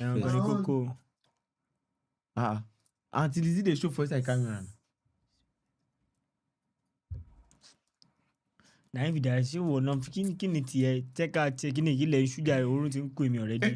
Coco. Until is it the show for inside camera? Na if there is you no kini tie check out kini yi le sugar orun ti nko emi already.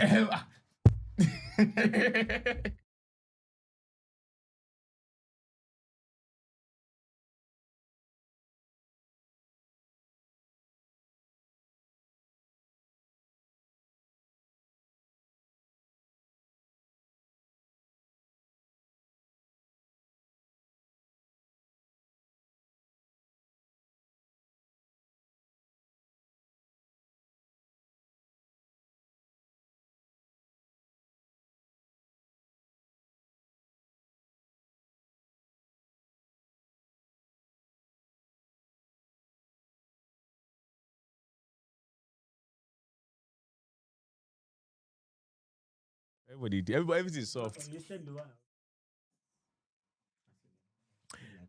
Everything's soft.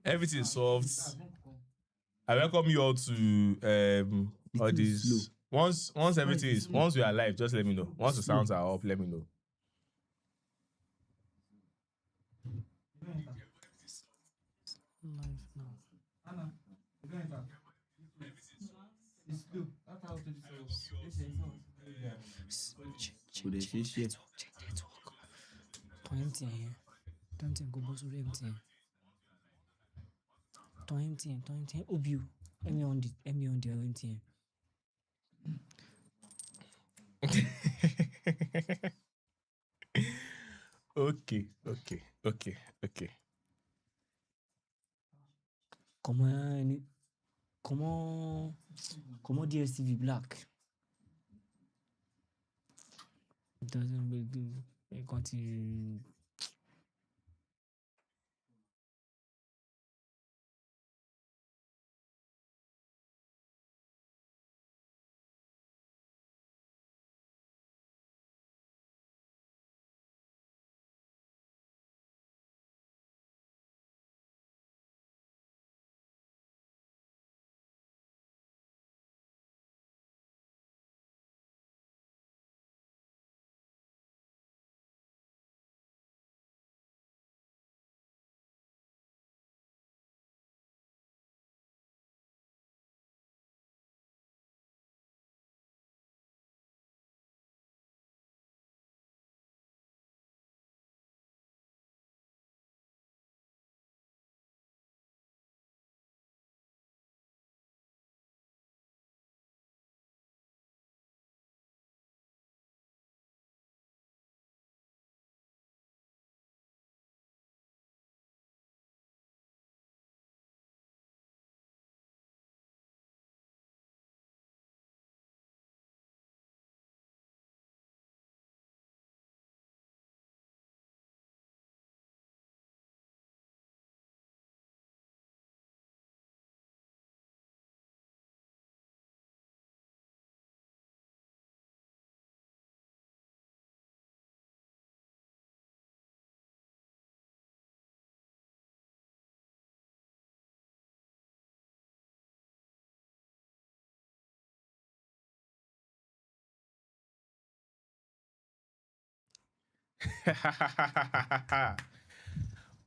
Everything's soft. I welcome you all to all these. Once everything is once we are live, just let me know. Once the sounds are up, let me know. Live now. Anna, it's slow. That's how to do Check network. MTN go boss with MTN. To MTN. Obiu. Emi on the MTN. Okay. Comment DSTV Black. It doesn't do. It continue.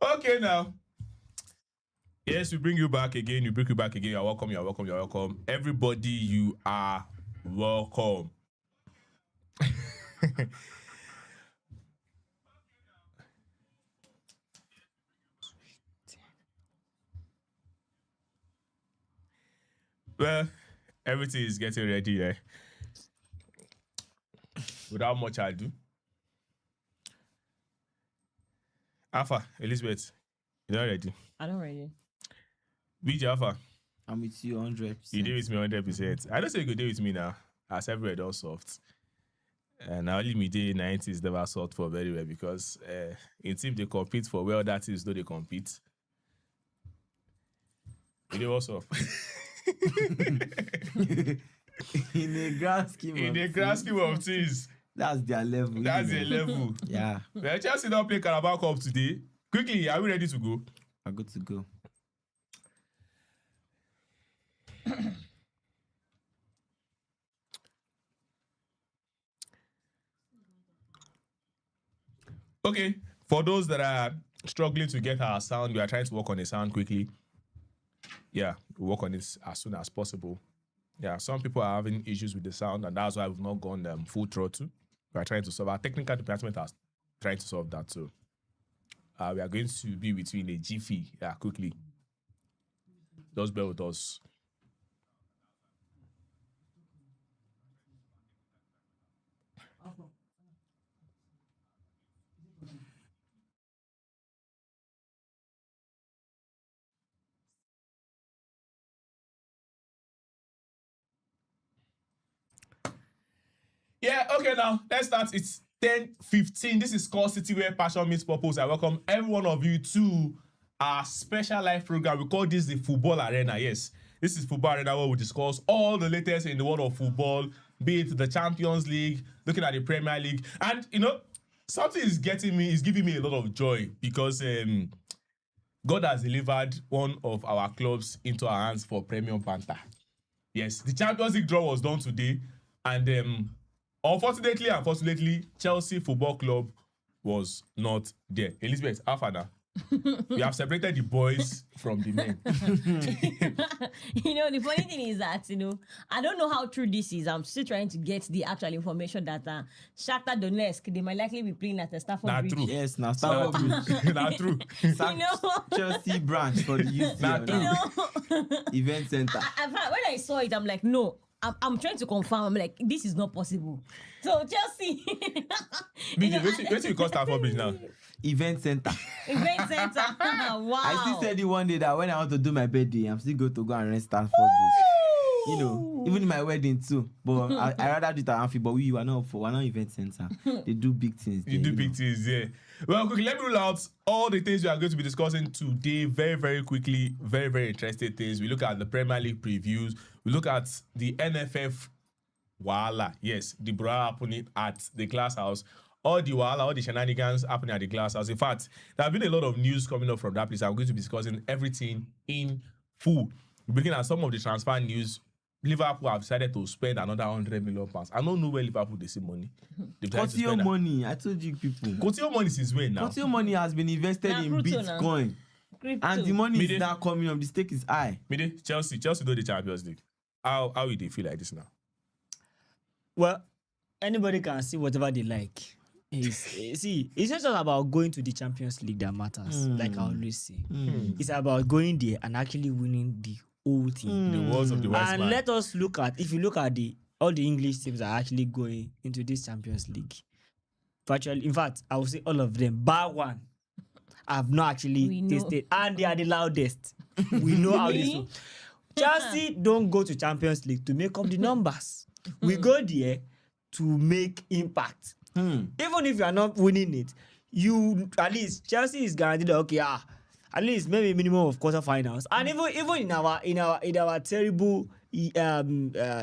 Okay, now. Yes, we bring you back again. You're welcome. Everybody, you are welcome. Well, everything is getting ready, eh? Without much ado. Alpha, Elizabeth, you're not ready? I'm not ready. Beejay, Alpha. I'm with you 100%. You did with me 100%. I don't say you could do with me now. As everywhere does soft. And only Mide 90s never soft for very well because in team they compete for where other teams do they compete. You know what's up? In a grand scheme of things. That's their level. Yeah. Well, Chelsea don't play Carabao Cup today. Quickly, are we ready to go? I'm good to go. Okay, for those that are struggling to get our sound, we are trying to work on the sound quickly. Yeah, we'll work on this as soon as possible. Yeah, some people are having issues with the sound, and that's why we've not gone full throttle. We are trying to solve. Our technical department is trying to solve that too. We are going to be between a jiffy, quickly. Just bear with us. Yeah, okay, now let's start. It's 10:15. This is Call City where passion meets purpose. I welcome every one of you to our special live program. We call this the Football Arena. Yes, this is Football Arena where we discuss all the latest in the world of football, be it the Champions League, looking at the Premier League. And, something is giving me a lot of joy because God has delivered one of our clubs into our hands for premium banter. Yes, the Champions League draw was done today, and unfortunately, Chelsea Football Club was not there. Elizabeth, Afana, we have separated the boys from the men. The funny thing is that, I don't know how true this is. I'm still trying to get the actual information that Shakhtar Donetsk, they might likely be playing at the Stamford Bridge. True. Yes, now Stamford Bridge. Not true. Chelsea branch for the youth. Not true. Event center. When I saw it, I'm like, no. I'm trying to confirm. I'm like, this is not possible. So Chelsea. Wait till you call Stamford Bridge now. Event center. Event center. Wow. I still said it one day that when I want to do my birthday, I'm still going to go and rent Stamford Bridge. Even in my wedding too. But I rather do it at Amphi, but we're not event center. They do big things. You do big things, yeah. Well, quickly, let me rule out all the things we are going to be discussing today very, very quickly. Very, very interesting things. We look at the Premier League previews. We look at the NFF Wala. Yes, the bra happening at the Glass House. All the Wala, all the shenanigans happening at the Glass House. In fact, there have been a lot of news coming up from that place. I'm going to be discussing everything in full. We're looking at some of the transfer news. Liverpool have decided to spend another £100 million. I don't know where Liverpool they see money. Coutinho money. I told you people. Coutinho money since when now? Coutinho money has been invested in Bitcoin. And the money is now coming up. The stake is high. Mide, Chelsea do the Champions League. How will they feel like this now? Well, anybody can see whatever they like. It's not just about going to the Champions League that matters, like I always say. It's about going there and actually winning the whole thing. The words of the wise man. And let us look at, if you look at all the English teams that are actually going into this Champions League. Virtually, in fact, I would say all of them, bar one, have not actually tasted, and they are the loudest. We know how this is. Chelsea don't go to Champions League to make up the numbers. We go there to make impact. Even if you are not winning it, you at least Chelsea is guaranteed at least maybe minimum of quarterfinals. And even in our terrible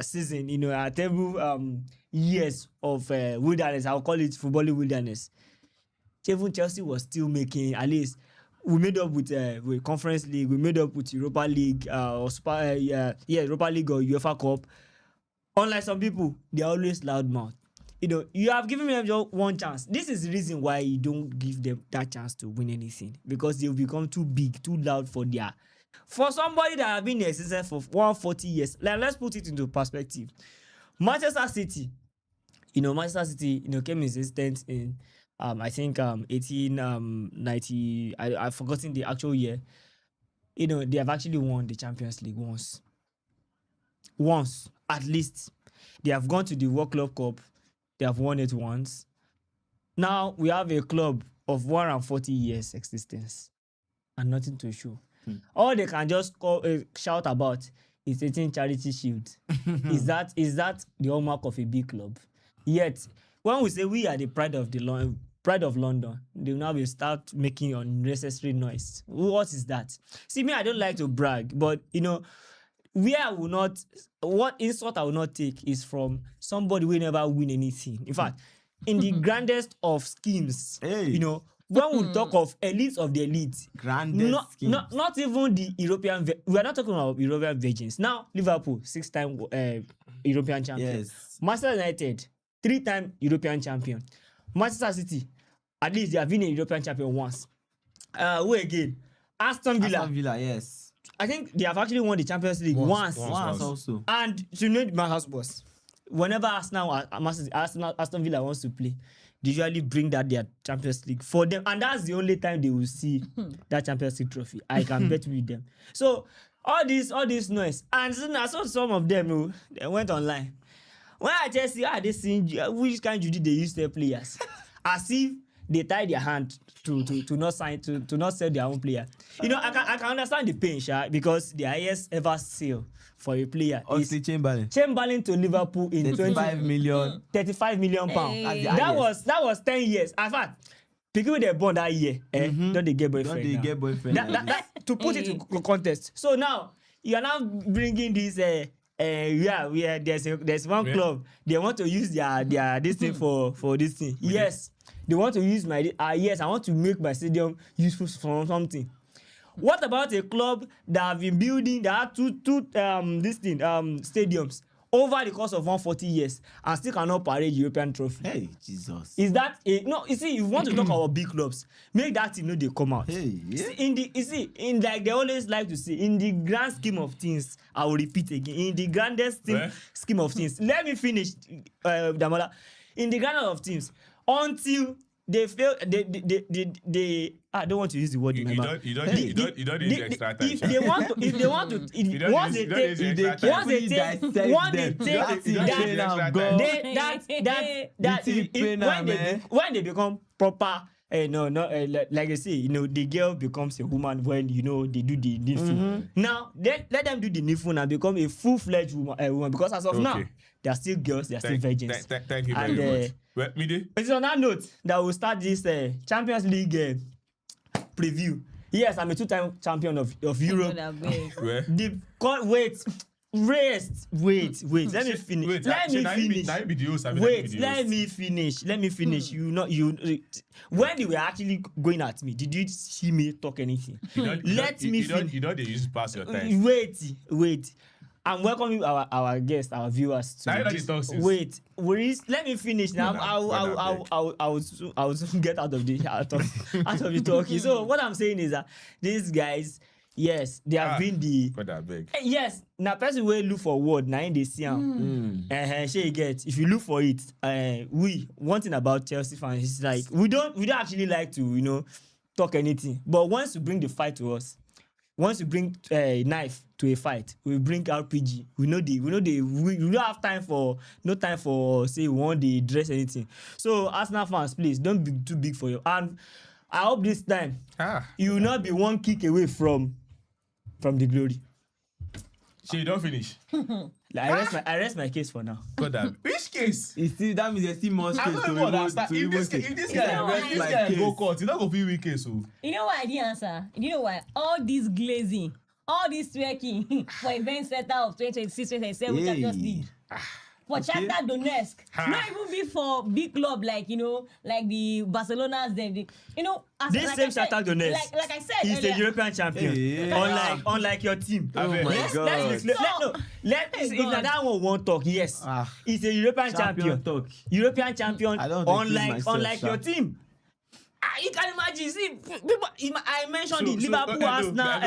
season, our terrible years of wilderness, I'll call it footballing wilderness. Even Chelsea was still making at least. We made up with Conference League. We made up with Europa League or Europa League or UEFA Cup. Unlike some people, they're always loudmouth. You have given them just one chance. This is the reason why you don't give them that chance to win anything, because they'll become too big, too loud for somebody that have been in existence for 140 years. Like, let's put it into perspective. Manchester City, came in existence in I think 1890. I've forgotten the actual year. They have actually won the Champions League once at least. They have gone to the World Club Cup. They have won it once. Now we have a club of 140 years existence and nothing to show. All they can just shout about is 18 Charity Shield. Is that the hallmark of a big club? Yet, when we say we are the pride of London, they will now start making unnecessary noise. What is that? See, me, I don't like to brag, but what insult I will not take is from somebody who never win anything. In fact, in the grandest of schemes, when we talk of elites of the elites, not even the European, we are not talking about European virgins. Now, Liverpool, 6-time European champion. Yes. Manchester United, 3-time European champion. Manchester City, At least they have been a European champion once. Who again? Aston Villa. Aston Villa, yes. I think they have actually won the Champions League once. Once also. And to know my house was, whenever Aston Villa wants to play, they usually bring that their Champions League for them, and that's the only time they will see that Champions League trophy. I can bet with them. So all this noise, and so I saw some of them they went online. When I just see they seeing which kind of Judy they use their players, as if they tie their hand to not sign to not sell their own player. You know, I can understand the pain, because the highest ever sale for a player is Chamberlain to Liverpool in 35 million pounds. Hey. That was 10 years. In fact, people with their bond that year, don't they get boyfriend? Don't they now? get boyfriend? That, to put it into context. So now you are now bringing this. There's one club they want to use their this thing for this thing. Yes, they want to use my yes. I want to make my stadium useful for something. What about a club that have been building that have two stadiums over the course of 140 years and still cannot parade European trophy? Hey, Jesus. Is that no? You see, if you want to talk about big clubs, make that team know they come out. Hey, yeah. In like they always like to say, in the grand scheme of things, I will repeat again. In the grandest scheme of things, let me finish, Damola. In the grandest of things, until they fail, they I don't want to use the word. You don't need the extra time. If they want to, once they when they become proper, like I say, the girl becomes a woman when they do the needful. Now let them do the needful and become a full-fledged woman, because as of now they are still girls, they are still virgins. Thank you very much. Well, Mide? It's on that note that we'll start this Champions League preview. Yes, I'm a two-time champion of Europe. Wait. Let me finish. Let me finish. When they were actually going at me, did you see me talk anything? Let me finish. You don't use pass your time. Wait. I'm welcoming our guests, our viewers to wait. Let me finish now. I will soon get out of the talking. So what I'm saying is that these guys, yes, they have been the yes. Now person will look for word. Now they see them. You get. If you look for it, one thing about Chelsea fans is like we don't actually like to talk anything. But once you bring the fight to us, once you bring a knife to a fight, we bring RPG. We don't have no time for say we want the dress anything. So Arsenal fans, please don't be too big for you. And I hope this time you will not be one kick away from the glory. So you don't finish. I rest my case for now. Which case? You see, that means there's still more case If this guy go court, you don't go feel weak case. You know why I didn't answer? You know why? All this glazing, all this twerking for event center of 2026, 2027 Champions League. For Shakhtar Donetsk, not even be for big club like the Barcelona's them. This same Shakhtar Donetsk, like I said, he's a European champion. Unlike your team. Oh my God! If that one won't talk, yes, he's a European champion. European champion. Unlike your team. You can imagine. See, people. I mentioned the Liverpool, Arsenal,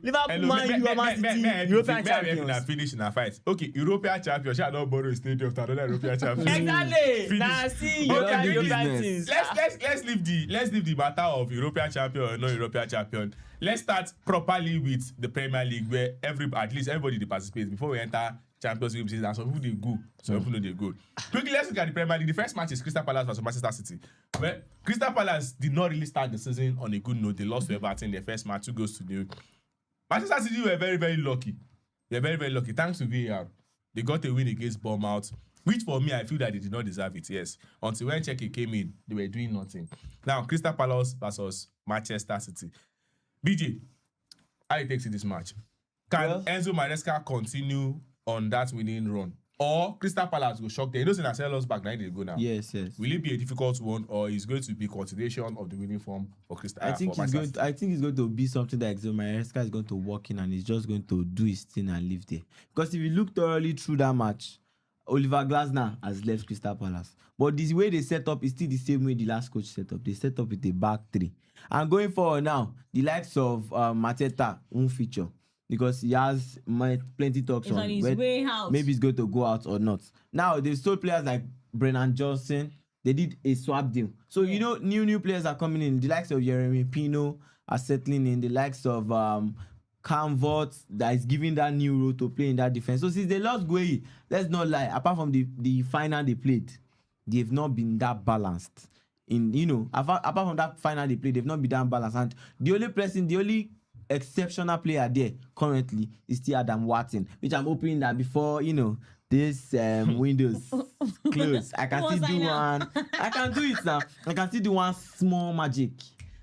Liverpool, Man City, European champions. Finish in a fight. Okay, European champion. Shall not borrow a stadium to another European champion. Exactly. Now see, European things. Let's leave the matter of European champion or no European champion. Let's start properly with the Premier League, where at least everybody participates before we enter Champions League season. And some people they go, some people they go. Quickly, let's look at the Premier League. The first match is Crystal Palace versus Manchester City. Well, Crystal Palace did not really start the season on a good note. They lost to Everton in their first match, 2 goals to 0. Manchester City were very, very lucky. They're very, very lucky. Thanks to VAR, they got a win against Bournemouth, which for me, I feel that they did not deserve it, yes. Until when Czech came in, they were doing nothing. Now, Crystal Palace versus Manchester City. BJ, how do you take this match? Can Enzo Maresca continue on that winning run, or Crystal Palace will shock them? You know, since I sell us back, now they go now. Yes. Will it be a difficult one, or is going to be continuation of the winning form for Crystal? I think it's going to be something that Enzo Maresca is going to walk in and he's just going to do his thing and leave there. Because if you look thoroughly through that match, Oliver Glasner has left Crystal Palace. But this way they set up is still the same way the last coach set up. They set up with a back three. And going forward now, the likes of Mateta won't feature because he has plenty talks on his way out. Maybe he's going to go out or not. Now, they've sold players like Brennan Johnson. They did a swap deal. So, you know, new players are coming in. The likes of Jeremy Pino are settling in. The likes of Canvot that is giving that new role to play in that defense. So since they lost Gueye, let's not lie, apart from the final they played, they've not been that balanced. Apart from that final they played, they've not been that balanced. And the only exceptional player there currently is still Adam Watson, which I'm hoping that before, this windows close, I can still do one. I can do it now. I can still do one small magic.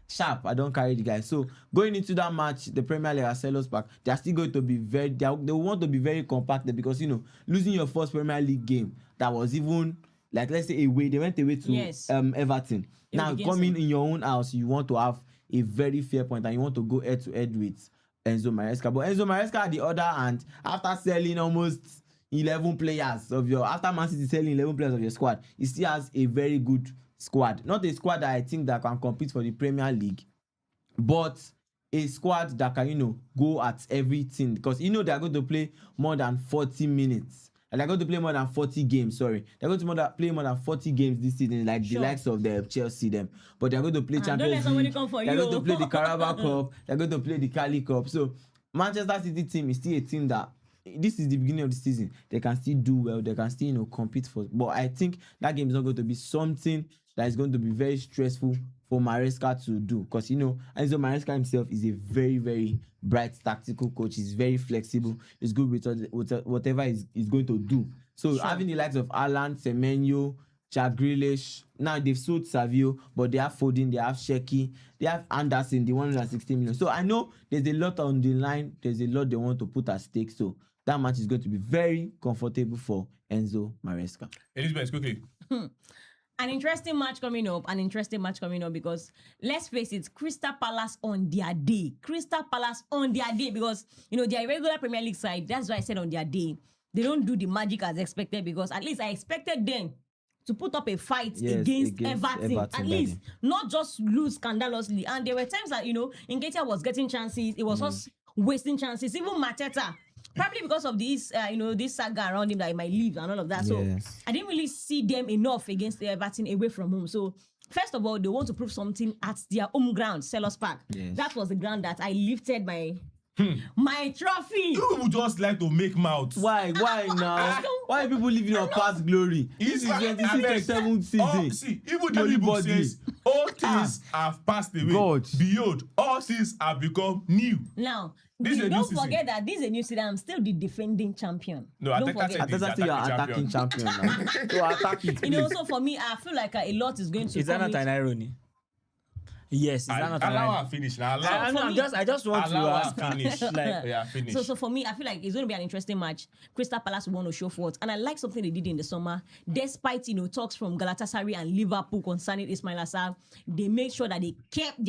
Sharp, I don't carry the guy. So going into that match, the Premier League at Selhurst Park, they are still going to be they want to be very compacted because losing your first Premier League game that was even like, let's say, away, they went away to Everton. Now coming in your own house, you want to have a very fair point and you want to go head to head with Enzo Maresca. But Enzo Maresca at the other hand, after selling almost 11 players after Man City selling 11 players of your squad, he still has a very good squad. Not a squad that I think that can compete for the Premier League, but a squad that can, go at everything because they are going to play more than 40 minutes. And they're going to play more than 40 games, sorry. They're going to play more than 40 games this season, like the likes of the Chelsea them. But they're going to play Champions League. They're going to play the Carabao Cup. They're going to play the Cali Cup. So Manchester City team is still a team that this is the beginning of the season. They can still do well. They can still, compete for. But I think that game is not going to be something that is going to be very stressful for Maresca to do. Because, Enzo Maresca himself is a very, very bright tactical coach. He's very flexible. He's good with whatever he's going to do. So having the likes of Alan, Semenyo, Jack Grealish, now they've sold Savio, but they have Foden, they have Sheki, they have Anderson, the 160 million. So I know there's a lot on the line. There's a lot they want to put at stake. So that match is going to be very comfortable for Enzo Maresca. Elizabeth, quickly. An interesting match coming up because let's face it, Crystal Palace on their day because their regular Premier League side, that's why I said on their day, they don't do the magic as expected because at least I expected them to put up a fight against Everton. At least not just lose scandalously. And there were times that Nketiah was getting chances, it was us wasting chances, even Mateta. Probably because of this, this saga around him that he might leave and all of that. So I didn't really see them enough against the Everton away from home. So first of all, they want to prove something at their home ground, Selhurst Park. Yes. That was the ground that I lifted my trophy. You would just like to make mouths. Why now? Why are people living on past glory? This is 26-27 season. See, even the Bible says all things have passed away. God. Behold, all things have become new. Now, don't forget that this is a new season. I'm still the defending champion. No, don't forget. Ateta say you're attacking champion now. So attack it, please. So for me, I feel like a lot is going to. Is that not an irony? Yes, is that not an irony? Allow her finish now. I just want to ask. Finish. Finish. So for me, I feel like it's going to be an interesting match. Crystal Palace want to show forth, and I like something they did in the summer. Despite talks from Galatasaray and Liverpool concerning Ismail Assar, they made sure that they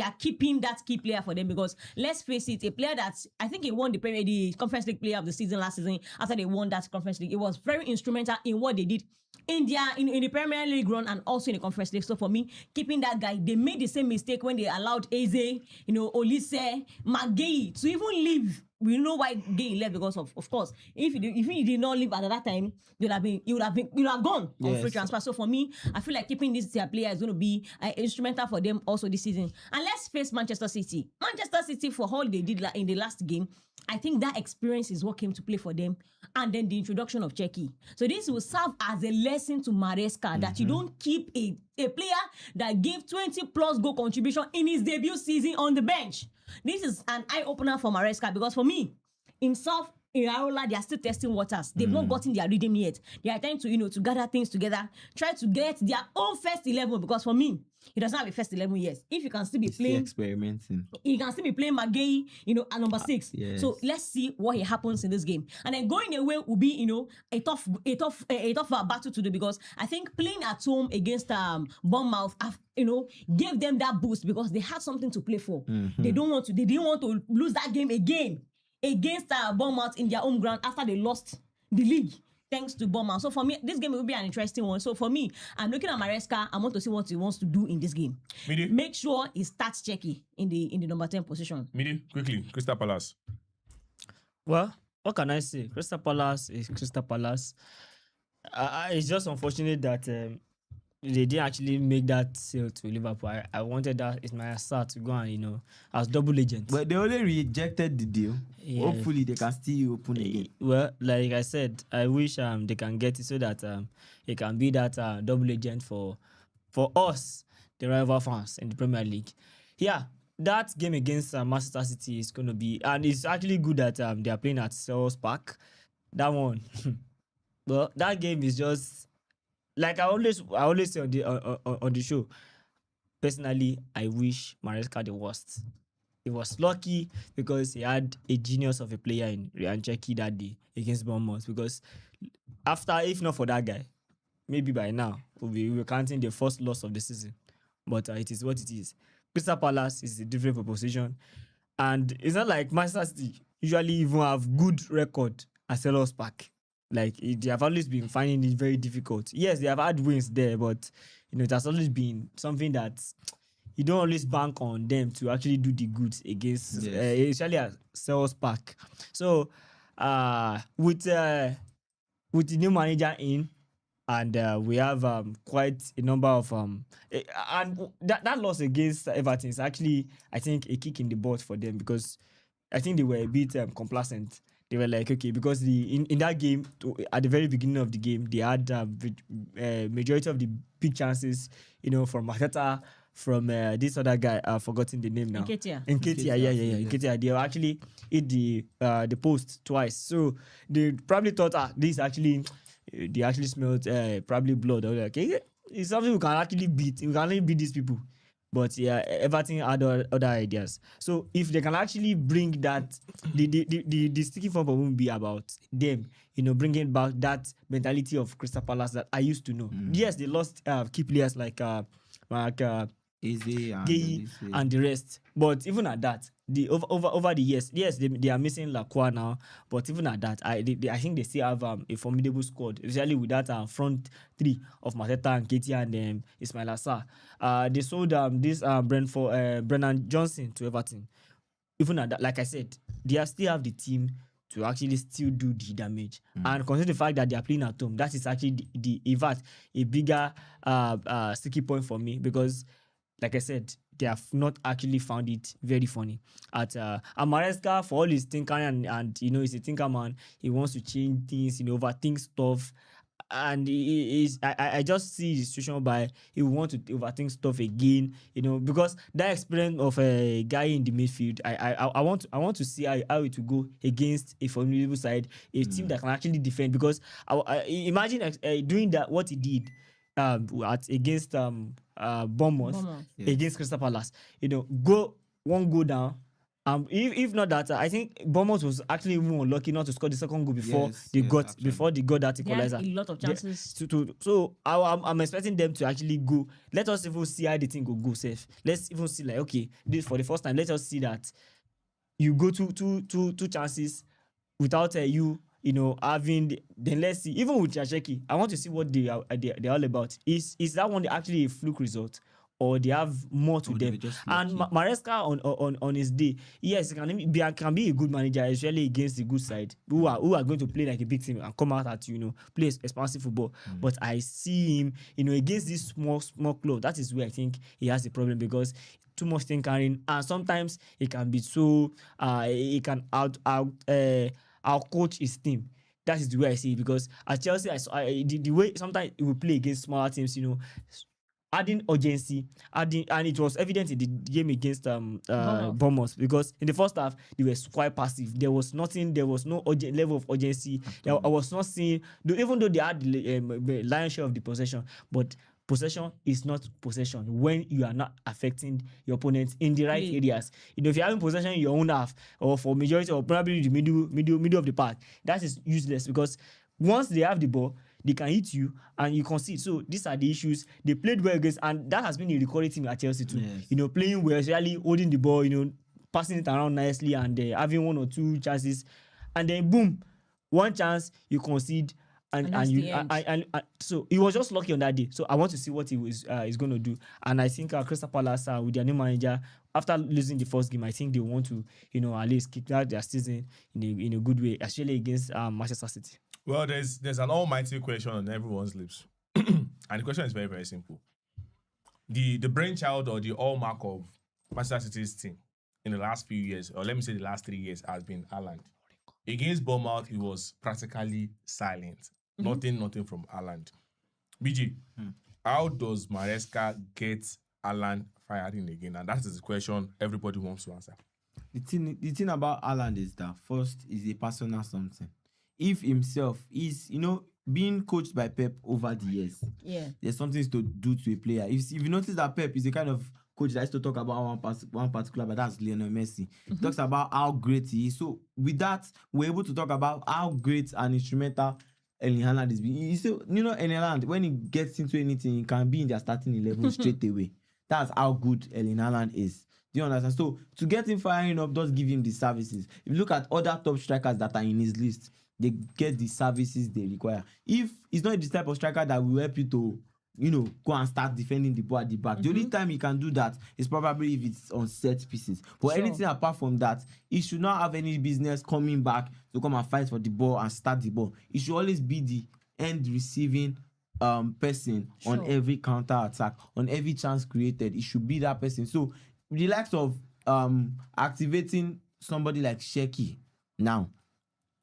are keeping that key player for them because let's face it, a player that I think he won the Conference League Player of the Season last season. After they won that Conference League, it was very instrumental in what they did in the Premier League run and also in the Conference League. So for me, keeping that guy, they made the same mistake when they allowed Eze, Olise, McGay to even leave. We know why Gay left because of course, if he did not leave at that time, he would have gone on free transfer. So for me, I feel like keeping this player is going to be instrumental for them also this season. And let's face Manchester City. Manchester City, for all they did in the last game, I think that experience is what came to play for them. And then the introduction of Cheki. So this will serve as a lesson to Maresca that you don't keep a player that gave 20 plus goal contribution in his debut season on the bench. This is an eye-opener for Maresca because for me, himself, Iraola, they are still testing waters. They've not gotten their rhythm yet. They are trying to gather things together, try to get their own first 11 because for me, he doesn't have a first 11 years. If you can still be playing, experimenting. He can still be playing Magay, at number 6. Yes. So let's see what happens in this game. And then going away will be, a tough battle to do because I think playing at home against Bournemouth, gave them that boost because they had something to play for. They didn't want to lose that game again against Bournemouth in their home ground after they lost the league thanks to Bournemouth. So for me, this game will be an interesting one. So for me, I'm looking at Maresca. I want to see what he wants to do in this game. Midi, Make sure he starts Checky in the number 10 position. Midi, quickly, Crystal Palace. Well, what can I say? Crystal Palace is Crystal Palace. It's just unfortunate that they didn't actually make that sale to Liverpool. I wanted that Ismail Sarr to go and as double agent. But they only rejected the deal. Yeah. Hopefully they can still open again. Well, like I said, I wish they can get it so that it can be that double agent for us, the rival fans in the Premier League. Yeah, that game against Manchester City is going to be, and it's actually good that they are playing at Selhurst Park. That one, well, that game is just like I always say on the show. Personally, I wish Maresca the worst. He was lucky because he had a genius of a player in Ryan Cherki that day against Bournemouth. Because if not for that guy, maybe by now we'll be counting the first loss of the season. But it is what it is. Crystal Palace is a different proposition, and it's not like Manchester City usually even have good record at Selhurst Park. Like they have always been finding it very difficult. Yes, they have had wins there, but it has always been something that you don't always bank on them to actually do the goods against, especially at Selhurst Park. So with the new manager in, and we have quite a number of and that loss against Everton is actually, I think, a kick in the butt for them, because I think they were a bit complacent. They were like, okay, because in that game, at the very beginning of the game, they had majority of the big chances, from Mateta, from this other guy, I've forgotten the name now. Nketiah, yeah. Nketiah. They actually hit the post twice. So they probably thought, they actually smelled probably blood. They were like, okay, it's something we can actually beat. We can only beat these people. But yeah, Everton had other ideas. So if they can actually bring that, the sticky form won't be about them, bringing back that mentality of Crystal Palace that I used to know. Yes, they lost key players like Easy and the rest. But even at that, over the years, yes, they are missing Lacroix now. But even at that, I think they still have a formidable squad, especially with that front three of Mateta and Nketiah and Ismail Assar. They sold this Brennan Johnson to Everton. Even at that, like I said, they still have the team to actually still do the damage. And consider the fact that they are playing at home, that is actually a bigger sticky point for me, because like I said, they have not actually found it very funny. Maresca, for all his tinkering and he's a tinker man, he wants to change things, overthink stuff. And I just see the situation by he want to overthink stuff again, because that experience of a guy in the midfield, I want to see how it will go against a formidable side, a team that can actually defend. Because I imagine doing that what he did against Bournemouth, against Crystal Palace. Go down. If not that, I think Bournemouth was actually even unlucky not to score the second goal before they got that equalizer. They had a lot of chances. So I'm expecting them to actually go. Let us even see how the thing go safe. Let's even see, like, okay, this for the first time. Let us see that you go two chances without you having. Then let's see. Even with Jasheki, I want to see what they're all about. Is that one actually a fluke result, or they have more to them? And Maresca on his day, yes, can be a good manager, especially against the good side who are going to play like a big team and come out at play expansive football. But I see him, against this small club. That is where I think he has the problem, because too much tinkering, and sometimes it can be so he can out coach his team. That is the way I see it, because at Chelsea, the way sometimes he will play against smaller teams, adding urgency, and it was evident in the game against Bournemouth, because in the first half they were quite passive. There was no level of urgency. I was not seeing, even though they had the lion's share of the possession, but possession is not possession when you are not affecting your opponent in the right areas. If you're having possession in your own half, or for majority, or probably the middle of the park, that is useless, because once they have the ball, they can hit you and you concede. So these are the issues. They played well against, and that has been a recurring thing at Chelsea too. Yes. Playing well, really holding the ball, passing it around nicely, and having one or two chances, and then boom, one chance you concede, And that's the end. So he was just lucky on that day. So I want to see what he was is going to do. And I think Crystal Palace with their new manager, after losing the first game, I think they want to at least kick out their season in a good way, especially against Manchester City. Well, there's an almighty question on everyone's lips, and the question is very, very simple. The brainchild or the hallmark of Manchester City's team in the last few years, or let me say the last 3 years, has been Haaland. Against Bournemouth, he was practically silent. Nothing from Haaland. BG, how does Maresca get Haaland firing again? And that is the question everybody wants to answer. The thing about Haaland is that first is a personal something. If himself is, being coached by Pep over the years, there's something to do to a player. If you notice that Pep is the kind of coach that used to talk about one particular, but that's Lionel Messi. He talks about how great he is. So with that, we're able to talk about how great and instrumental Erling Haaland is. Erling Haaland, when he gets into anything, he can be in their starting 11 straight away. That's how good Erling Haaland is. Do you understand? So to get him firing up does give him the services. If you look at other top strikers that are in his list, they get the services they require. If he's not the type of striker that will help you to go and start defending the ball at the back. The only time he can do that is probably if it's on set pieces. But anything apart from that, he should not have any business coming back to come and fight for the ball and start the ball. He should always be the end receiving person on every counter attack, on every chance created. It should be that person. So the likes of activating somebody like Shecky now,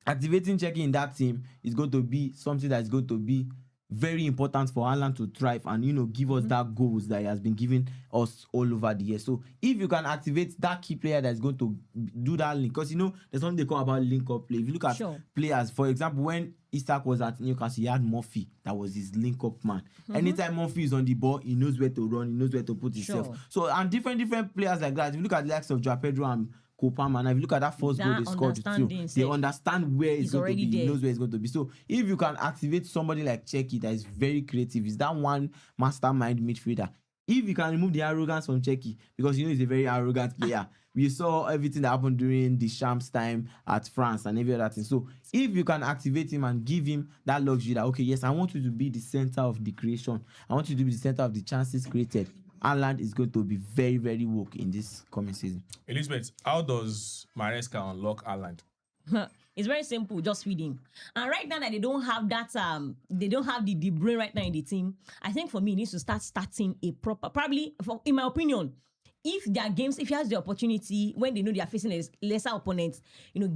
activating Shecky in that team is going to be something that is going to be very important for Haaland to thrive and give us that goals that he has been giving us all over the years. So if you can activate that key player that is going to do that link, because there's something they call about link up play. If you look at players, for example, when Isak was at Newcastle, he had Murphy that was his link up man. Anytime Murphy is on the ball, he knows where to run, he knows where to put himself. So and different players like that. If you look at the likes of Joao Pedro and Kopama, and if you look at that first goal they scored too, they understand where it's going to be. He knows where it's going to be. So if you can activate somebody like Checky that is very creative, is that one mastermind midfielder. If you can remove the arrogance from Checky, because he's a very arrogant player. We saw everything that happened during the Champs time at France and every other thing. So if you can activate him and give him that luxury that, okay, yes, I want you to be the center of the creation. I want you to be the center of the chances created. Haaland is going to be very, very woke in this coming season. Elizabeth, how does Maresca unlock Haaland? It's very simple, just feed him. And right now that they don't have that, they don't have the brain right now in the team. I think for me, he needs to starting a proper, probably, in my opinion, if their games, if he has the opportunity when they know they are facing lesser opponents,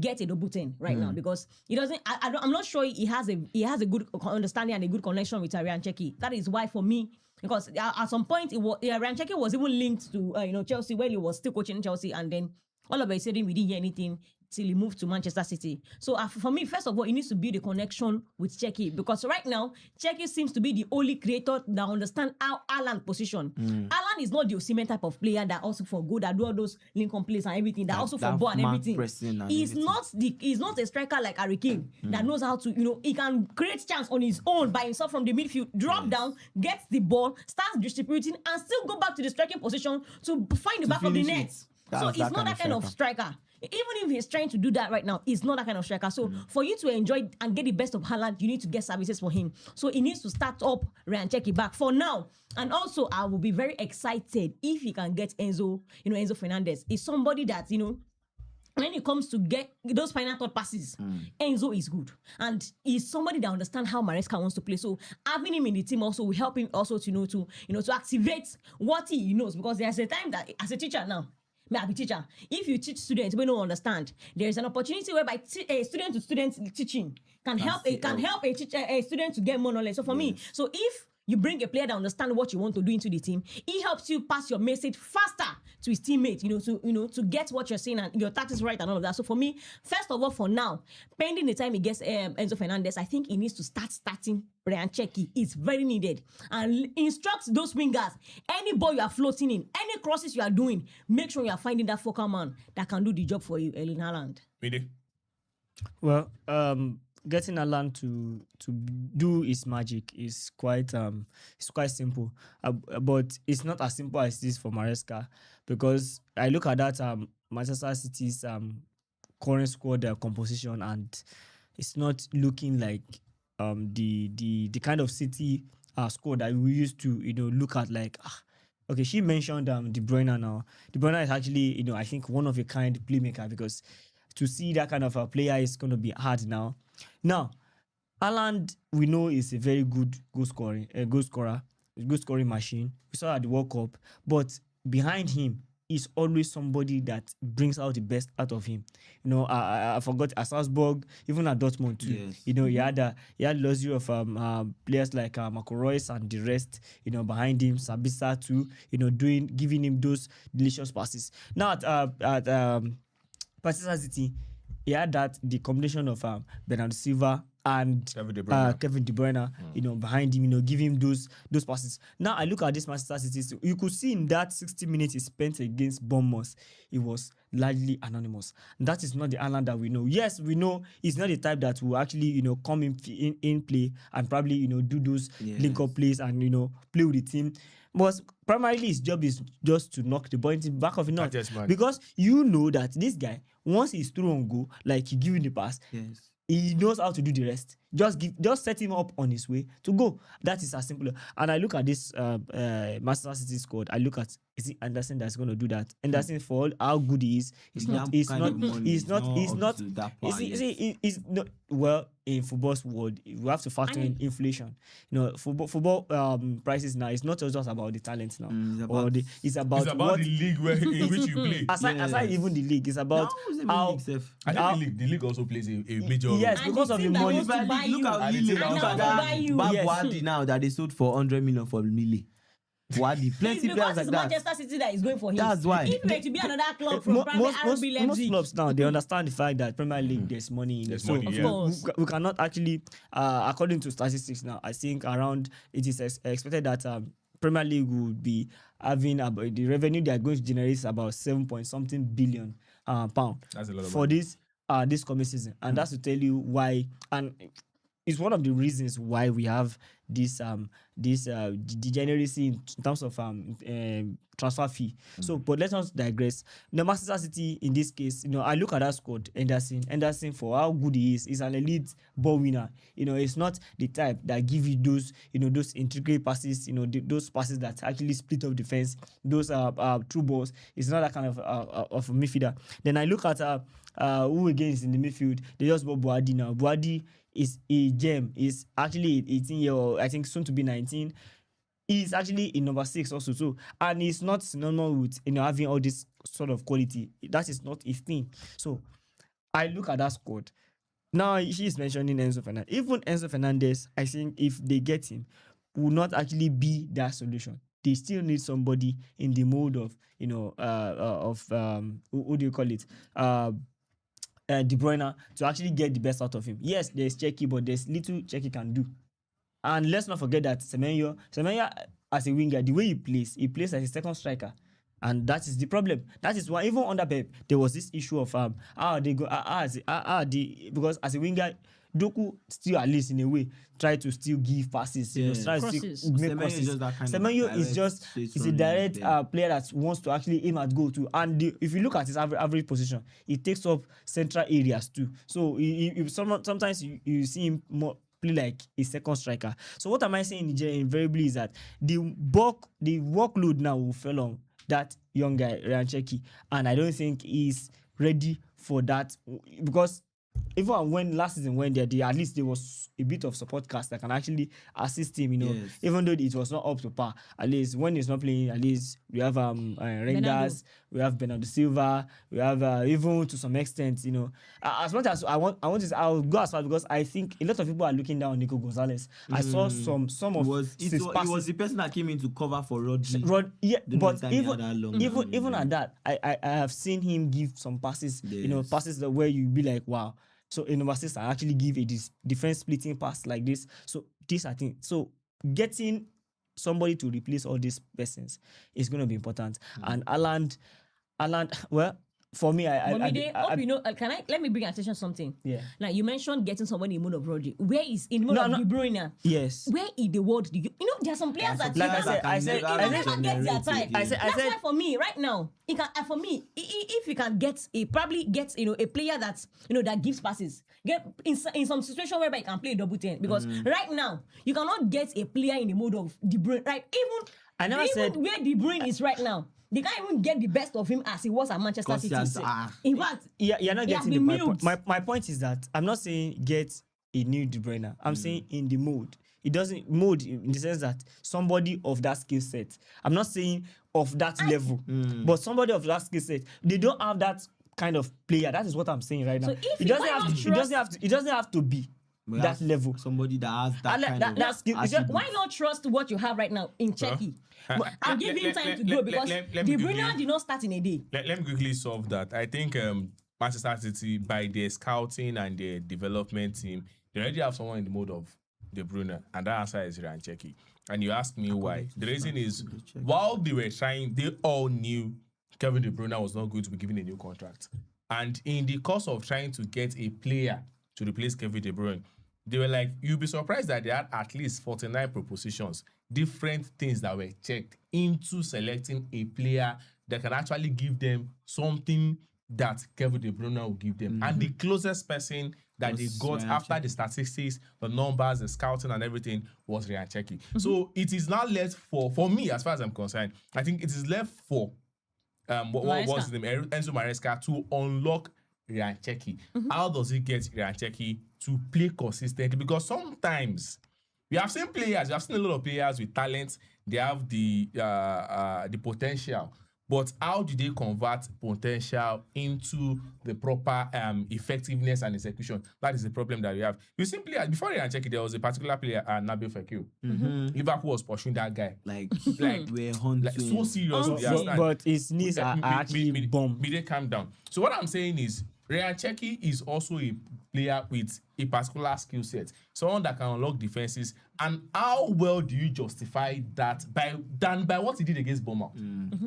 get a double 10 right now, because he doesn't. I'm not sure he has a good understanding and a good connection with Ryan Checky. That is why for me. Because at some point, Ryan Checky was even linked to Chelsea when he was still coaching Chelsea, and then all of a sudden we didn't hear anything till he moved to Manchester City. So for me, first of all, he needs to build a connection with Checky, because right now Checky seems to be the only creator that understands how Haaland position. Haaland is not the Osimhen type of player that also for good, that do all those Lincoln plays and everything, that also for ball and everything. He's not a striker like Harry Kane that knows how to he can create chance on his own by himself from the midfield, drop down, gets the ball, starts distributing, and still go back to the striking position to find the back of the net. So he's not that kind of striker. Even if he's trying to do that right now, he's not that kind of striker. So for you to enjoy and get the best of Haaland, you need to get services for him. So he needs to start up Ryan Checky back for now. And also, I will be very excited if he can get Enzo Fernandez. He's somebody that, when it comes to get those final third passes, Enzo is good. And he's somebody that understands how Maresca wants to play. So having him in the team also will help him also to activate what he knows. Because there's a time that, as a teacher now, may I be teacher. If you teach students we don't understand, there is an opportunity whereby student to student teaching can help a student to get more knowledge. So for me, so if you bring a player that understands what you want to do into the team, he helps you pass your message faster to his teammates, to get what you're saying and your tactics right and all of that. So for me, first of all, for now, pending the time he gets Enzo Fernandez, I think he needs to starting Ryan Checky. It's very needed. And instruct those wingers, any ball you are floating in, any crosses you are doing, make sure you are finding that focal man that can do the job for you, Erling Haaland. Mide? Well, getting Haaland to do his magic is quite simple, but it's not as simple as this for Maresca, because I look at that Manchester City's current squad composition, and it's not looking like the kind of City squad that we used to look at like. Okay, she mentioned De Bruyne now. De Bruyne is actually I think one of a kind playmaker because to see that kind of a player is going to be hard now. Now, Haaland, we know is a very good goal scoring machine. We saw at the World Cup, but behind him is always somebody that brings out the best out of him. I forgot at Salzburg, even at Dortmund too. Yes. He had luxury of players like Marco Reus and the rest. Behind him, Sabitzer too. Giving him those delicious passes. Now at Manchester City, he had the combination of Bernardo Silva and Kevin De Bruyne, behind him, give him those passes. Now I look at this Manchester City, so you could see in that 60 minutes he spent against Bournemouth, it was largely anonymous. That is not the Haaland that we know. Yes, we know he's not the type that will actually, come in play and probably, do those link-up plays and, play with the team. But primarily his job is just to knock the ball into the back of the net. Because you know that this guy, once he's through on goal, like he give him the pass, he knows how to do the rest. Just set him up on his way to go. That is as simple. And I look at this Manchester City squad. I look at, is it Anderson that's going to do that? Anderson, for all how good he is, he's not. Well, in football's world, we have to factor in inflation. Football prices now. It's not just about the talent now, it's about the league in which you play. Aside even the league, it's about how. I think the league also plays a major role. Yes, because of the money. Look at that Wadi now that they sold for 100 million for Millie. Wadi, plenty players like that. Manchester City that is going for him. That's why. If it were to be another club from most clubs now, they understand the fact that Premier League there's money in it. So money, of course. we cannot actually, according to statistics now, I think around it is expected that Premier League will be having about the revenue they are going to generate is about 7-point-something billion pound. That's a lot of for money. This coming season, and that's to tell you why. And it's one of the reasons why we have this degeneracy in terms of transfer fee. So, but let's not digress. The Manchester City in this case, I look at that squad. Anderson, for how good he is an elite ball winner. It's not the type that give you those those intricate passes. Those passes that actually split up defense. Those true balls. It's not that kind of a midfielder. Then I look at who again is in the midfield. They just bought Boadi now. Boadi is a gem. Is actually 18-year-old, I think soon to be 19. He's actually in number 6 also too. And he's not synonymous with having all this sort of quality. That is not his thing. So I look at that squad. Now he's mentioning Enzo Fernandez. Even Enzo Fernandez, I think if they get him, will not actually be that solution. They still need somebody in the mode of, what do you call it? De Bruyne to actually get the best out of him. Yes, there's Checky, but there's little Checky can do. And let's not forget that Semenyo as a winger, the way he plays as a second striker. And that is the problem. That is why even under Pep, there was this issue of because as a winger, Doku still at least in a way try to still give passes, try to still make crosses. Semenyo is just a direct player that wants to actually aim at goal too. And if you look at his average position, he takes up central areas too. So sometimes you see him more play like a second striker. So what am I saying invariably is that the workload now will fall on that young guy Ryan Cherki, and I don't think he's ready for that because even when last season when at least there was a bit of support cast that can actually assist him, even though it was not up to par. At least when he's not playing, at least we have Rangers, we have Bernardo Silva, we have even to some extent, as much as I'll go as far because I think a lot of people are looking down on Nico Gonzalez. I saw some of it was the person that came in to cover for Rodri. But even at that, I have seen him give some passes, passes where you be like, wow. So in number 6, I actually give a defense splitting pass like this. So this I think. So getting somebody to replace all these persons is going to be important. And Haaland, well, for me, But Mide, hope you know. Let me bring attention to something. Yeah. Like you mentioned, getting somebody in the mode of Rodri. Where is in the mode of De Bruyne? Yes. Where in the world do you know? There are some players that Like I said, you can never get their time. I said, That's why for me right now, it can for me if you can get a player that's that gives passes. Get in some situation whereby you can play double 10 because right now you cannot get a player in the mode of De Bruyne. Right, even where De Bruyne is right now. They can't even get the best of him as he was at Manchester City. In fact, you're not getting my point is that I'm not saying get a new De Bruyne. I'm saying in the mode. It doesn't mode in the sense that somebody of that skill set. I'm not saying of that level, but somebody of that skill set. They don't have that kind of player. That is what I'm saying right now. So It doesn't have to be that level. Somebody that has that skill. Why not trust what you have right now in Czechia? And give him time to grow because De Bruyne did not start in a day. Let me quickly solve that. I think Manchester City, by their scouting and their development team, they already have someone in the mode of De Bruyne, and that answer is Ryan Cherki. And you ask me why. The reason is, while they were trying, they all knew Kevin De Bruyne was not going to be given a new contract. And in the course of trying to get a player to replace Kevin De Bruyne, they were like, you'll be surprised that they had at least 49 propositions, different things that were checked into selecting a player that can actually give them something that Kevin De Bruyne will give them. And the closest person that they got after the statistics, the numbers, the scouting and everything was Ryan Cherki. So it is now left for me, as far as I'm concerned, I think it is left for what was his name? Enzo Maresca to unlock Ryan Cherki. How does he get Ryan Cherki to play consistently? Because sometimes we have seen players, we have seen a lot of players with talent, they have the potential. But how do they convert potential into the proper effectiveness and execution? That is the problem that we have. You simply, before Ryan Cherki, there was a particular player, Nabil Fekir. Liverpool was pursuing that guy. Like we're hunting. Like so seriously. But his knees are actually bomb. They calm down. So what I'm saying is, Ryan Cherki is also a player with a particular skill set, someone that can unlock defenses. And how well do you justify that by what he did against Bournemouth?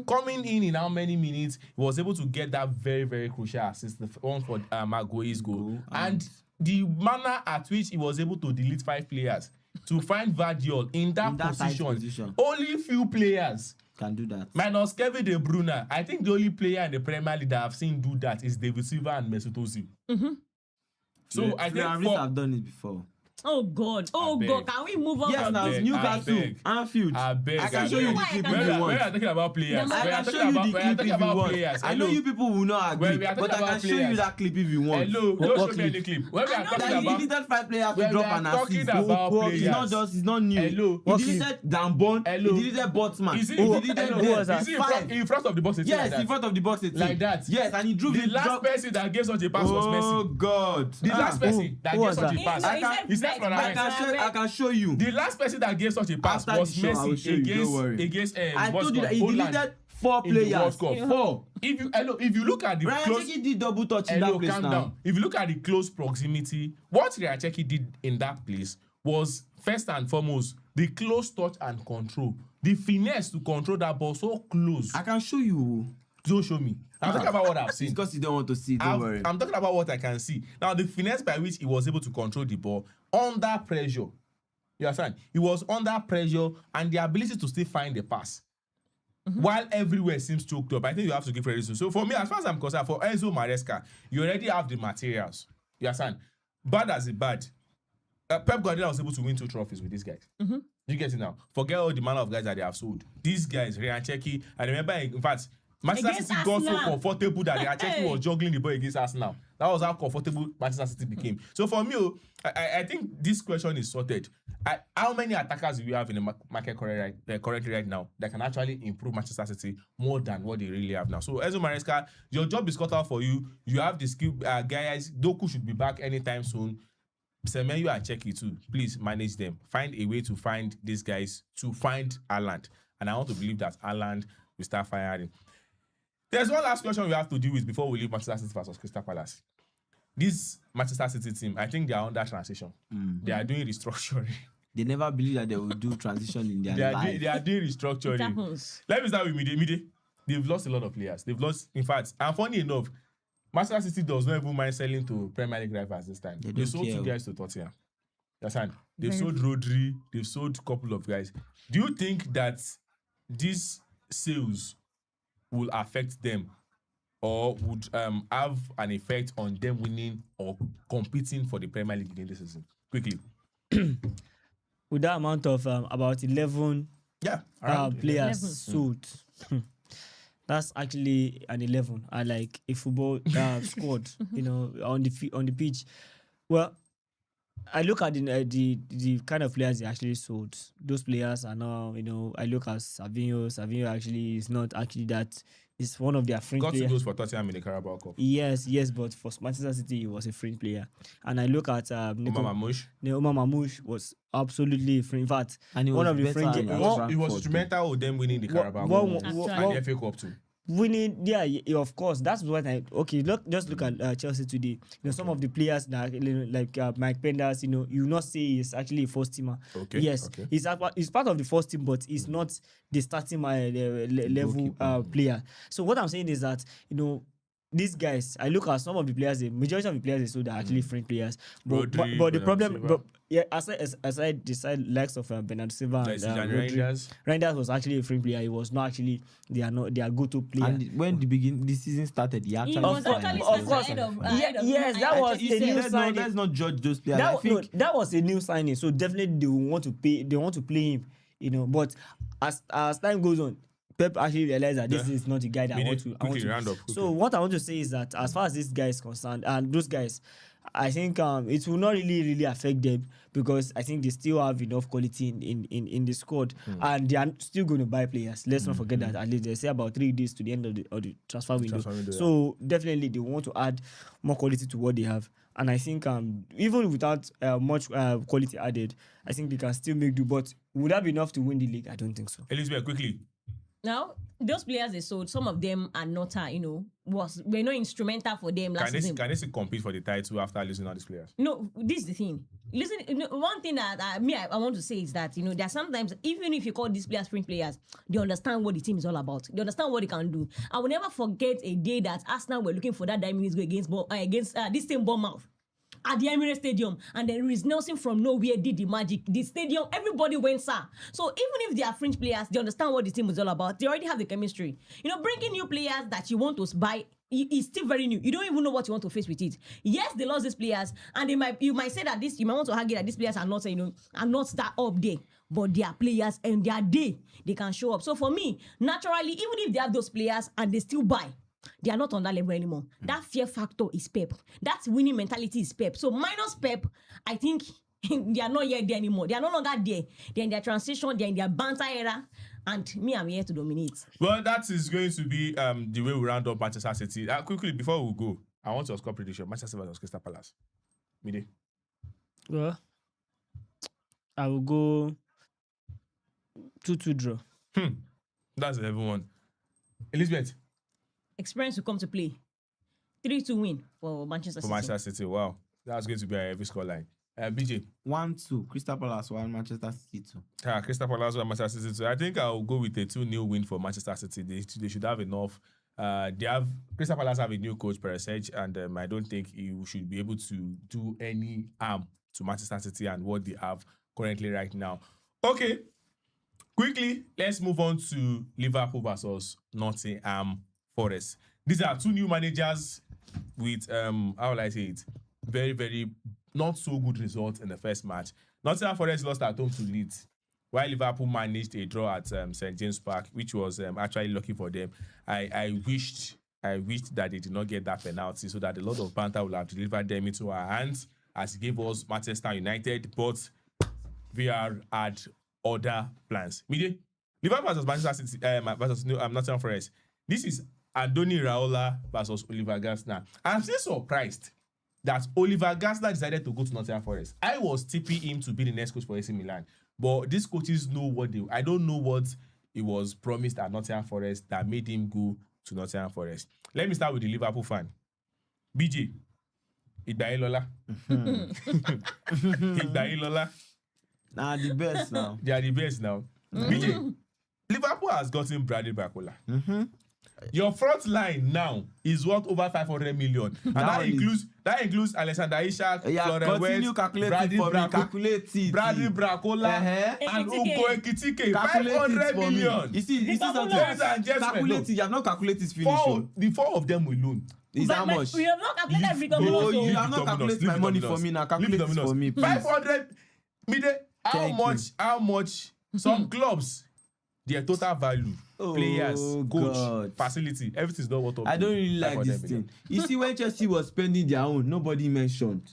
Coming in how many minutes, he was able to get that very, very crucial assist, the one for Maguire's goal. And the manner at which he was able to delete 5 players to find Vardiol in that position. Only few players can do that. Minus Kevin De Bruyne. I think the only player in the Premier League that I've seen do that is David Silva and Mesut Ozil. So I think I've done it before. Oh God! God! Can we move on? Yes, now it's Newcastle, Anfield. I can show you the clip if you want. We are talking about players. I can show you the clip if you want. I know you people will not agree, but I can show you that clip if you want. Hello, don't show me any clip. When we are talking about, he deleted 5 players to drop an assist. It's not new. Hello, he deleted Dambon. He deleted Botsman. He deleted in front of the box. Yes, in front of the box. Like that. Yes, and he drew the last person that gave such a pass was Messi. Oh God! The last person that gave such a pass. I can show you. The last person that gave such a pass was Messi against I told you that he deleted 4 players. 4. If you look at the Ryan Cherki did double touch in that place now. Down. If you look at the close proximity, what Ryan Cherki did in that place was first and foremost the close touch and control, the finesse to control that ball so close. I can show you. Don't show me. I'm talking about what I've seen. It's because you don't want to see. Don't worry. I'm talking about what I can see. Now, the finesse by which he was able to control the ball under pressure. You understand? He was under pressure and the ability to still find the pass. While everywhere seems choked up, I think you have to give credit to. So for me, as far as I'm concerned, for Enzo Maresca, you already have the materials. You understand? Bad as a bad. Pep Guardiola was able to win 2 trophies with these guys. You get it now? Forget all the manner of guys that they have sold. These guys, Ryan Cherki, I remember, in fact, Manchester City got so comfortable that Ryan Cherki was juggling the ball against Arsenal. That was how comfortable Manchester City became. So for me, I think this question is sorted. How many attackers do we have in the market currently right now that can actually improve Manchester City more than what they really have now? So Enzo Maresca, your job is cut out for you. You have the skill guys. Doku should be back anytime soon. Semenyo and Cherki too. Please manage them. Find a way to find these guys, to find Haaland. And I want to believe that Haaland will start firing. There's one last question we have to deal with before we leave Manchester City versus Crystal Palace. This Manchester City team, I think they are under transition. They are doing restructuring. They never believe that they will do transition in their life. They are doing restructuring. Let me start with Mide. they've lost a lot of players. They've lost, in fact, and funny enough, Manchester City does not even mind selling to Premier League rivals this time. They sold care. 2 guys to Tottenham. That's right. They've sold Rodri. They've sold a couple of guys. Do you think that these sales will affect them, or would have an effect on them winning or competing for the Premier League in this season? Quickly. With that amount of about 11 Yeah. players 11. sold, that's actually an 11. I like a football squad, on the pitch. Well, I look at the kind of players they actually sold. Those players are now, I look at Savinho. Savinho actually is not actually that. It's one of their fringe Got 2 players. goals for Tottenham in the Carabao Cup. Yes, but for Manchester City, he was a fringe player. And I look at Omar Mamouche. Omar Mamouche was absolutely a fringe. In fact, And he one was of the better fringe. at It Frankfurt. was instrumental with them winning the Carabao One- Cup one- and the FA Cup too. Winning, yeah, of course. That's what just look at Chelsea today. Some of the players that like Mike Penders, you not say he's actually a first teamer. Okay, Yes, okay. he's part of the first team, but he's not the starting level player. So what I'm saying is that these guys, I look at some of the players, the majority of the players they sold are actually French players. But Rodri, the Bernardo problem, Silva. aside the side likes of Bernardo Silva and Like Zidane Rodri, Reinders. Reinders was actually a French player. He was not actually their go-to player. And when the season started, he actually was signed actually as of well. course. ahead of Yes, that I was think a you new said. signing. Let's not judge those players. I think That was a new signing, so definitely they will want to pay. They want to play him, But as time goes on, Pep actually realized that this is not the guy that I want to. Quickly, round up, quickly. So what I want to say is that as far as this guy is concerned, and those guys, I think it will not really affect them because I think they still have enough quality in the squad, and they are still going to buy players. Let's not forget that at least they say about 3 days to the end of the transfer window. So definitely they want to add more quality to what they have. And I think even without much quality added, I think they can still make do. But would that be enough to win the league? I don't think so. Elizabeth, quickly. Now, those players they sold, some of them are not, were not instrumental for them last season. Can they still compete for the title after losing all these players? No, this is the thing. Listen, one thing that I want to say is that there are sometimes, even if you call these players French players, they understand what the team is all about. They understand what they can do. I will never forget a day that Arsenal were looking for that 9 minutes goal against this same Bournemouth at the Emirates Stadium, and then Reece Nelson from nowhere did the magic. The stadium, everybody went sir. So even if they are French players, they understand what the team is all about. They already have the chemistry. Bringing new players that you want to buy is still very new. You don't even know what you want to face with it. Yes, they lost these players, and you might say that you might want to argue that these players are not, are not that up there. But they are players, and they are they can show up. So for me, naturally, even if they have those players and they still buy, they are not on that level anymore. That fear factor is Pep. That winning mentality is Pep. So minus Pep, I think they are not yet there anymore. They are no longer there. They're in their transition. They're in their banter era. And me, I'm here to dominate. Well, that is going to be the way we round up Manchester City. Quickly, before we go, I want your score prediction. Manchester versus Crystal Palace. Mide. Well, I will go 2-2 draw. That's the heavy one. Elizabeth. Experience will come to play. 3-2 win for Manchester For City. Manchester City, wow. That's going to be a heavy scoreline. BJ. 1-2, Crystal Palace 1, Manchester City 2. Crystal Palace and Manchester City 2. I think I'll go with a 2-0 win for Manchester City. They should have enough. Crystal Palace have a new coach, Perisic, and I don't think he should be able to do any harm to Manchester City and what they have currently right now. Okay. Quickly, let's move on to Liverpool versus Nottingham Forest. These are 2 new managers with how will I say it? Very, very not so good results in the first match. Nottingham Forest lost at home to Leeds, while Liverpool managed a draw at St. James Park, which was actually lucky for them. I wished that they did not get that penalty, so that a lot of banter would have delivered them into our hands, as it gave us Manchester United, but VR had other plans. Mide, Liverpool versus Manchester City versus Nottingham Forest. This is Andoni Raiola versus Oliver Glasner. I'm still surprised that Oliver Glasner decided to go to Nottingham Forest. I was tipping him to be the next coach for AC Milan, but these coaches know what they. I don't know what he was promised at Nottingham Forest that made him go to Nottingham Forest. Let me start with the Liverpool fan. BJ, Igbaelola. Igbaelola. Nah, the best now. They are the best now. BJ, Liverpool has gotten Bradley Barcola. Your front line now is worth over 500 million. And that includes Alexander Isak, Florent continue Wirtz, calculating for me. Calculate it. Bradley Bracola, and Ugo Ekitike. 500 million. You see something. Ladies and gentlemen, Calculate it. You have not calculated finish. The four of them alone. Is how much? We have not calculated Victor Munoz. Oh, you have not calculated my money for me now. Calculate it for me, please. 500. How much? Some clubs, their total value, players, coach, facility, everything is not what. I don't really like this thing. You see, when Chelsea was spending their own, nobody mentioned.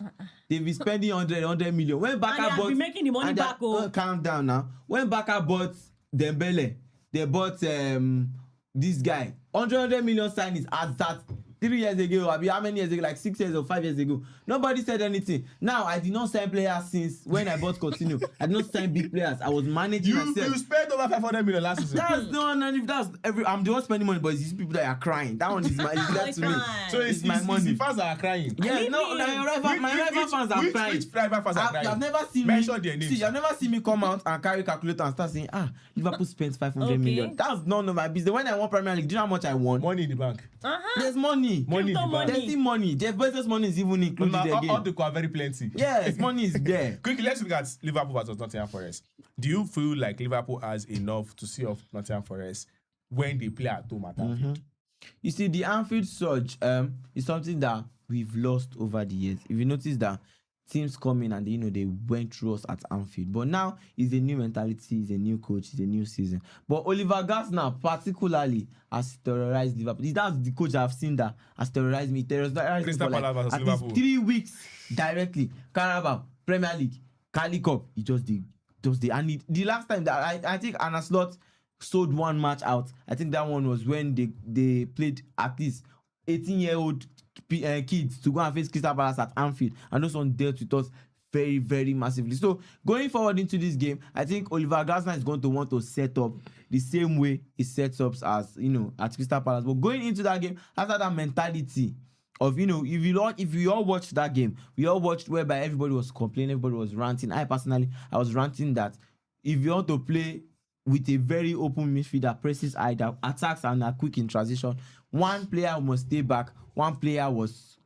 They've been spending 100 million. When Barca bought, been making the money back. Calm down now. When Barca bought Dembele, they bought this guy. 100 million signings as that 3 years ago. How many years ago? Like 6 years or 5 years ago. Nobody said anything. Now I did not sign players since when I bought Coutinho. I did not sign big players. I was managing myself. You spent over 500 million last season. That's I'm the one spending money, but it's these people that are crying. That one is my to me. So it's my money. The fans that are crying. Yeah, my rival fans are crying. Which rival fans are crying? You've never seen mention their names. See, you've never seen me come out and carry calculator and start saying, Liverpool spent 500 million. That's none of my business. When I won Premier League, do you know how much I won? Money in the bank. There's money. Money in the bank. There's still money. Jeff Bezos' money is even included again. All the are very plenty. Yes, money is there. Quickly, let's look at Liverpool versus Nottingham Forest. Do you feel like Liverpool has enough to see off Nottingham Forest when they play at home at Anfield? You see, the Anfield surge is something that we've lost over the years. If you notice that teams come in and they went through us at Anfield, but now it's a new mentality, it's a new coach, it's a new season. But Oliver Glasner particularly has terrorized Liverpool. That's the coach I've seen that has terrorized me. Terrorized me for like at least 3 weeks directly. Carabao, Premier League, Cali Cup. He just did. And the last time that I think Anna Slot sold one match out. I think that one was when they played at least 18-year-old kids to go and face Crystal Palace at Anfield, and those one dealt with us very, very massively. So going forward into this game, I think Oliver Glasner is going to want to set up the same way he sets up as at Crystal Palace. But going into that game, after that mentality of if you all watched that game, we all watched whereby everybody was complaining, everybody was ranting. I was ranting that if you want to play with a very open midfield that presses high, that attacks and are quick in transition, one player must stay back, one player must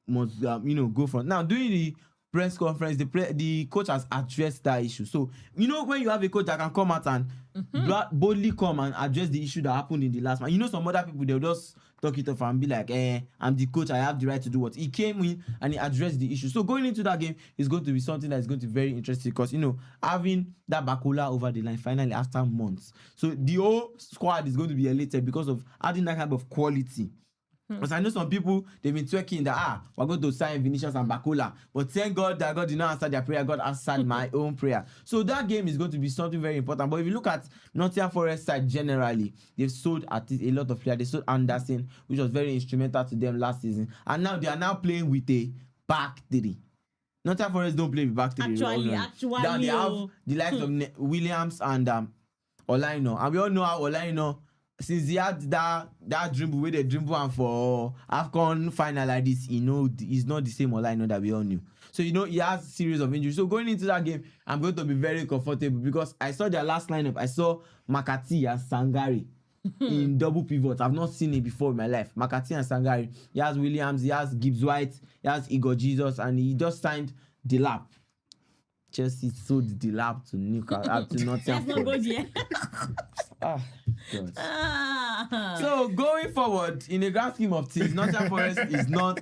go front. Now during the press conference, the coach has addressed that issue. So when you have a coach that can come out and boldly come and address the issue that happened in the last match, some other people, they'll just talk it off and be like, I'm the coach, I have the right to do what. He came in and he addressed the issue. So going into that game is going to be something that is going to be very interesting because having that Bakula over the line finally after months. So the whole squad is going to be elated because of adding that kind of quality. Because I know some people, they've been twerking that we're going to sign Vinicius and Bakula, but thank God that God did not answer their prayer. God answered my own prayer. So that game is going to be something very important. But if you look at Nottingham Forest side generally, they've sold at least a lot of players. They sold Anderson, which was very instrumental to them last season, and now they are now playing with a back three. Nottingham Forest don't play with back three. Actually, now they have the likes of Williams and Olaino, and we all know how Olaino, since he had that dribble where they dribble and for AFCON final like this, he's not the same Olaino that we all knew. So he has a series of injuries. So going into that game, I'm going to be very comfortable because I saw their last lineup. I saw Makati and Sangare in double pivot. I've not seen it before in my life. Makati and Sangare. He has Williams, he has Gibbs White, he has Igor Jesus, and he just signed Delap. Chelsea sold Delap to Newcastle, to Nottingham. That's not good yet. God. So going forward, in the grand scheme of things, Nottingham Forest is not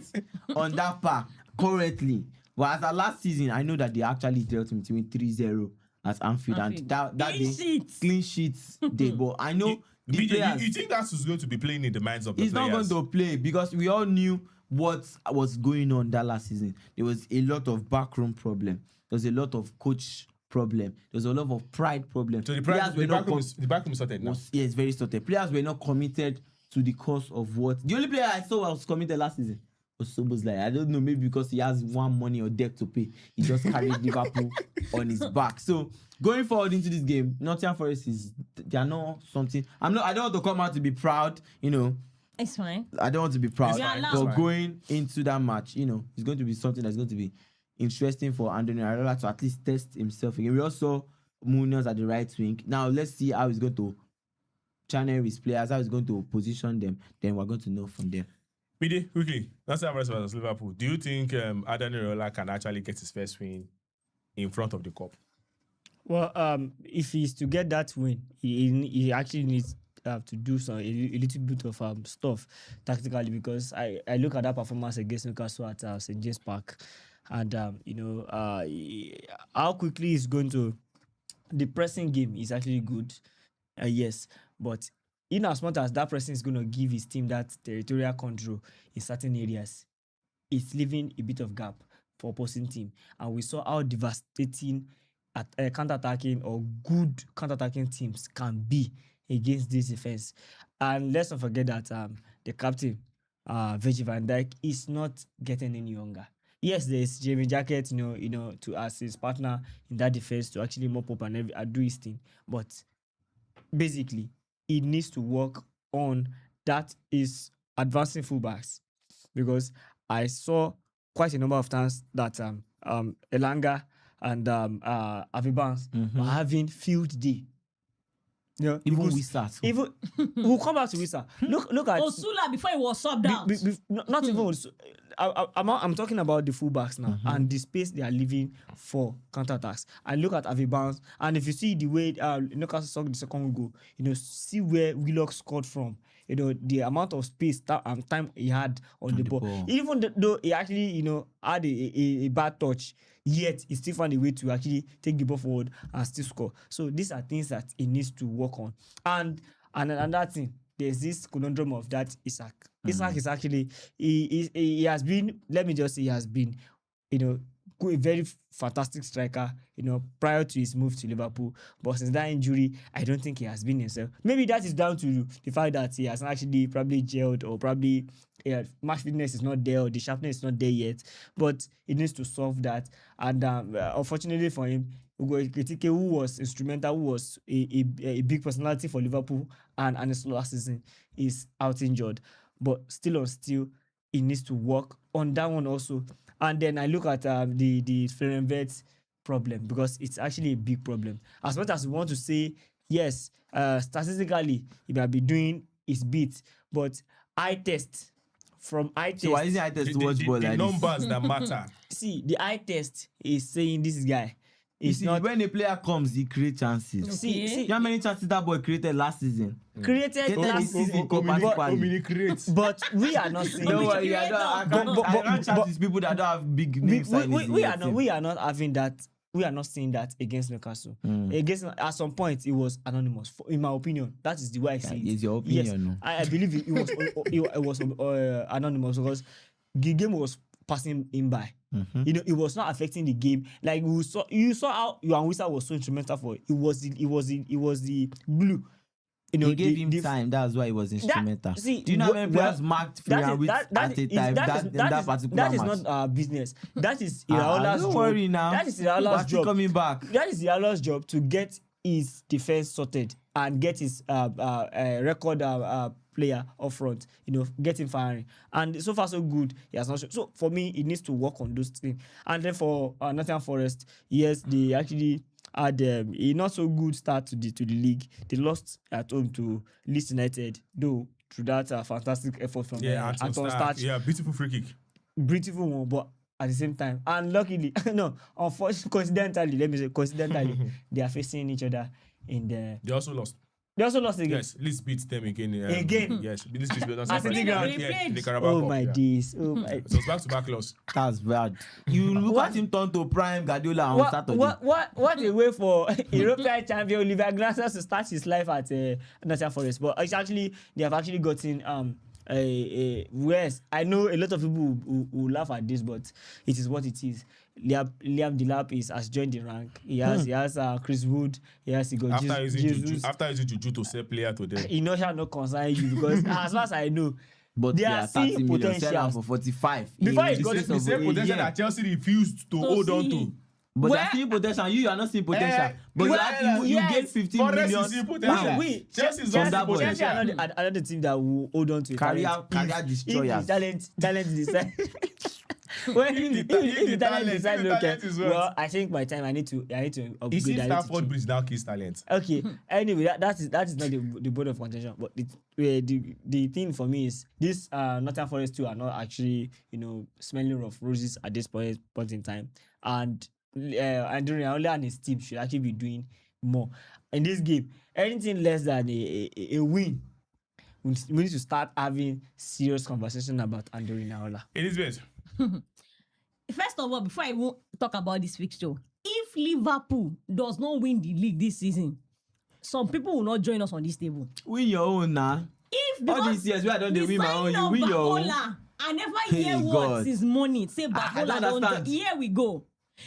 on that par currently. But as of last season, I know that they actually dealt with 3-0 at Anfield. And that day, clean sheets day. But I know the players. You think that's going to be playing in the minds of the players? He's not going to play because we all knew what was going on that last season. There was a lot of backroom problem. There was a lot of coach problem. There's a lot of pride problem. So the backroom is sorted now. Yes, very sorted. Players were not committed to the cause of what. The only player I saw was committed last season was Szoboszlai. I don't know, maybe because he has one money or debt to pay. He just carried Liverpool on his back. So going forward into this game, Nottingham Forest they are not something. I don't want to come out to be proud, It's fine. I don't want to be proud. But fine. Going into that match, it's going to be something that's going to be interesting for Andoni Iraola to at least test himself again. We also Munoz at the right wing. Now let's see how he's going to channel his players, how he's going to position them, then we're going to know from there. Mide, quickly, let's have versus Liverpool. Do you think Adedamola can actually get his first win in front of the cup? Well, if he's to get that win, he actually needs to do a little bit of stuff tactically, because I look at that performance against Newcastle at St. James Park, and how quickly he's going to. The pressing game is actually good, yes, but in as much as that pressing is going to give his team that territorial control in certain areas, it's leaving a bit of gap for opposing team, and we saw how devastating counter-attacking or good counter-attacking teams can be against this defense. And let's not forget that the captain, Virgil van Dijk, is not getting any younger. Yes, there's Jamie Jacket, to as his partner in that defense to actually mop up and do his thing. But basically, he needs to work on that is advancing fullbacks, because I saw quite a number of times that Elanga and Avi Barnes were having field day. Even Wissa. Even we'll come back to Wissa. Look at Osula before he was subbed out. Not even. I'm talking about the fullbacks now and the space they are leaving for counterattacks. And look at Avi Barnes, and if you see the way Newcastle saw the second goal, see where Willock scored from. The amount of space time he had on the ball. Even though he actually had a bad touch, yet he still found a way to actually take the ball forward and still score. So these are things that he needs to work on. And another thing, there's this conundrum of that Isak. Isak is actually he has been, let me just say, he has been a very fantastic striker, prior to his move to Liverpool. But since that injury, I don't think he has been himself. Maybe that is down to the fact that he has actually probably gelled, or probably match fitness is not there, or the sharpness is not there yet. But he needs to solve that. And unfortunately for him, Ugo Ekitike, who was instrumental, who was a big personality for Liverpool and his last season, is out injured. But still, he needs to work on that one also. And then I look at the Ferenvert problem, because it's actually a big problem. As much as we want to say, yes, statistically, he might be doing his bit, but eye test. So why is the eye test to watch ball like this? The numbers that matter. See, the eye test is saying this guy is not. When a player comes, he creates chances. Okay. See, You know how many chances that boy created last season? created last season, but we are not seeing. No it. worry, I can't chat with people that don't have big names. We are not having that. We are not seeing that against Newcastle. Against, at some point, it was anonymous. In my opinion, that is the way I see it. It's your opinion. Yes, No? I believe it was anonymous, because the game was passing him by. It was not affecting the game. Like you saw how Yohan Wissa was so instrumental for it. It was the glue. He gave him time. That's why he was instrumental. Do you know how many players marked Yohan Wissa at a time? That particular that is match. not our business. That is Iraola's don't job. worry now. That is Iraola's job. Coming back. That is Iraola's job, to get his defense sorted and get his record player up front, get him firing. And so far so good, he has not. So for me, he needs to work on those things. And then for Nottingham Forest, yes, they actually had a not so good start to the league. They lost at home to Leeds United, though through that fantastic effort from Anton Starch. Yeah, beautiful free kick. Beautiful one, but at the same time, and luckily, unfortunately, coincidentally, they are facing each other in the. They also lost. They also lost again. Yes, Leeds beat them again. Again? Yes, Leeds beat them. At the ground. In the Carabao Oh Cup, my yeah. days! Oh my. So it's back-to-back loss. That's bad. You look at him turn to prime Guardiola on Saturday. What a way for European champion Olivier Glasser to start his life at Nottingham Forest. But it's actually, they have actually gotten West. I know a lot of people will laugh at this, but it is what it is. Liam Delap has joined the rank. He has Chris Wood. He got After using Jesus. Juju to sell player to them. He shall not concern you, because as far as I know, But they are 30 seeing million, sell potential am for 45. Before he In got the to space The of same a potential year. that Chelsea refused to hold on to. But Where- they're seeing potential. You are not seeing potential. But you yes, get 15 Forest million is seeing potential. we Chelsea is from not that seeing boy. Chelsea potential. are not another team that will hold on to a Career talent. If destroyers. the talent decide When If the talent is what? well, I think by time I need to You upgrade. see, I need to Stafford change. Bridge now kills talent. Okay. Anyway, that is not the board of contention, but the thing for me is this Nottingham Forest too are not actually smelling of roses at this point in time, and Andrew Raiola and his team should actually be doing more in this game. Anything less than a win, we need to start having serious conversation about Andrew Raiola. Elizabeth. First of all, before I even talk about this fixture, if Liverpool does not win the league this season, some people will not join us on this table. Win your own now. If All these years where I don't dey win my own, you win your own. I never Hey, hear God. words is money. Say I Bakola don't don't. understand. Here we go.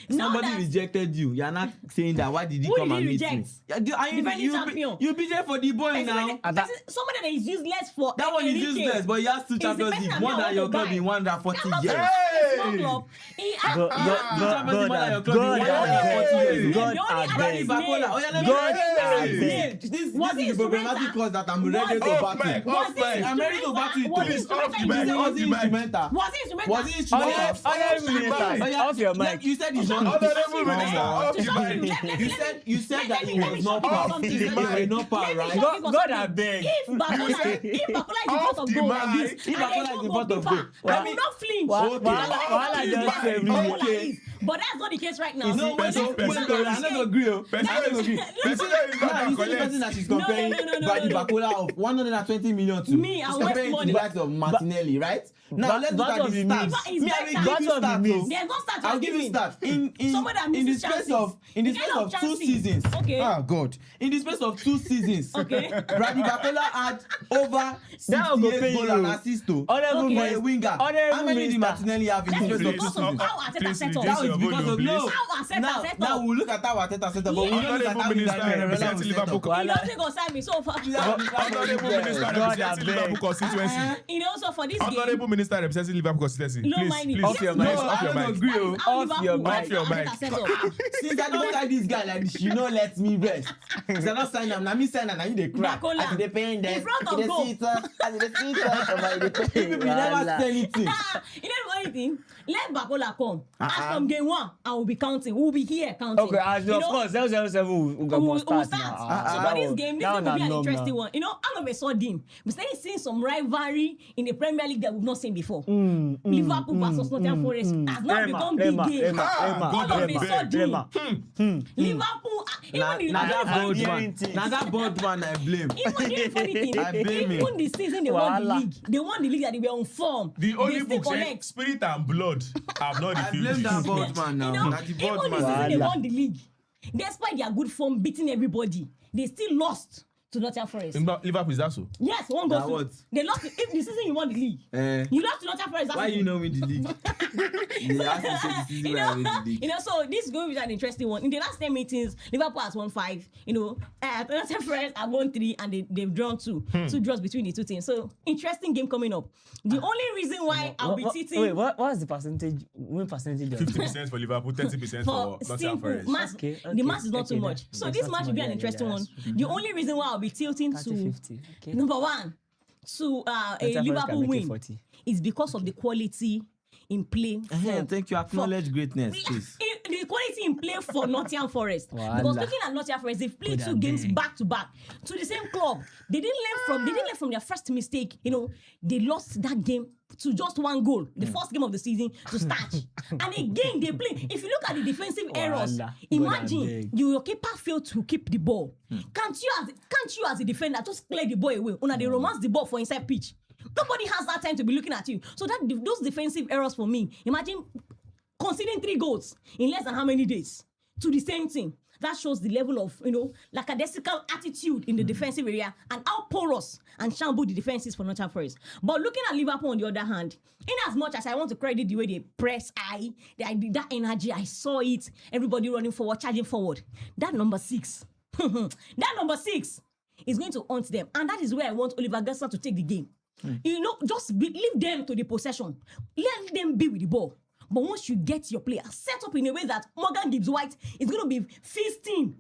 Now Somebody that- rejected you. You're not saying that. Why did he Who come did and he meet reject? me? Defending champion. You be there for the boy now. Somebody that is useless for That one is Enrique. useless, but he has two He's the Champions person League. I More want than your to club buy. in 140 I'm not years. a small club. He had- God, Champions League more than your club in God, 140 years. God, They only I had beg. his Bakola. name. Oh, yeah, let me God, tell I you. beg. This Was is he the problematic instrumental? cause that I'm Was ready to he- Off battle. mic, Was off he mic. I'm ready to battle it. Was he Please, off the instrumental? mic, Was off he the mic. instrumental? Was he instrumental? Was he instrumental? Honorable Minister, off your mic. You said he's not. Honorable Minister, off the Let me- mic. let me- You said that he let me was not shock you part. something. He said he was not part, Let me right? shock you God, for God, I something. beg. If Bakola is in Off front of the goal like mic. this, If and Bakola they is go in front of goalkeeper, goal, I will not flinch. Wahala just everywhere. Okay. But that's not the case right now. No, wait, Person- wait, person- wait, I'm not gonna agree. Oh. Person- I'm not gonna agree. person- Now, person- you see the person that she's comparing No, by the no. Bakola of 120 million to. Me, I She's waste comparing to money. the likes of Martinelli, right? Now But- let's look but at of the the stats. Liverpool is Me, I better. will give you But of the stats. miss. Oh. There's no start. I'll give you stats Somebody that in the misses space chances. of The kind of 2 chances. seasons. Okay. Ah God, in the space of 2 seasons. Okay. Brady Bakola had over That will go 68 pay goals you. and assists to Honorable for a Minister. winger. How Honorable many did Minister. Martinelli have in the That's space of 2 because of seasons? how Arteta Please set up. reduce That your was because volume, of no. please. How Arteta Now, set now up. we'll look at how Arteta set up, but we Yeah. know look at how Honorable Minister Daniel representing Rela will set Liverpool. up. He doesn't concern me so far. Honorable Minister God, I representing beg. Liverpool constituency. So for this game, Honorable Minister representing Liverpool constituency. No Please, mind it. please, Off your please, mic. No, off I your don't mic. agree. that Oh. is how Off Liverpool- your how mic. Your Arteta mic. set up. Since I don't sign this guy like this, she no let me rest. Since I don't sign him, now me sign and now you dey cry. Bakola. As they paying them, In front of they goal. see it, as they see it, you never say anything. You don't know anything. Let Bakola come. As Uh-uh. from game one, I will be counting. We'll be here counting. Okay, as You of know, course, 007 will we'll start start. now. So for this game, this that is going one to na be an normal. interesting one. You know, all of a sudden, we're starting seeing some rivalry in the Premier League that we've not seen before. Liverpool versus Nottingham Forest has not become big game. All of a sudden, Liverpool, Now even that I'm bold hearing man, things. now that bold man I blame. even the funny thing, I blame him. even the season they won the Wahala. league, they won the league that they were on form. The only they still books, collect. Spirit and Blood, have not I blame that refused. bold man You now. know, Now the even bold the man. season they Wahala. won the league, despite their good form beating everybody, they still lost to Nottingham Forest. Liverpool is that so? Yes, one goal. Now to- what? They lost. If the season you won the league, Eh, you lost to Nottingham Forest. that's why it. you know win the league? They asked me say this is you why I know, win the league. so this is going to be an interesting one. In the last 10 meetings, Liverpool has won 5. Nottingham Forest have won 3, and they've drawn 2. 2 draws between the two teams. So interesting game coming up. The only reason why I'll be sitting Wait, what's the percentage? Win percentage? 50% for Liverpool, 30% for for Nottingham simple Forest. mass, Okay, the mass is not too okay, much. So that's this not match too will be much, an yeah, interesting yeah, one. that's- The only reason why I'll be tilting to 50. Okay. number 1 to a Nottingham Forest can Liverpool make it win 40. is because of the quality in play. Thank you. Acknowledge greatness, please. The quality in play for Nottingham Forest. Wahala. Because looking at Nottingham Forest, they've played Good 2 and games big. back to back to the same club. They didn't learn from their first mistake. You know, they lost that game to just 1 goal, the first game of the season to start. And again, they play. If you look at the defensive errors, Wahala. God imagine abeg. your keeper failed to keep the ball. Can't you as a defender just clear the ball away? Una they romance the ball for inside pitch. Nobody has that time to be looking at you. So those defensive errors for me, imagine conceding 3 goals in less than how many days to the same team. That shows the level of, lackadaisical attitude in the defensive area and how porous and shamble the defense is for Nottingham Forest. But looking at Liverpool on the other hand, in as much as I want to credit the way they press that energy, I saw it, everybody running forward, charging forward. That number 6, is going to haunt them. And that is where I want Oliver Glasner to take the game. Just leave them to the possession. Let them be with the ball. But once you get your player set up in a way that Morgan Gibbs-White is going to be feasting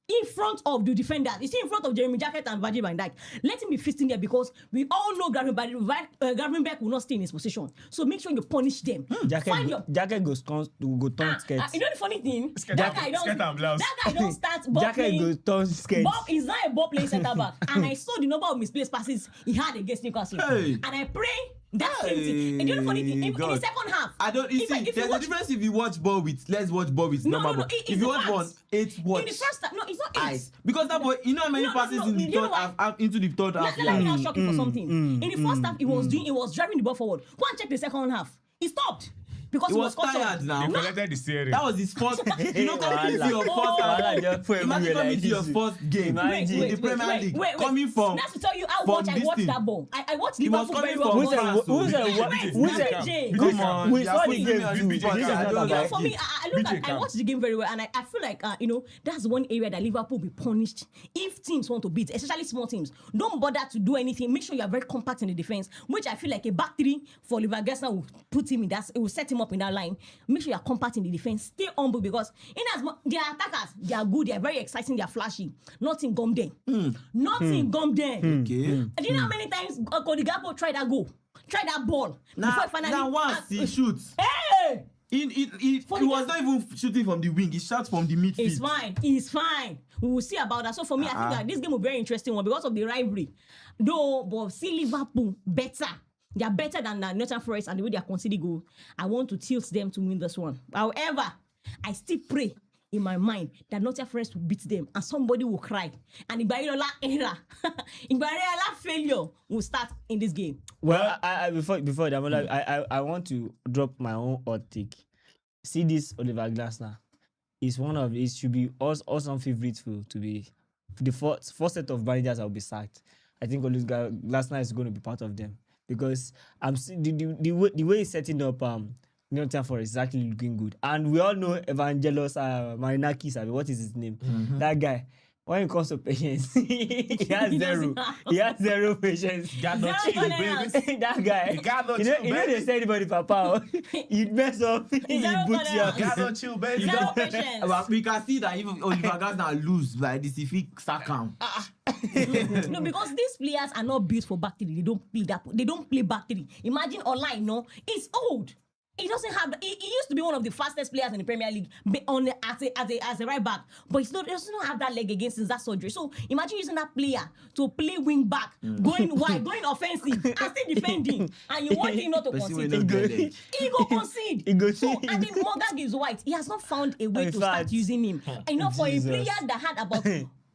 in front of the defenders. You see, in front of Jeremy Jacket and Virgil van Dijk. Let him be feasting there because we all know Gravenberch will not stay in his position. So make sure you punish them. Jacket goes go turn skate. You know the funny thing? Skirt That guy don't start ball Jacket playing. goes turn skate. Bob is not a ball playing centre back, and I saw the number of misplaced passes he had against Newcastle. Hey. And I pray that same thing. And you know the funny thing? In the second half, I don't. You see, there's a difference if you watch ball with. Let's watch ball with normal ball. it's If you a watch fact. ball, it's what in the first half, no, it's not eight. eyes. Because that boy, you know how many passes in the you know third what? half into the third half. Let me not shock you for something. In the first half, he was driving the ball forward. Go and check the second half. He stopped because He he was caught tired short. now. They collected the steering. That was his first. You know, coming into your first half. Imagine coming to your first game in the Premier League, coming from. That's to tell you how from much I this watched thing. that ball. I watched He was Liverpool very coming well. from Who's Beejay. Come on, We you saw are the putting game me on too. the spot. Beejay I don't Mide. like For me, it. I watched the game very well, and I feel like that's one area that Liverpool will be punished if teams want to beat, especially small teams. Don't bother to do anything. Make sure you are very compact in the defense, which I feel like a back three for Liverpool will put him in that. It will set him up in that line. Make sure you are compact in the defense. Stay humble because in as much their attackers, they are good, they are very exciting, they are flashy. Nothing gum them. Nothing gum them. Okay. Do you know how many times Cody Gakpo tried that goal? Tried that ball. Now, before finally now once he shoots. Hey! He was not even shooting from the wing. He shot from the midfield. It's fine. It's fine. We will see about that. So for me, I think that this game will be very interesting one because of the rivalry. Though, but see Liverpool better. They are better than Nottingham Forest and the way they are conceding goal. I want to tilt them to win this one. However, I still pray in my mind that Nottingham Forest will beat them and somebody will cry. And Ibayola era, Ibayola failure will start in this game. Well, I before Damola, I want to drop my own hot take. See this Oliver Glasner. It's one of it should be awesome favorite to be the first set of managers that will be sacked. I think Oliver Glasner is going to be part of them because I'm seeing the way he's setting up Nottingham Forest is actually looking good, and we all know Evangelos Marinakis. What is his name? That guy. When it comes to patience, he has zero. He has zero patience. Got no chill, baby. That guy. You got no you chill, know baby. they say anybody papa. He mess up. He Zero boot you tolerance. Got no chill, baby. Zero patience. Well, we can see that even Oliver Glasner lose like this if he sack him. No, because these players are not built for back three. They don't play that. They don't play back three. Imagine online, no, it's old. He doesn't have. He used to be one of the fastest players in the Premier League as a right back, but he doesn't have that leg against since that surgery. So imagine using that player to play wing back, going wide, going offensive, and still defending, and you want him not to Person will concede. not get leg. He go concede. He go So see- I think Morgan is white. He has not found a way In to start fact, using him. And for a Jesus. player that had about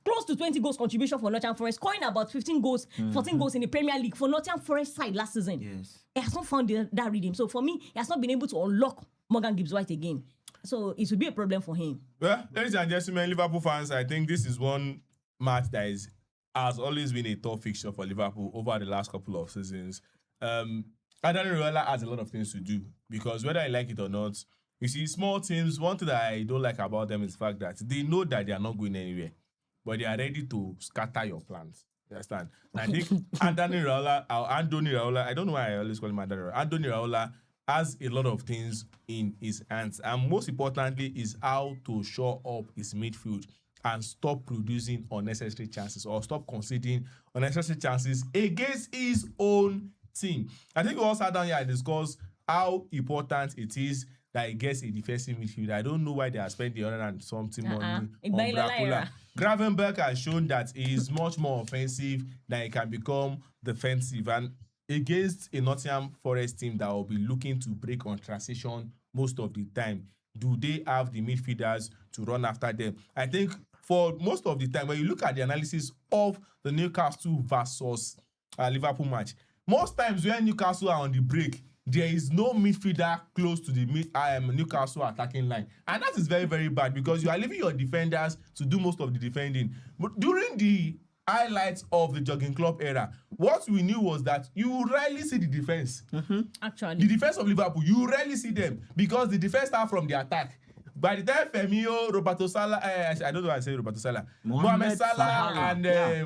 close to 20 goals contribution for Nottingham Forest, scoring about 15 goals, 14 goals in the Premier League for Nottingham Forest side last season. Yes. He has not found that rhythm. So for me, he has not been able to unlock Morgan Gibbs White again. So it will be a problem for him. Well, ladies and gentlemen, Liverpool fans, I think this is one match that has always been a tough fixture for Liverpool over the last couple of seasons. Adedamola has a lot of things to do because whether I like it or not, you see, small teams, one thing that I don't like about them is the fact that they know that they are not going anywhere, but they are ready to scatter your plans. You understand? And I think Anthony Raola, I don't know why I always call him Anthony Raola has a lot of things in his hands. And most importantly is how to shore up his midfield and stop producing unnecessary chances or stop conceding unnecessary chances against his own team. I think we all sat down here and discussed how important it is that he gets a defensive midfield. I don't know why they are spending 100 and something money on Dracula. Gravenberch has shown that he is much more offensive than he can become defensive. And against a Nottingham Forest team that will be looking to break on transition most of the time, do they have the midfielders to run after them? I think for most of the time, when you look at the analysis of the Newcastle versus Liverpool match, most times when Newcastle are on the break, there is no midfielder close to the Newcastle attacking line. And that is very, very bad because you are leaving your defenders to do most of the defending. But during the highlights of the Jogging Club era, what we knew was that you rarely see the defense. Actually. The defense of Liverpool, you rarely see them because the defense start from the attack. by the time Firmino, Roberto Salah, I don't know why I say Roberto Salah, Mohamed Mohamed Salah Salah, and yeah.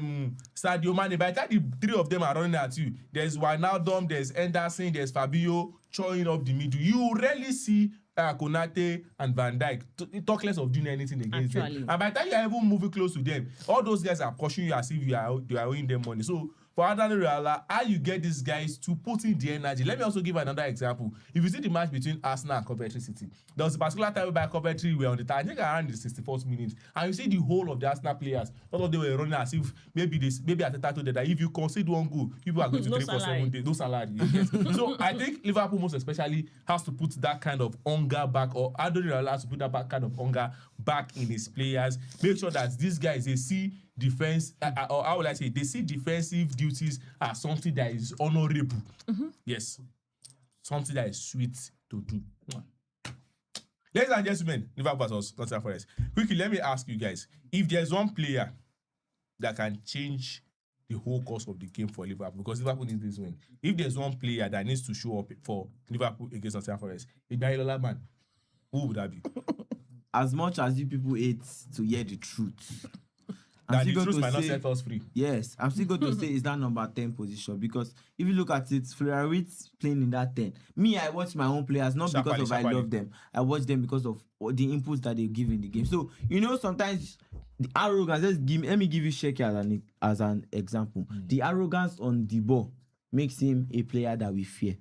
Sadio Mane, by the time the three of them are running at you, there's Wijnaldum, there's Henderson, there's Fabio chewing up the middle. You rarely see Konate and Van Dijk talk less of doing anything against them. And by the time you are even moving close to them, all those guys are pushing you as if they are owing them money. So for Adedamola, how you get these guys to put in the energy? Let me also give another example. If you see the match between Arsenal and Coventry City, there was a particular time whereby Coventry were on the time, I think around the 64th minute, and you see the whole of the Arsenal players, all of them were running as if maybe Arteta told them that if you concede one goal, people are going to No trade for 7 days, no salary. Yes. So I think Liverpool most especially has to put that kind of hunger back, or Adedamola has to put that kind of hunger back in his players. Make sure that these guys, they see defense, or how will I say, they see defensive duties as something that is honorable. Yes, something that is sweet to do. Ladies and gentlemen, Liverpool versus Nottingham Forest. Quickly, let me ask you guys, if there's one player that can change the whole course of the game for Liverpool, because Liverpool needs this win. If there's one player that needs to show up for Liverpool against Nottingham Forest, Adedamola, man, who would that be? As much as you people hate to hear the truth, That the truth might not set us free. Yes, I'm still going to say it's that number 10 position, because if you look at it, Florian Wirtz playing in that 10. Me, I watch my own players not because of I love them. I watch them because of the inputs that they give in the game. So, you know, sometimes the arrogance, let me give you Sheki as an example. The arrogance on the ball makes him a player that we fear.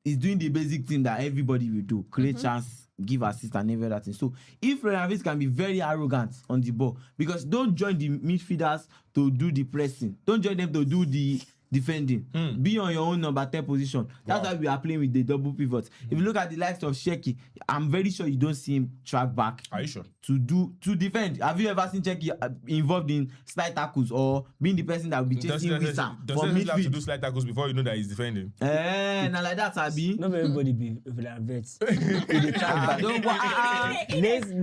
He's doing the basic thing that everybody will do: create chance, give assist, and every other thing. So if Florian Wirtz can be very arrogant on the ball, because don't join the midfielders to do the pressing, don't join them to do the defending. Be on your own number 10 position. That's why we are playing with the double pivot. If you look at the likes of Sheki, I'm very sure you don't see him track back. Are you sure? To defend. Have you ever seen Sheki involved in slide tackles or being the person that will be chasing Wissa Does from he have to midfield? do slide tackles before you know that he's defending? Now like that, Abi. Not everybody be Florian Wirtz. Don't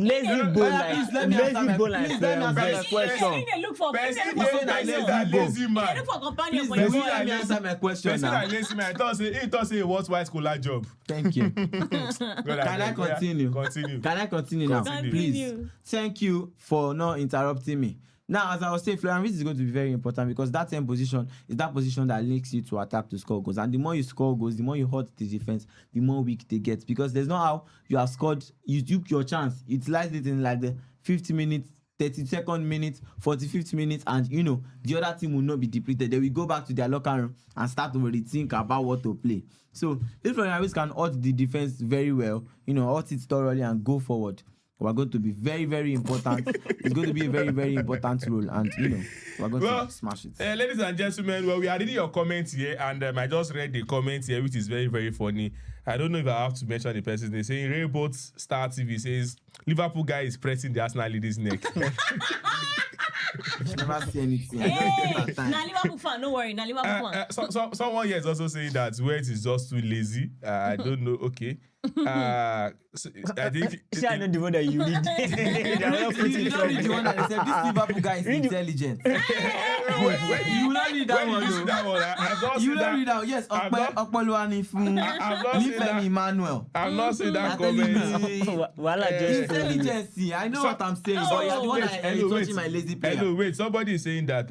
Lazy bone like Let me answer Florian my Wirtz. question. They look for Person you say that lazy man. They look for companion for Please your let me boy. answer my question Person now. that lazy man. He thought say what white collar job. Thank you. Can I continue? Continue. Can I continue now? Continue. Please. Thank you for not interrupting me. Now, as I was saying, Florian Wirtz is going to be very important, because that 10 position is that position that links you to attack to score goals. And the more you score goals, the more you hurt the defense, the more weak they get. Because there's no how you have scored, you took your chance, utilized it in like the 50 minutes, 32nd minute, 45th minute, and you know, the other team will not be depleted. They will go back to their locker room and start to really think about what to play. So, if Florian Wirtz can hurt the defense very well, you know, hurt it thoroughly and go forward, we're going to be very, very important. It's going to be a very, very important role, and you know, we're going to smash it. Ladies and gentlemen, well, we are reading your comments here, and I just read the comments here, which is very, very funny. I don't know if I have to mention the person. They say Rainbow Star TV says Liverpool guy is pressing the Arsenal lady's neck. Never see anything. Hey, now Liverpool fan, don't worry, now Liverpool fan. Someone here is also saying that Wirtz is just too lazy. I don't know. Okay. So I think. See, I know the one that you need. They are not putting You don't need the one that said this Liverpool guy is intelligent. You will not read that one, though. That one. I've not You seen don't that. read that. Yes, I've not- Okpoluwani fún I've not seen that. Nifemi Emmanuel. I've not seen that I tell you, comment. Wala just Intelligence. I know what I'm saying, but you're the one that is touching my lazy player. Hello, wait. Somebody is saying that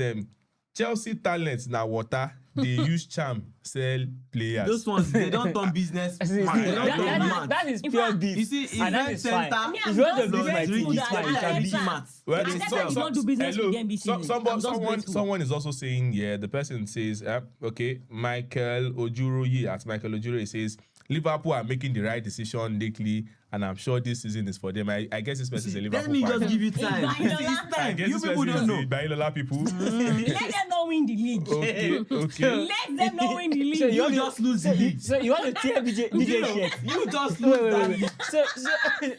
Chelsea talents na water. They use charm sell players. Those ones, they don't turn business. See, Man, they don't turn mad. that is In pure fact, beef. You see, and that event is fine. center. Me, If you want to I'm beat just my grateful team, that it's fine. You I can am beat fine. Matt. Well, And that's why you don't do business with them this season. Someone is also saying, yeah, the person says, okay, Michael Ojuro says, Liverpool are making the right decision lately, and I'm sure this season is for them. I guess this person is a Liverpool Let me fan. just give you time. Ibadan. It's I time. guess You this people person don't is know. the Bailola people. Let them not win the league. Okay. Let them not win the league. So You just lose the league. So you want to tear DJ shit? You just lose that league. So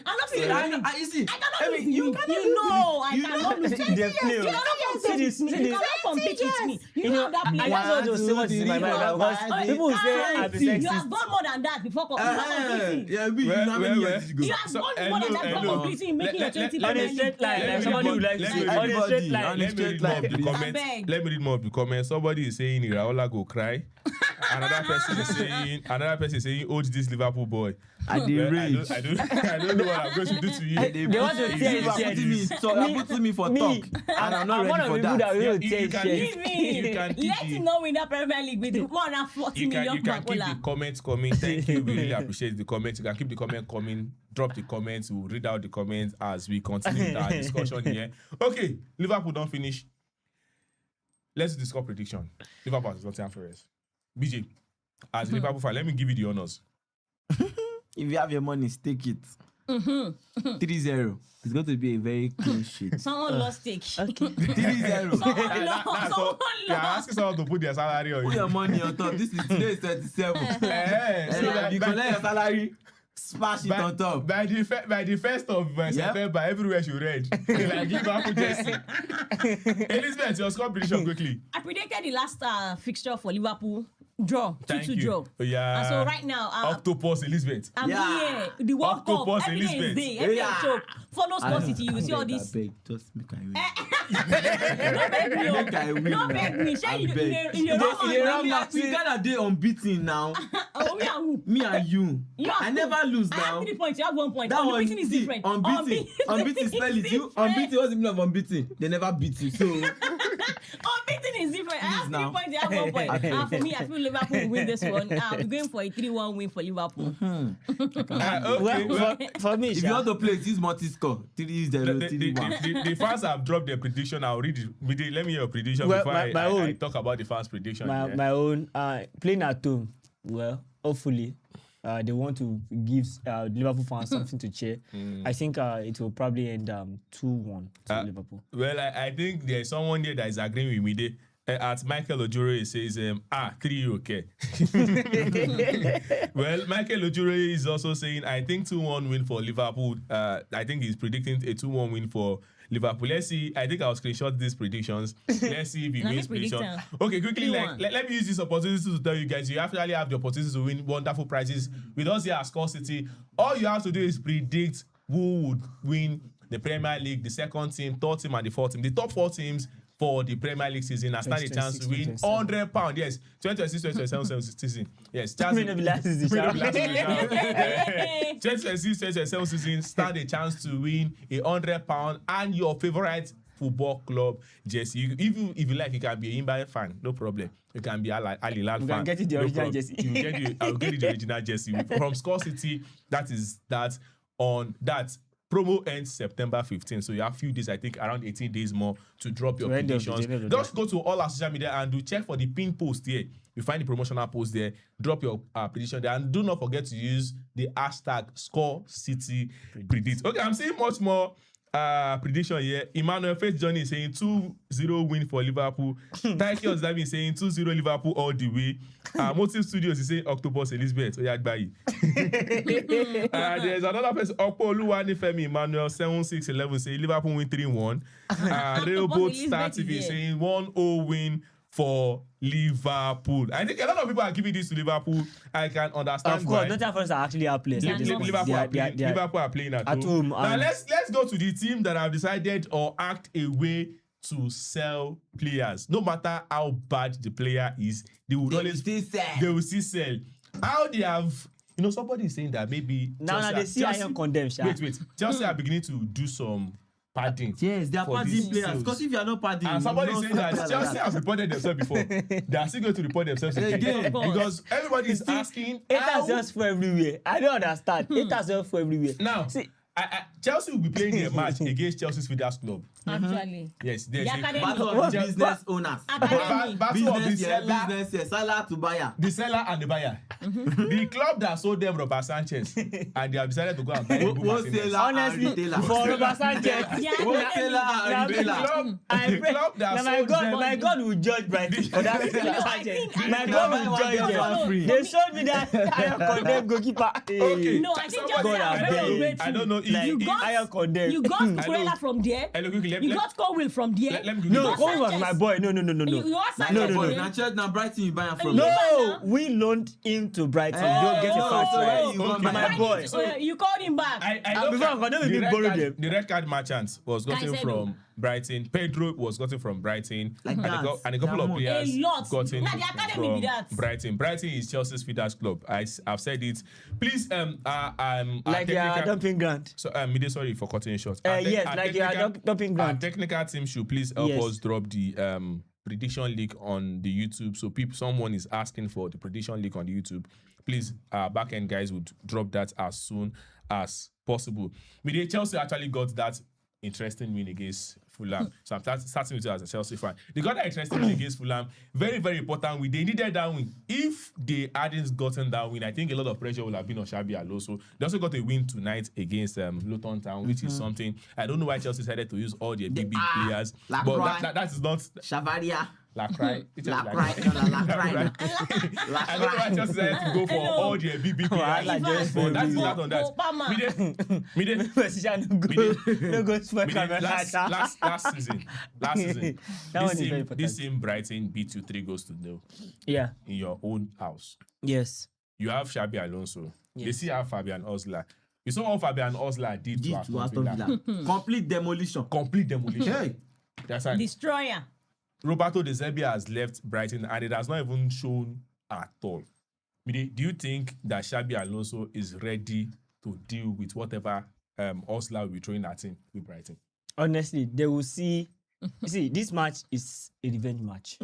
I'm not feeling it. You see, I cannot I lose mean, you the cannot league. You know I You cannot lose the they league. play. You cannot compete with me. You cannot compete with me. You know that I player. just want to say what's in my mind because people will say I'm a You sexist. have done more than that before completing. Yeah, we how many years ago? You have done more than that before completing, making your 20 On a straight line, like somebody would like to say. On a straight line. Let me read more of the please. comments. Abeg. Let me read more of the comments. Somebody is saying Iraola go cry. Another person is saying, "Oh, this Liverpool boy." I dey Well, rage. I don't know what I'm going to do to you. They want to tear his You're putting me for talk, and I'm not one ready of for the people that that. will You tear his can- chest. Leave me. You can keep Let the- him not win that Premier League with 140 You million can keep the Makola. comments coming. Thank you. We really appreciate the comments. You can keep the comment coming. Drop the comments. We'll read out the comments as we continue our discussion here. Okay, Liverpool don't finish. Let's discuss prediction. Liverpool is Nottingham Forest. BJ, as a Liverpool fan, let me give you the honors. If you have your money, stake it. 3-0. It's going to be a very clean sheet. Someone lost stake. 3-0. Someone You're lost. asking someone to put their salary on Put you. your money on top. Today is 37. Eh, so And you collect your salary, smash it on top. by the 1st of September, everywhere should red. Like Liverpool jersey. Elizabeth, your score prediction quickly. I predicted the last fixture for Liverpool draw, 2-2 Thank you. draw. Oh, yeah. And so right now, Octopus Elizabeth. I'm Yeah. here. The World Cup, Octopus every day is Elizabeth. day. Every day Yeah. is show. Follow Sport City, you will see all this. Beg, just make I win. Don't beg me. Make I win. Don't beg me. Shey you Abeg. in the wrong You man. know, we gotta dey unbeaten now. Oh, me and who? Me and you. You have I two. never lose I now. have 3 points. You have 1 point. That one Unbeaten is see, different. Unbeaten. Unbeaten spell it. You unbeaten. What's the meaning of unbeaten? They never beat you. So Unbeaten is different. I have 3 now. points. You have 1 point. For me, I feel Liverpool will win this one. I'm going for a 3-1 win for Liverpool. Okay. Well, for me, if you want to play, use multi-score. 3-0, The 3-1. the fans have dropped their prediction. I'll read it. Let me hear your prediction Well, before my I own. talk about the fans' prediction. my, yeah. my own playing at home. Well, hopefully, they want to give Liverpool fans something to cheer. I think it will probably end 2-1 to Liverpool. Well, I think there's someone there that is agreeing with me. At Michael Ojure, he says, 3 okay. Well, Michael Ojure is also saying, I think 2-1 win for Liverpool. I think he's predicting a 2-1 win for Liverpool. Let's see. I think I'll screenshot these predictions. Let's see if he Now wins you predict prediction. them. Okay, quickly, 3-1. let me use this opportunity to tell you guys, you actually have the opportunity to win wonderful prizes with us here at Score City. All you have to do is predict who would win the Premier League, the second team, third team, and the fourth team. The top 4 teams for the Premier League season and stand a chance to win £100. Yes, 2026-2027 season. Yes, chance. May not be last season, May not be sha. last season, sha. 2026-2027 season stand a chance to win £100 and your favorite football club jersey. Even if you like, you can be an Imba fan, no problem. You can be Al Hilal fan. can get it the no original problem. jersey. You get it. I'll get you the original jersey from Score City. That is that on that. Promo ends September 15th, so you have a few days, I think around 18 days more to drop your To end of the predictions. day. Just go to all our social media and do check for the pin post here. You find the promotional post there, drop your prediction there, and do not forget to use the hashtag ScoreCityPredict. Okay, I'm seeing much more prediction here. Emmanuel Faith Johnny is saying 2-0 win for Liverpool. Taiki Ozdami is saying 2-0 Liverpool all the way. Motive Studios is saying Octopus Elizabeth. Oyagbayi. There's another person, Okpo Oluwanifemi Emmanuel 7611 saying Liverpool win 3-1. Railboat Star Elizabeth TV is is here. saying 1-0 win for Liverpool. I think a lot of people are giving this to Liverpool. I can understand Of course, why. Nottingham Forest are actually our players. Yeah, at this point. Liverpool are playing at home. Now and- let's go to the team that have decided or act a way to sell players. No matter how bad the player is, they will always still sell. they will still sell. How they have, somebody is saying that maybe Now they see Iron condemn, sha. Wait. Chelsea are beginning to do some padding. Yes, they are for padding these players. sales. Because if you are not padding, And somebody you saying will that not sell Chelsea like has reported themselves before. They are still going to report themselves again. Again. Because everybody is asking Haters how. just for everywhere. I don't understand. Haters just for everywhere. Now, See, Chelsea will be playing their match against Chelsea's Feeders Club. Actually. Yes, there's The a academy. Battle of the business owners. Academy. battle of the Business, yeah, seller, business, yeah. Seller to buyer. the seller and the buyer. The club that sold them Robert Sanchez, and they have decided to go and buy Ibu Martinez. Wholesaler honestly, and retailer. for Robert Sanchez, Yeah, Wholesaler Now, and The retailer. club, I the pray. club that Now, sold them. my God will judge Brighton for that. I think- My I God think- will judge Buy one, them. free. They showed me that Iron condemned goalkeeper. Okay. No, I think Somebody- Chelsea are I very don't- ungrateful. I don't know if You got- Iron condemned. You got I know. Cucurella from there. Hello, quickly, You got Colwill from there. let me No, quickly- Cole was my boy. No. You got Now, Sanchez No, from no. there. Now, church, now Brighton, you buy him from. No. No, we loaned him to Brighton. Don't get it Oh, fast. so where you Okay. gonna buy My him? boy. You called him back. I Before I don't the even red borrow card- them. The red card merchant was gotten Caicedo. from Brighton. Pedro was gotten from Brighton. Like that. And a couple of players A lot. gotten Now the academy from be that. Brighton. Brighton is Chelsea's feeders club. I've said it. Please, Like your dumping ground. So, Mide, sorry for cutting it short. Yes, like your dumping Our ground. technical team should please help us drop the prediction league on the YouTube. So someone is asking for the prediction league on the YouTube. Please, back end guys would drop that as soon as possible. Mide, Chelsea actually got that interesting win against Fulham. So I'm starting with you as a Chelsea fan. They got that interesting win against Fulham. Very, very important win. They needed that win. If they hadn't gotten that win, I think a lot of pressure would have been on Xabi Alonso. They also got a win tonight against Luton Town, which is something. I don't know why Chelsea decided to use all their big players. But that is not... Shavaria. Lacroix. Lacroix. I don't know why Chelsea decided to go for all their big players. But that's not on that. No go spoil camera. Last season, That one is very important. this same Brighton beat you 3-0 Yeah. in your own house. Yes. You have Xabi Alonso. They Yes. still have Fabian Osler. You saw what Fabian Osler did to Aston Villa. Complete demolition. Complete demolition. Hey. That's right. Destroyer. Roberto De Zerbi has left Brighton and it has not even shown at all. Mide, do you think that Xabi Alonso is ready to deal with whatever Osler will be throwing at him with Brighton? Honestly, they will see. See, this match is a revenge match.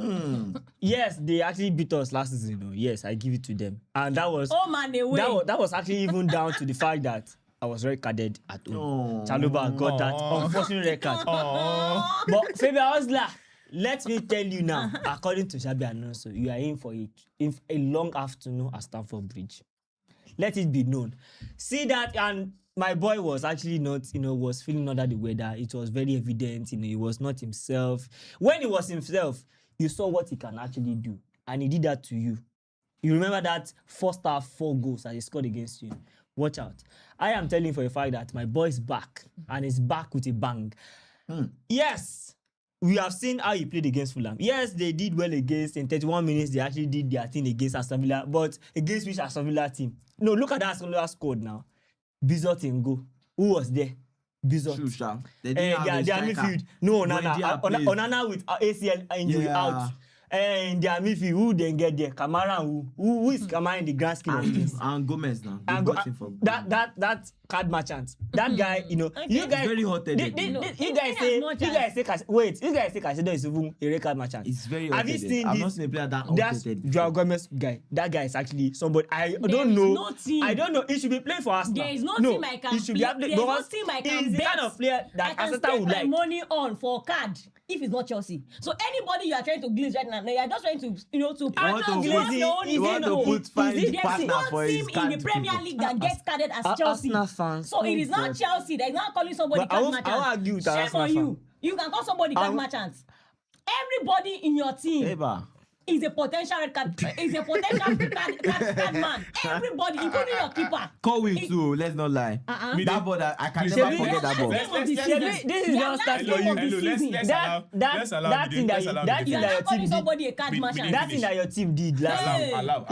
Yes, they actually beat us last season. Though. Yes, I give it to them, and that was Oh man, away. that was actually even down to the fact that I was very carded at home. Oh. Chaluba got that unfortunate red card. But Fabian Osler, let me tell you now, according to Xabi Alonso, you are in for a long afternoon at Stamford Bridge. Let it be known. See that, and my boy was actually not, was feeling under the weather. It was very evident, he was not himself. When he was himself, you saw what he can actually do, and he did that to you. You remember that first half 4 goals that he scored against you. Watch out. I am telling you for a fact that my boy is back, and he's back with a bang. Yes, we have seen how he played against Fulham. Yes, they did well against, in 31 minutes, they actually did their thing against Aston Villa, but against which Aston Villa team? No, look at that Aston Villa squad now. Bizot in goal. Who was there? Bizot. True, they Their midfield. No, Onana with ACL injury Yeah. out. And their midfield, who then get there? Kamara, who is Kamara in the grand scheme of things? And Gomez now. They And bought him for that card merchant. That guy, you guys very hot-headed. You guys say Caicedo is even a red card merchant. It's very Have you hot-headed. seen I've this? not seen a player that That's hot-headed. Joao Gomez guy. That guy is actually somebody. I don't is know. no team. I don't know. He should be playing for Arsenal. There is no team I can he should be play. There is no because team I can he's the bet. kind of player I that can Arsenal spend would my like. money on for card if it's not Chelsea. So anybody you are trying to glitch right now, you are just trying to, to You want to find the partner for his team in card the to Premier people. League that gets carded as Chelsea. Arsenal fans. So it is not Chelsea that is not calling somebody But I card won't merchant. argue with Shame Arsenal on fan. you. You can call somebody card merchant. Everybody in your team Eba. is a potential red card. Is a potential card man. Everybody, including your keeper. Call it too, let's not lie. That ball, I can Please, never Shebi, forget that ball. This is not starting. That thing that your team did. Somebody a card merchant. That thing that your team did last year, Allow.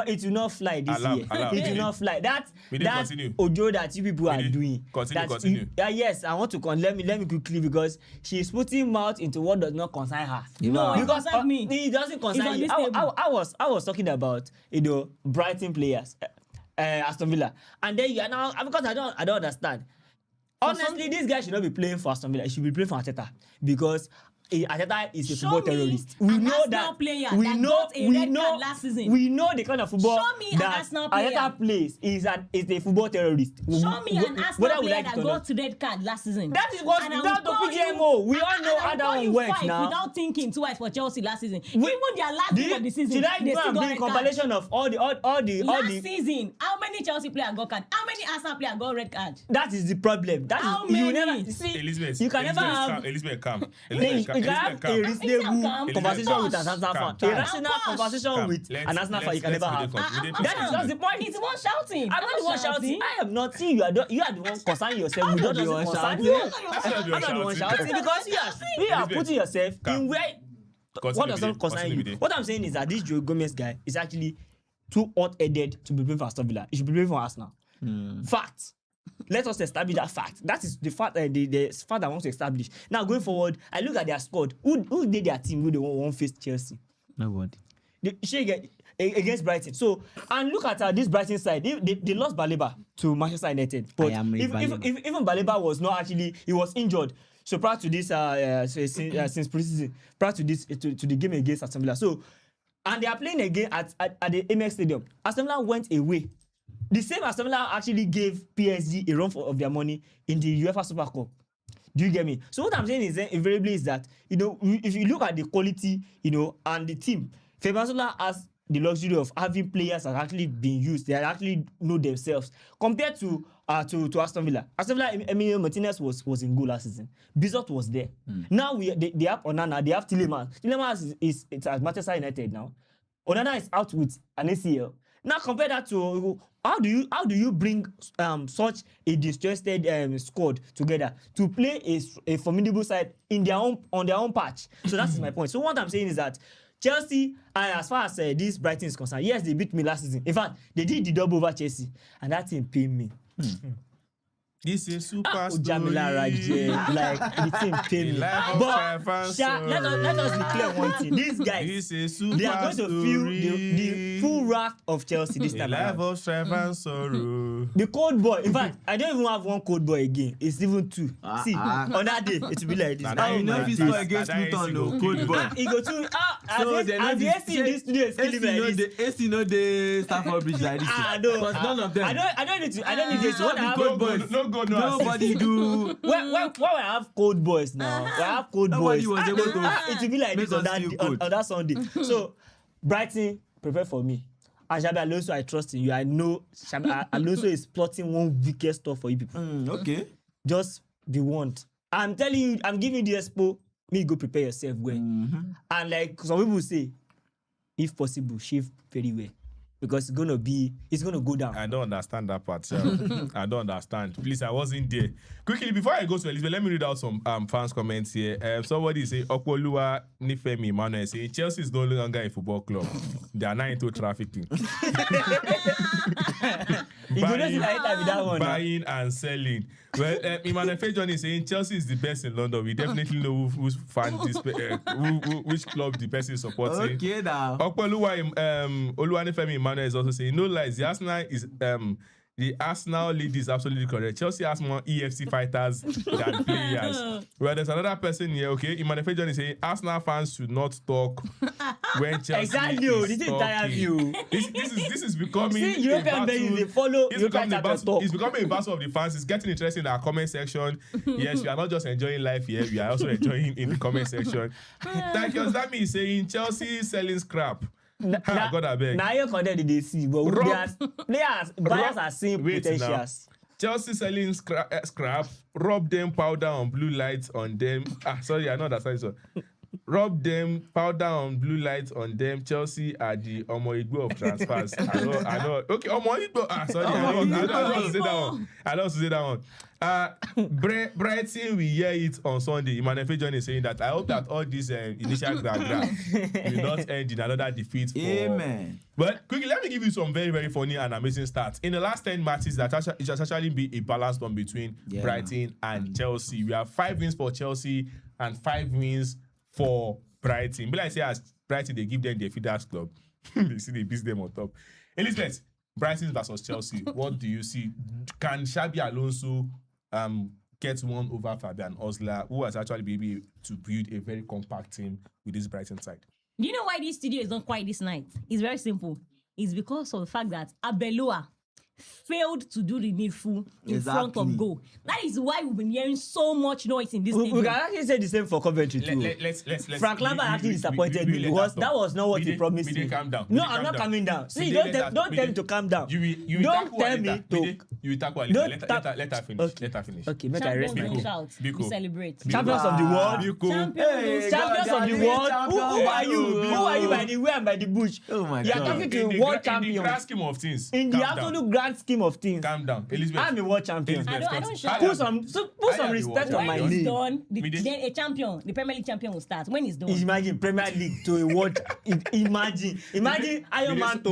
it will not fly this Allow. year. It will not fly. That Continue. Ojo that you people are doing. Continue. Yes, I want to let me quickly because she's putting mouth into what does not concern her. No, it Because concerns me. it doesn't concern It's you. on this table. I was talking about Brighton players, Aston Villa, and then you are now because I don't understand. Honestly, this guy should not be playing for Aston Villa. He should be playing for Arteta because Arteta is a Show football me terrorist. We an know Arsenal that. player We that know. got a We red know. card last season. We know the kind of football Show me an that Arsenal player. Arteta plays is a football terrorist. Show me an Arsenal Whether we player like that it or not. got red card last season. That is what And I will without the call PGMO. We all know and I how will that call one you works five now. Without thinking twice for Chelsea last season. Even their last game of the season, Should I they go still and got bring red card. compilation of all the Last season, how many Chelsea players got card? How many Arsenal players got red card? That is the problem. That How is you many? never see. Elizabeth, You can never have. Elizabeth, calm. You can have a reasonable Calm. conversation with an Arsenal fan. A Calm. rational Calm. conversation with an Arsenal fan you can never have. That is just the point. He's the one shouting. I'm not the one shouting. I am not seeing you. You are the one concerning yourself. We don't the one concern shouting. you. I'm I'm not the one shouting because you are putting yourself in where what does not concern you. What I'm saying is that this Joe Gomez guy is actually too hot-headed to be playing for Aston Villa. He should be playing for Arsenal. Fact. let us establish that fact. That is the fact. The fact I want to establish. Now going forward, I look at their squad. Who did their team? Who they won't face Chelsea? Nobody. Against Brighton. So and look at this Brighton side. They lost Baleba to Manchester United. But even Baleba was not actually, he was injured. So prior to this, since preseason, prior to this to the game against Aston Villa. So and they are playing again at the Amex Stadium. Aston Villa went away. The same Aston Villa actually gave PSG a run of their money in the UEFA Super Cup. Do you get me? So what I'm saying is invariably is that, you know, if you look at the quality, you know, and the team, Femasola has the luxury of having players that actually been used. They actually know themselves compared to Aston Villa. Aston Villa, Emilio Martinez was in goal last season. Bizot was there. Now they have Onana, they have Tielemans. Tielemans is at Manchester United now. Onana is out with an ACL. Now compare that to how do you bring such a distrusted squad together to play a formidable side on their own patch? So that is my point. So what I'm saying is that Chelsea, as far as this Brighton is concerned, yes, they beat me last season. In fact, they did the double over Chelsea, and that team paid me. This is super story. Jamila Raje, like the team paid me. But let us be clear one thing. These guys, they are going to feel the full wrath of Chelsea this time around. The cold boy. In fact, I don't even have one cold boy again. It's even two. See, on that day, it will be like this. You know if it's not against Luton, no cold boy. He go to as the AC in this studio is killing me like this. The AC no the Stamford Bridge like this. No, none of them. I don't need this. What I have cold boys. Nobody do. When I have cold boys now, I have cold Nobody boys. was able to It will be like this on that Sunday. So Brighton, prepare for me. And Xabi Alonso, I trust in you. I know Xabi Alonso is plotting one wicked stuff for you people. Okay. Just be warned. I'm telling you, I'm giving you the expo. Me go prepare yourself well. And like some people say, if possible, shave very well. Because it's gonna go down. I don't understand that part, sir. I don't understand. Please, I wasn't there. Quickly, before I go to Elizabeth, let me read out some fans' comments here. Somebody say, Okoluwa Nifemi Emmanuel say, Chelsea is no longer a football club. They are not into trafficking. Buying and selling. Well, Emmanuel Fejon is saying Chelsea is the best in London. We definitely know who's fan this, which club the person is supporting. Okay, now. Okoluwa Oluwanifemi Emmanuel is also saying, no lies, the Arsenal lead is absolutely correct. Chelsea has more EFC fighters than players. Well, there's another person here, okay? Emmanuel Fejon is saying Arsenal fans should not talk when Chelsea exactly, is this entire view. This is becoming See, European babies, they follow European talk. It's becoming a battle of the fans. It's getting interesting in our comment section. Yes, we are not just enjoying life here, we are also enjoying in the comment section. Thank you. That means saying Chelsea Selling Scrap. God, I beg. Now you condemn the DC, but buyers are seeing potentials. Chelsea selling scrap, rub them powder on blue lights on them. Sorry, I know that side. So. Rub them powder on blue lights on them. Chelsea are the Omo Igbo of transfers. I know. Okay, Omo Igbo. Sorry, I don't say that one. Brighton, we hear it on Sunday. Emmanuel Fejon is saying that I hope that all this initial gra will not end in another defeat. Amen. But quickly, let me give you some very, very funny and amazing stats. In the last 10 matches, it has actually been a balanced one between Brighton and Chelsea. We have 5 wins for Chelsea and 5 wins for Brighton. But like I say, as Brighton, they give them their feeders club. They see they beat them on top. Elizabeth, Brighton versus Chelsea. What do you see? Can Xabi Alonso get one over Fabian Osler, who has actually been able to build a very compact team with this Brighton side? Do you know why this studio is not quiet this night? It's very simple. It's because of the fact that Abeloa failed to do the needful in front of goal. That is why we've been hearing so much noise in this We can actually say the same for Coventry too. Let's Frank Lampard actually disappointed me because that was not what he promised me. Calm down. No, I'm not calming down. See, don't tell me to calm down. Don't tell me to. You tackle let her finish. Okay. Let her finish. Okay, make I rest my Champions, case. shout. We celebrate. Champions of the world. Champions Champions of the world. Who are you? Who are you by the way and by the bush? Oh my You are God. talking to In the world grand champions. scheme of things. In the calm down. absolute grand grand scheme of things, Calm down. Elizabeth. I'm a world champion. Elizabeth, I don't shout. I Put am- some respect on When my it's name. done, Mide. then a champion, the Premier League champion will start. When it's done. Imagine Premier League to a world. Imagine Iron Man to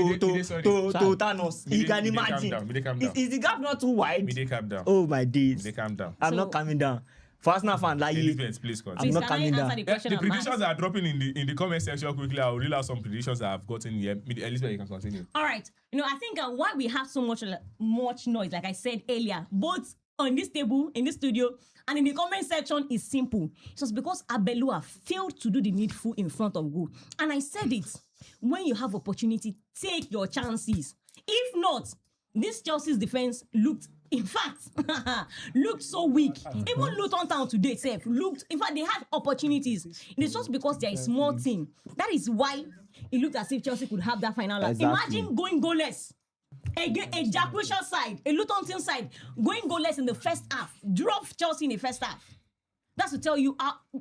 Thanos. You can imagine. Mide, calm down. Is the gap not too wide? Mide, calm down. Oh my days. Mide, calm down. I'm So- not coming down. For Arsenal fan like you, Elizabeth, please I'm continue. Please, not can I coming answer down. the question The I'm predictions asked? are dropping in the comment section quickly. I'll read out some predictions that I've gotten here. Elizabeth, you can continue. All right. I think why we have so much noise, like I said earlier, both on this table, in this studio, and in the comment section is simple. It's just because Abelua failed to do the needful in front of goal. And I said it, when you have opportunity, take your chances. If not, this Chelsea's defense looked so weak. Even Luton Town today itself in fact, they had opportunities. It's just because they're a small team. That is why it looked as if Chelsea could have that final lap. Exactly. Imagine going goalless. A Jack Wilshere side, a Luton team side, going goalless in the first half. Drop Chelsea in the first half. That's to tell you,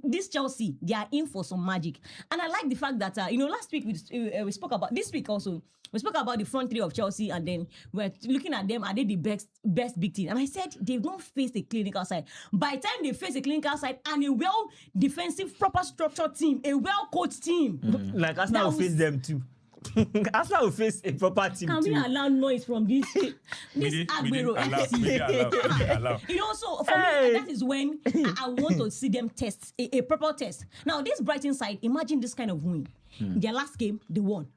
this Chelsea, they are in for some magic. And I like the fact that, last week we spoke about, this week also, we spoke about the front three of Chelsea, and then we're looking at them, are they the best big team? And I said, they've not faced a clinical side. By the time they face a clinical side and a well-defensive, proper structured team, a well-coached team. Like Arsenal will face them too. Arsenal will face a proper team Can we too. allow noise from this Agbero? Allow. So for me, that is when I want to see them test a proper test. Now, this Brighton side, imagine this kind of win. Their last game, they won.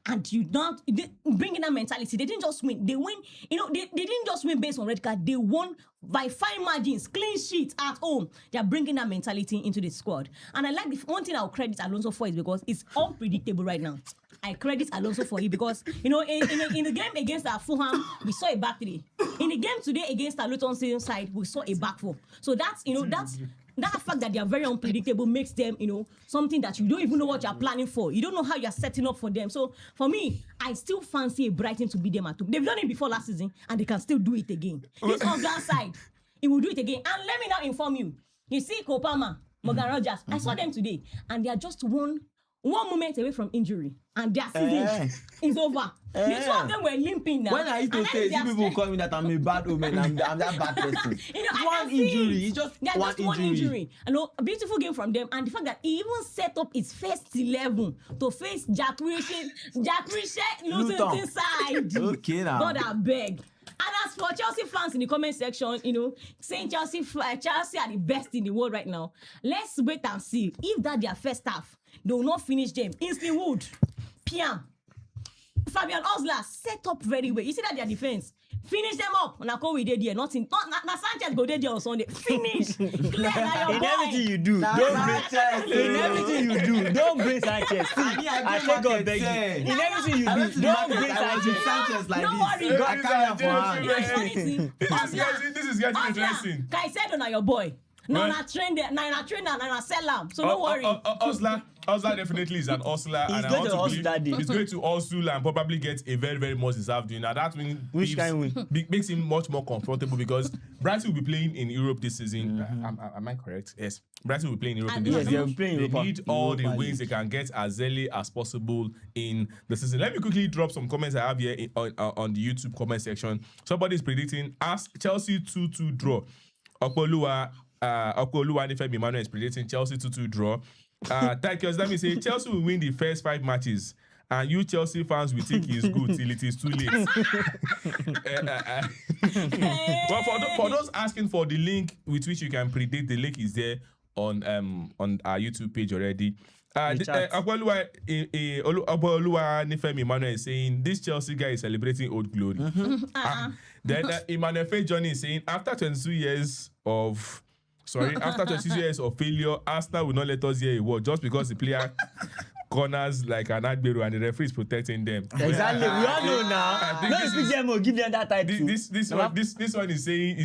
And they bring in that mentality. They didn't just win. They win. They didn't just win based on red card. They won by fine margins, clean sheets at home. They are bringing that mentality into the squad. And I like one thing I'll credit Alonso for is because it's unpredictable right now. I credit Alonso for it because, in the game against Fulham, we saw a back three. In the game today against our Luton side, we saw a back four. So that's that fact that they are very unpredictable makes them, something that you don't even know what you're planning for. You don't know how you're setting up for them. So for me, I still fancy a Brighton to beat them at home. They've done it before last season, and they can still do it again. This England side, it will do it again. And let me now inform you. You see Kopama, Morgan Rogers, I saw them today, and they are just one moment away from injury, and their season is over. The two of them were limping now. When I used to say, people call me that I'm a bad woman, I'm that bad person. One injury, it's just one injury. A beautiful game from them, and the fact that he even set up his first 11 to face Jack Wilshere Luton side. Okay now. God, I beg. And as for Chelsea fans in the comment section, saying Chelsea are the best in the world right now, let's wait and see if that their first half, they will not finish them. Ainsley Wood, Piam, Fabian Osler set up very well. You see that their defense finish them up. Now we did here, not Sanchez go there on Sunday. Finish. Clear now your In boy. everything you do, don't bring Sanchez. I take God beg you. In everything you do, don't bring Sanchez. Like Don't this. worry. I carry her for hand. This is getting interesting. Kai said on your boy. No, na train there. Na sell am. So don't worry. Osla definitely is an Osler, He's and I going want to to hustle believe that day. he's going to hustle and probably get a very, very much deserved win. Now that win, Which kind win? makes him much more comfortable because Brighton will be playing in Europe this season. Am I correct? Yes, Brighton will play in Europe this Yes, season. they will play in They Europa. need all the Europa wins League. they can get as early as possible in the season. Let me quickly drop some comments I have here on the YouTube comment section. Somebody is predicting Chelsea 2-2 draw. Okoluwa Nifemi Emmanuel is predicting Chelsea 2-2 draw. Tykios, let me say Chelsea will win the first 5 matches, and you Chelsea fans will think it's good till it is too late. But for those asking for the link with which you can predict, the link is there on our YouTube page already. Akwaluwa Nifemi Emmanuel is saying this Chelsea guy is celebrating old glory. Then Emmanuel Faye Johnny is saying after 22 years of failure, Arsenal will not let us hear a word just because the player corners like an Agbero and the referee is protecting them. Exactly, we all know I now. think No, speak them or give them that title. This one is saying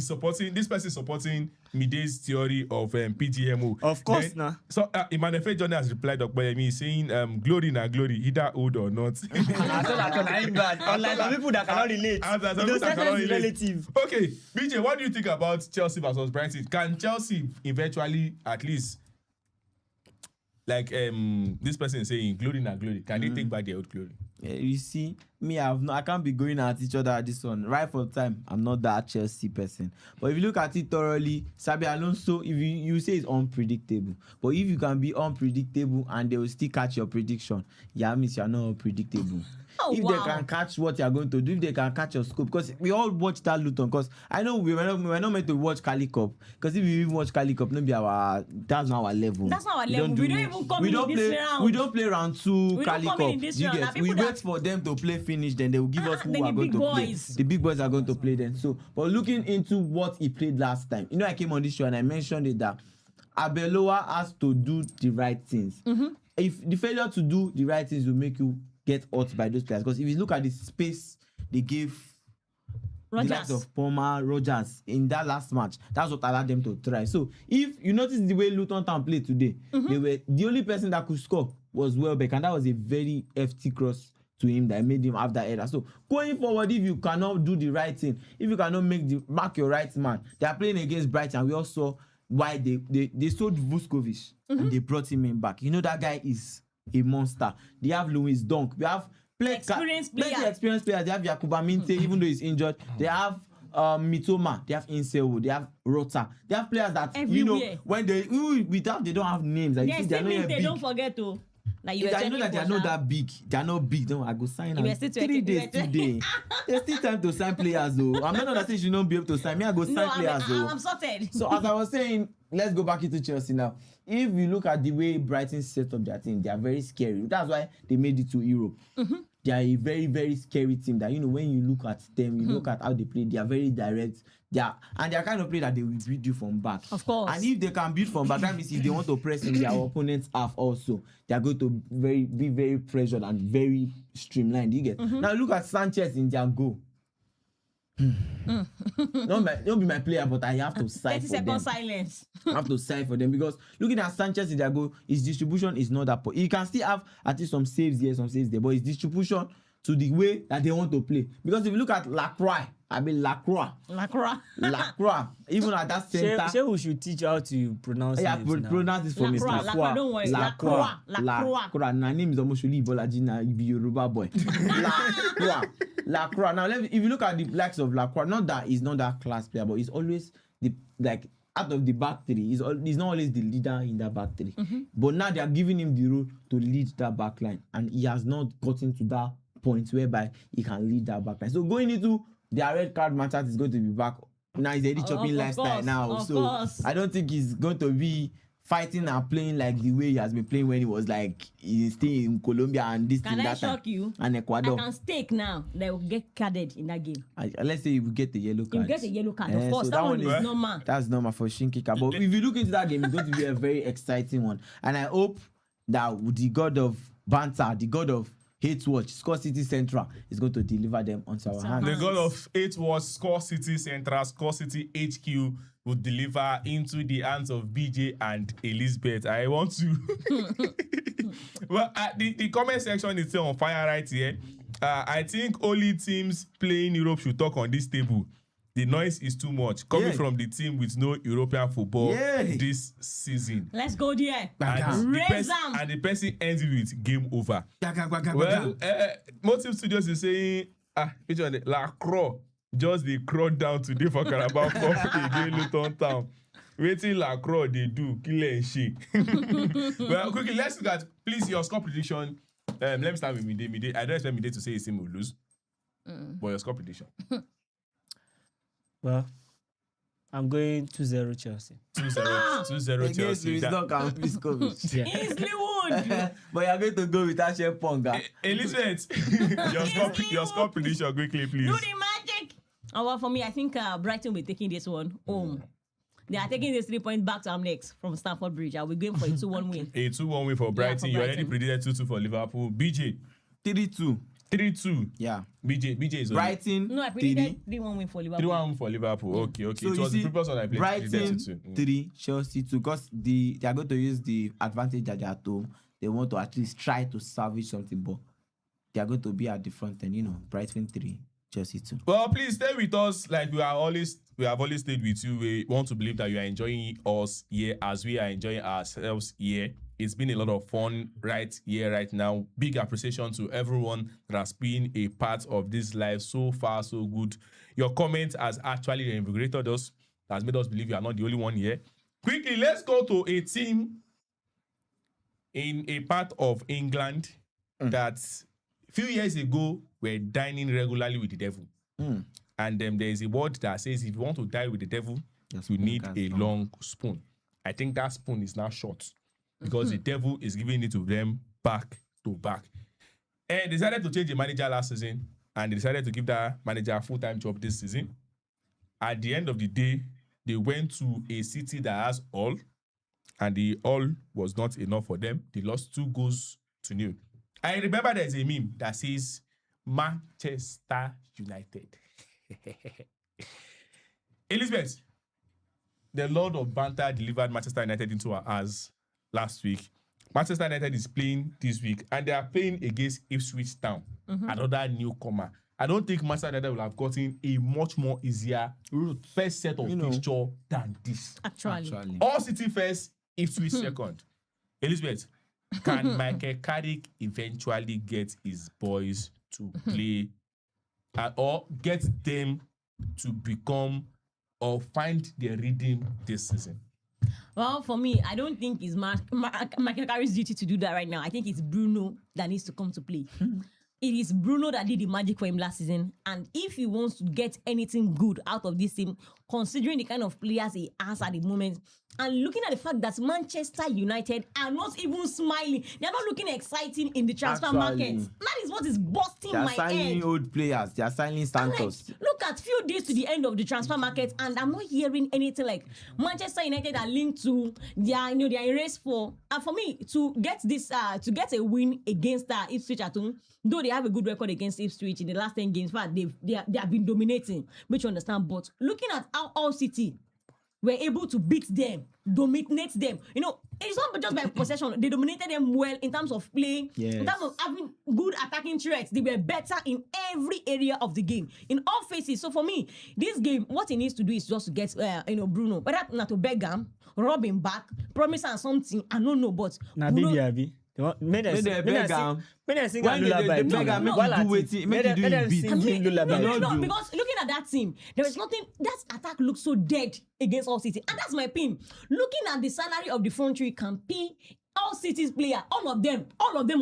this person is supporting Mide's theory of PGMO. Of course, now. So Emmanuel Faye Johnny has replied Okpeyemi saying glory na glory, either old or not. I thought that can bad. Unlike some people that cannot relate. Those sentences is relative. Okay, BJ, what do you think about Chelsea versus Brighton? Can Chelsea eventually at least like this person is saying, glory na glory. Can they take back their old glory? You see, me, I can't be going at each other at this one. Right from time, I'm not that Chelsea person. But if you look at it thoroughly, Xabi Alonso, if you say it's unpredictable. But if you can be unpredictable and they will still catch your prediction, yeah, means you're not unpredictable. Oh, If wow. they can catch what you're going to do, if they can catch your scope, because we all watch that Luton, because I know we were not meant to watch Cali Cup, because if we even watch Cali Cup, that's not our level. That's not our level. We don't even come in this round. We don't play round 2 We Cali don't come in Cup. this You round. get? Now, We people wait for them to play finish, then they will give us who then are the going big to play. boys. The big boys are going to play then. So, but looking into what he played last time, I came on this show and I mentioned it that Abeloa has to do the right things. If the failure to do the right things will make you get hurt by those players, because if you look at the space they gave the likes Rogers. of Palmer, Rogers in that last match, that's what allowed them to try. So if you notice the way Luton Town played today, they were the only person that could score was Welbeck, and that was a very FT cross to him that made him have that error. So going forward, if you cannot do the right thing, if you cannot mark your right man, they are playing against Brighton. We all saw why they sold Vuskovic and they brought him in back. You know that guy is a monster. They have Lewis Dunk. We have plenty experienced players. They have Yakuba Minte, even though he's injured. They have Mitoma. They have Insewo. They have Rota. They have players that Everywhere. when they don't have names. Like, Yes, they're not yet big. don't forget to. Like you were I know that they are not that big. They are not big. No, I go sign You were am. still 3 talking- days today. There's still time to sign players though. I'm not that say you don't be able to sign me. I go sign No, players though. I'm sorted. So as I was saying, let's go back into Chelsea now. If you look at the way Brighton set up their team, they are very scary. That's why they made it to Europe. They are a very, very scary team that, when you look at them, you look at how they play, they are very direct. They are kind of play that they will beat you from back. Of course. And if they can beat from back, that means if they want to press in their opponent's half also, they are going to be very pressured and very streamlined. You get? Now look at Sanchez in their goal. Don't be my player, but I have to side 30 for them. seconds silence. I have to side for them because looking at Sanchez in their goal, his distribution is not that poor. He can still have at least some saves here, some saves there, but his distribution to the way that they want to play. Because if you look at Lacroix, even at that center. Say we should teach you how to pronounce names now. Pronounce this for me. Lacroix, don't worry. Lacroix. Na name is almost really Bolaji, na you be Yoruba boy. Lacroix. Now, if you look at the likes of Lacroix, not that he's not that class player, but he's always out of the back three. He's not always the leader in that back three. But now they are giving him the role to lead that back line, and he has not gotten to that point whereby he can lead that back line. So going into their red card match is going to be back. Now he's already chopping lifestyle now. So I don't think he's going to be fighting and playing like the way he has been playing when he was he's still in Colombia and this Can thing I that shock time. you? And Ecuador. I can stake now. They will get carded in that game. Let's say you get the yellow card. You get a yellow card, of course. So that one is is normal. That's normal for Shinkika. But if you look into that game, it's going to be a very exciting one. And I hope that the god of banter, the god of hate watch, Score City Central, is going to deliver them onto our hands. The god of 8 was Score City Central, Score City HQ will deliver into the hands of BJ and Elizabeth. I want to. Well, the comment section is still on fire right here. I think only teams playing Europe should talk on this table. The noise is too much coming from the team with no European football this season. Let's go there. And Raise them. the person ends it with game over. Well, Motive Studios is saying, which one? Lacroix just they crawled down today for Carabao Cup against Luton Town. Waiting Lacroix they do kill and shit. Well, quickly let's look at please your score prediction. Let me start with Mide. I don't expect Mide to say his team will lose, but your score prediction. Well, I'm going 2-0 Chelsea. 2-0 Against Chelsea. Luis Dunk and Vuskovic. Yeah. Easily would. But you're going to go with Ashe Ponga. Elizabeth, your score prediction quickly, please. Do the magic. Well, for me, I think Brighton will be taking this one home. They are taking this 3 points back to Amnex from Stamford Bridge. I will go for a 2-1 win. A 2-1 win for Brighton. You already predicted 2-2 for Liverpool. BJ, 3-2. 3-2. Yeah. BJ is on Brighton. No, I predicted 3-1 win for Liverpool. 3-1 for Liverpool. Okay. So It you was the see, previous one I played. Brighton 3-2. 3, Chelsea 2. Because they are going to use the advantage that they are at home. They want to at least try to salvage something, but they are going to be at the front end. Brighton 3, Chelsea 2. Well, please stay with us. Like we have always stayed with you. We want to believe that you are enjoying us here as we are enjoying ourselves here. It's been a lot of fun right here, right now. Big appreciation to everyone that has been a part of this live so far, so good. Your comment has actually reinvigorated us, has made us believe you are not the only one here. Quickly, let's go to a team in a part of England that a few years ago were dining regularly with the devil. And there is a word that says if you want to die with the devil, you need a long spoon. I think that spoon is now short because the devil is giving it to them back to back. And they decided to change the manager last season, and they decided to give that manager a full-time job this season. At the end of the day, they went to a city that has all, and the all was not enough for them. They lost 2-0. I remember there's a meme that says Manchester United. Elizabeth, the Lord of Banter delivered Manchester United into our hands last week. Manchester United is playing this week, and they are playing against Ipswich Town, another newcomer. I don't think Manchester United will have gotten a much more easier first set of fixture than this. Actually. All City first, Ipswich second. Elizabeth, can Michael Carrick eventually get his boys to play or get them to become or find their rhythm this season? Well, for me, I don't think it's Michael Carrick's duty to do that right now. I think it's Bruno that needs to come to play. It is Bruno that did the magic for him last season. And if he wants to get anything good out of this team, considering the kind of players he has at the moment, and looking at the fact that Manchester United are not even smiling, they are not looking exciting in the transfer market. That is what is busting my head. They are signing old players. They are signing Santos. Like, look at few days to the end of the transfer market, and I'm not hearing anything like Manchester United are linked to their, they are in race for. And for me to get this, to get a win against Ipswich at home, though they have a good record against Ipswich in the last 10 games, but they have been dominating, which you understand. But looking at how All City were able to beat them, dominate them. It's not just by possession. They dominated them well in terms of play, in terms of having good attacking threats. They were better in every area of the game, in all phases. So for me, this game, what he needs to do is just to get, Bruno, whether not to Begam, rob him back, promise and something. I don't know, but Nabi. When they sing a lullaby, no, because looking at that team, there is nothing. That attack looks so dead against All City, and that's my pain. Looking at the salary of the front three can pay All City's player, all of them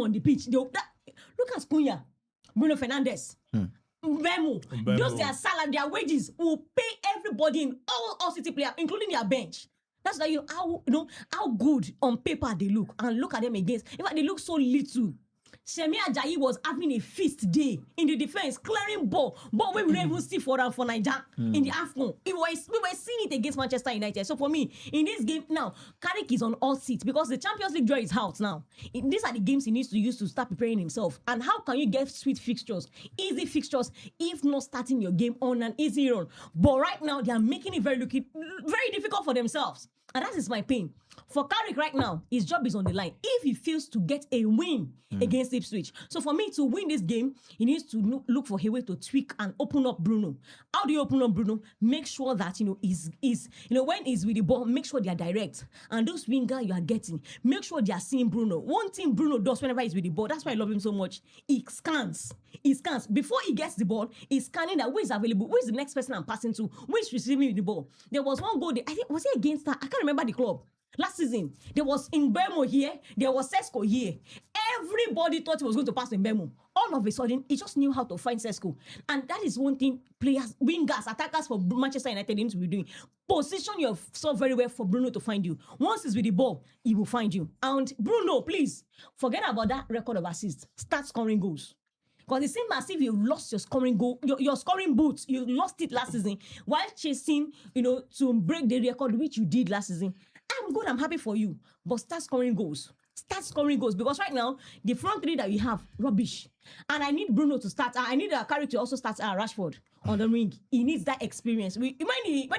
on the pitch. Look at Cunha, Bruno Fernandes, Mbemo. Just their salary, their wages will pay everybody in all City players, including their bench. That's like how good on paper they look, and look at them against. In fact, they look so little. Semi Ajayi was having a feast day in the defense, clearing ball when we don't even see for Niger in the AFCON. We were seeing it against Manchester United. So for me, in this game now, Carrick is on all seats because the Champions League draw is out now. These are the games he needs to use to start preparing himself. And how can you get sweet fixtures, easy fixtures, if not starting your game on an easy run? But right now, they are making it very difficult for themselves. And that is my pain. For Carrick right now, his job is on the line if he fails to get a win against Ipswich. So for me to win this game, he needs to look for a way to tweak and open up Bruno. How do you open up Bruno? Make sure that when he's with the ball, make sure they are direct. And those winger you are getting, make sure they are seeing Bruno. One thing Bruno does whenever he's with the ball, that's why I love him so much. He scans. Before he gets the ball, he's scanning that who is available, who is the next person I'm passing to, who is receiving the ball. There was one goal, I think, was it against that? I can't remember the club. Last season, there was Mbemo here, there was Sesko here. Everybody thought he was going to pass Mbemo. All of a sudden, he just knew how to find Sesko. And that is one thing players, wingers, attackers for Manchester United need to be doing. Position yourself very well for Bruno to find you. Once he's with the ball, he will find you. And Bruno, please, forget about that record of assists. Start scoring goals. Because it seems as if you lost your scoring goal, your scoring boots. You lost it last season while chasing, to break the record which you did last season. I'm good, I'm happy for you. But start scoring goals. Because right now, the front three that you have, rubbish. And I need Bruno to start. I need Carrick to also start Rashford on the ring. He needs that experience. When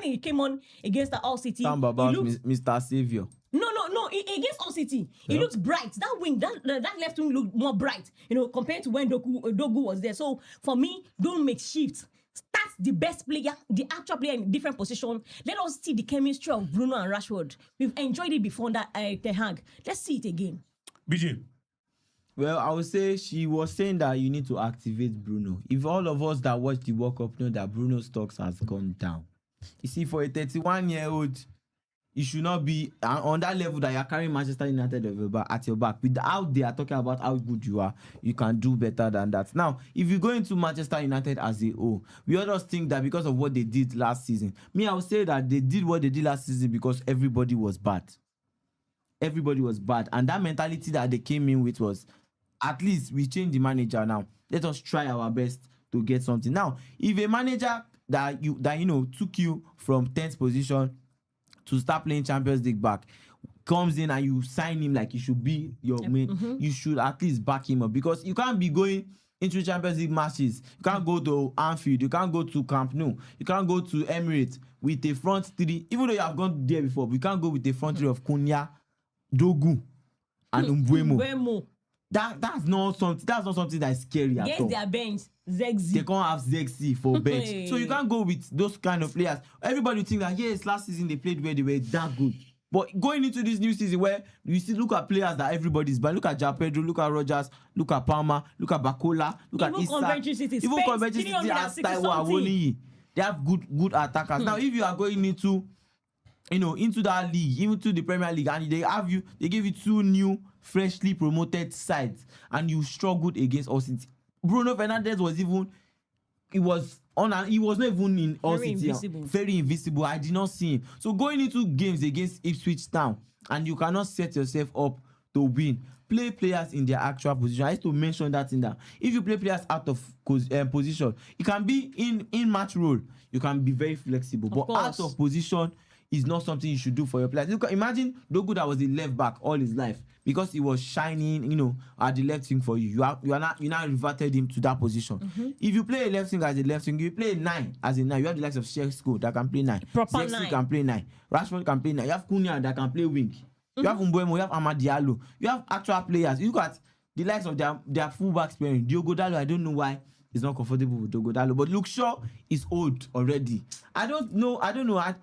he came on against the All City, Mr. Savior. No. Against All City, he looks bright. That wing, that left wing looked more bright, compared to when Dogu was there. So for me, don't make shifts. Start the best player, the actual player in different position. Let us see the chemistry of Bruno and Rashford. We've enjoyed it before that Ten Hag. Let's see it again. BJ. Well, I would say she was saying that you need to activate Bruno. If all of us that watch the World Cup know that Bruno's stocks has gone down, you see, for a 31-year-old, you should not be on that level that you're carrying Manchester United at your back. Without they are talking about how good you are, you can do better than that. Now, if you go into Manchester United as a whole, we all just think that because of what they did last season. I would say that they did what they did last season because everybody was bad. Everybody was bad. And that mentality that they came in with was, at least we change the manager now. Let us try our best to get something. Now, if a manager that took you from 10th position to start playing Champions League back comes in and you sign him like he should be your main, you should at least back him up, because you can't be going into Champions League matches. You can't go to Anfield, you can't go to Camp Nou, you can't go to Emirates with a front three, even though you have gone there before, but you can't go with a front three of Kunya, Dogu, and Mbeumo. That's not something that is scary at all. Against their bench, Zexi. They can't have Zexi for bench. So you can't go with those kind of players. Everybody think that yes, last season they played where they were that good. But going into this new season where you see, look at players that everybody's buying. Look at João Pedro, look at Rogers, look at Palmer, look at Bakola, look at Isak. Even Coventry City has Taiwo Awoniyi. They have good attackers. Now, if you are going into that league, even to the Premier League, and they give you two new freshly promoted sides, and you struggled against All City. Bruno Fernandes he was not even in All City. Very invisible. I did not see him. So going into games against Ipswich Town, and you cannot set yourself up to win. Play players in their actual position. I used to mention that in that. If you play players out of position, it can be in match role. You can be very flexible, but out of position is not something you should do for your players. Imagine Dogu that was the left back all his life because he was shining, at the left wing for you. You now reverted him to that position. If you play a left wing as a left wing, you play a 9 as a 9. You have the likes of Sheshko that can play 9. Zexi can play 9. Rashford can play 9. You have Kunya that can play wing. You have Mbeumo, you have Amad Diallo. You have actual players. You look at the likes of their fullbacks playing. Diogo Dalot, I don't know why he's not comfortable with Diogo Dalot, but Luke Shaw is old already. I don't know.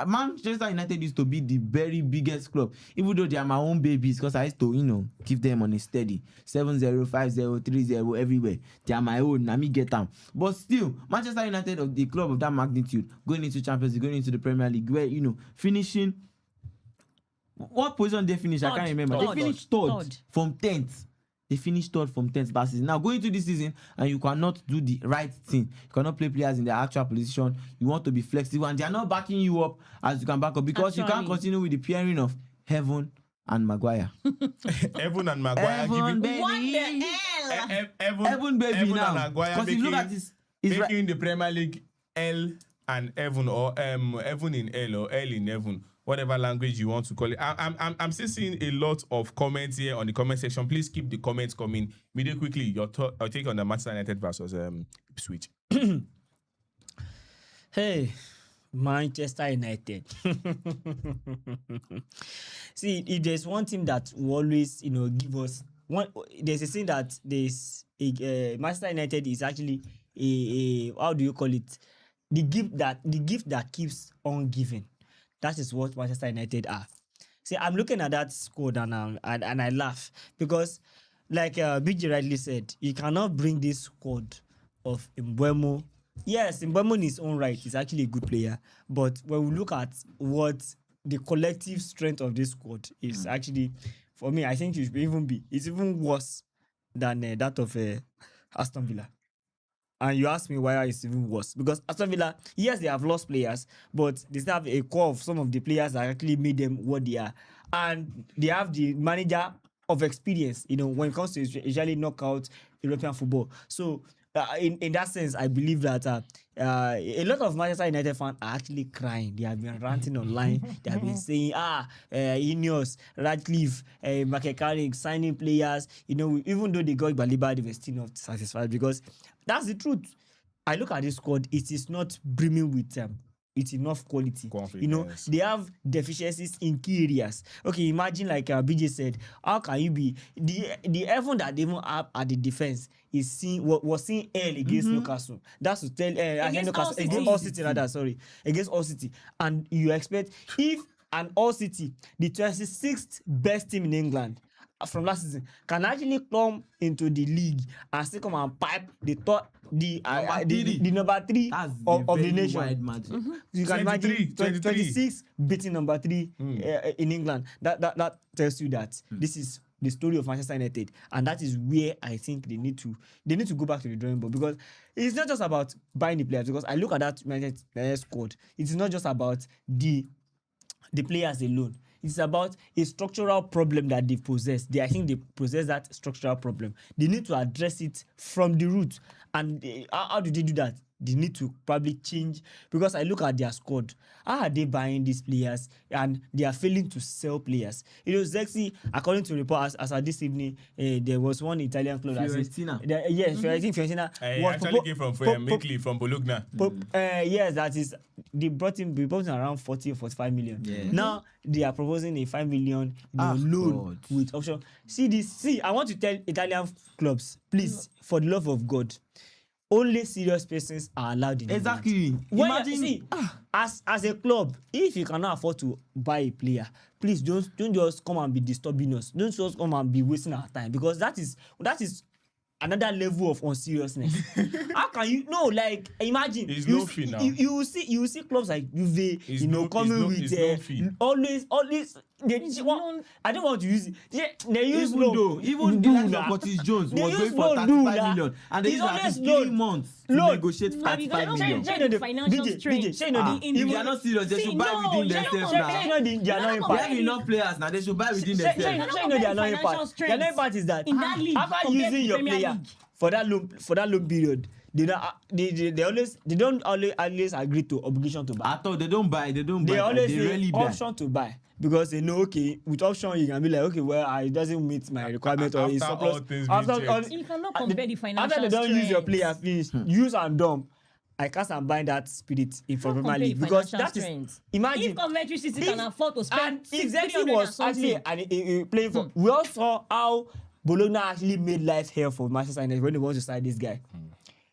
Manchester United used to be the very biggest club, even though they are my own babies, because I used to, give them on a steady 7-0, 5-0, 3-0 everywhere. They are my own. Let me get them. But still, Manchester United, of the club of that magnitude, going into Champions League, going into the Premier League, where finishing. What position they finished? I can't remember. They finished third from 10th. They finished third from 10th last season. Now, going into this season, and you cannot do the right thing. You cannot play players in their actual position. You want to be flexible, and they are not backing you up as you can back up, because you can't continue with the pairing of Heaven and Maguire. Evan and Maguire Evan, baby. What the hell? Evan, baby, Evan now. and Maguire Because if you look at this, making the Premier League L and Evan, or Evan in L or L in Evan, whatever language you want to call it. I'm still seeing a lot of comments here on the comment section. Please keep the comments coming. Media quickly, your take on the Manchester United versus Ipswich. Hey, Manchester United. See, if there's one team that will always, give us one, there's a thing that Manchester United is actually a how do you call it? The gift that keeps on giving. That is what Manchester United are. See, I'm looking at that squad and I laugh because, like Beejay rightly said, you cannot bring this squad of Mbeumo. Yes, Mbeumo in his own right is actually a good player, but when we look at what the collective strength of this squad is actually, for me, I think it's even worse than that of Aston Villa. And you ask me why it's even worse. Because Aston Villa, yes, they have lost players, but they still have a core of some of the players that actually made them what they are. And they have the manager of experience, when it comes to usually knockout European football. So, in that sense, I believe that a lot of Manchester United fans are actually crying. They have been ranting online. They have been saying, Ineos, Radcliffe, McCarrick, signing players. Even though they got Baliba, they were still not satisfied, because that's the truth. I look at this squad, it is not brimming with with enough quality. Confidence. You know, they have deficiencies in key areas. Okay, imagine like BJ said, how can you be the effort that they even have at the defense is seen was seen early against Newcastle. That's to tell against All City rather, sorry, against All City, and you expect if an All City, the 26th best team in England from last season, can actually come into the league and still come and pipe the number three That's of the very nation. wide margin. You can 23, imagine 26 beating number 3 in England. That tells you that this is the story of Manchester United, and that is where I think they need to go back to the drawing board, because it's not just about buying the players. Because I look at that United squad, it is not just about the players alone. It's about a structural problem that they possess. I think they possess that structural problem. They need to address it from the root. And how do they do that? They need to probably change, because I look at their squad. How are they buying these players? And they are failing to sell players. You know, Zexi, according to reports as of this evening, there was one Italian club Fiorentina. Fiorentina. I actually came from Italy, from Bologna. Yes, that is. They brought him around 40 or 45 million. Yeah. Now they are proposing a 5 million loan God. with option. See, I want to tell Italian clubs, please, for the love of God, only serious persons are allowed in Exactly. When Imagine as a club, if you cannot afford to buy a player, please don't just come and be disturbing us. Don't just come and be wasting our time, because that is another level of unseriousness. How can you imagine It's you no fee now. You will see clubs like Juve, It's coming no with fee. always I don't want to use it. They use even loan. though even the likes of Curtis Jones They was use going for loan, 35 million, and they It's used at always least 3 loan. months to Loan. negotiate No, 35 because million. don't the financial strength. If If they are not serious, they should buy within themselves now. they are not They have impact. enough players now. They should buy within themselves. They are not Financial impact. strength Their no impact is that in that league after compared using to your Premier player League. for that loan period, they don't always agree to obligation to buy. I thought they don't buy. They always They say rarely buy. option to buy, because they know, okay, with option you can be like, okay, well, it doesn't meet my requirement, or it's After all surplus. things being checked. You cannot compare the financial After they don't use your strength. player, finish, use and dump. I can't combine that spirit in for Don't Premier compare League, the because financial that is strength. imagine If Coventry City can afford to spend and if Zexi 300 was and actually something, playing for, we all saw how Bologna actually made life hell for Manchester United when they want to sign this guy.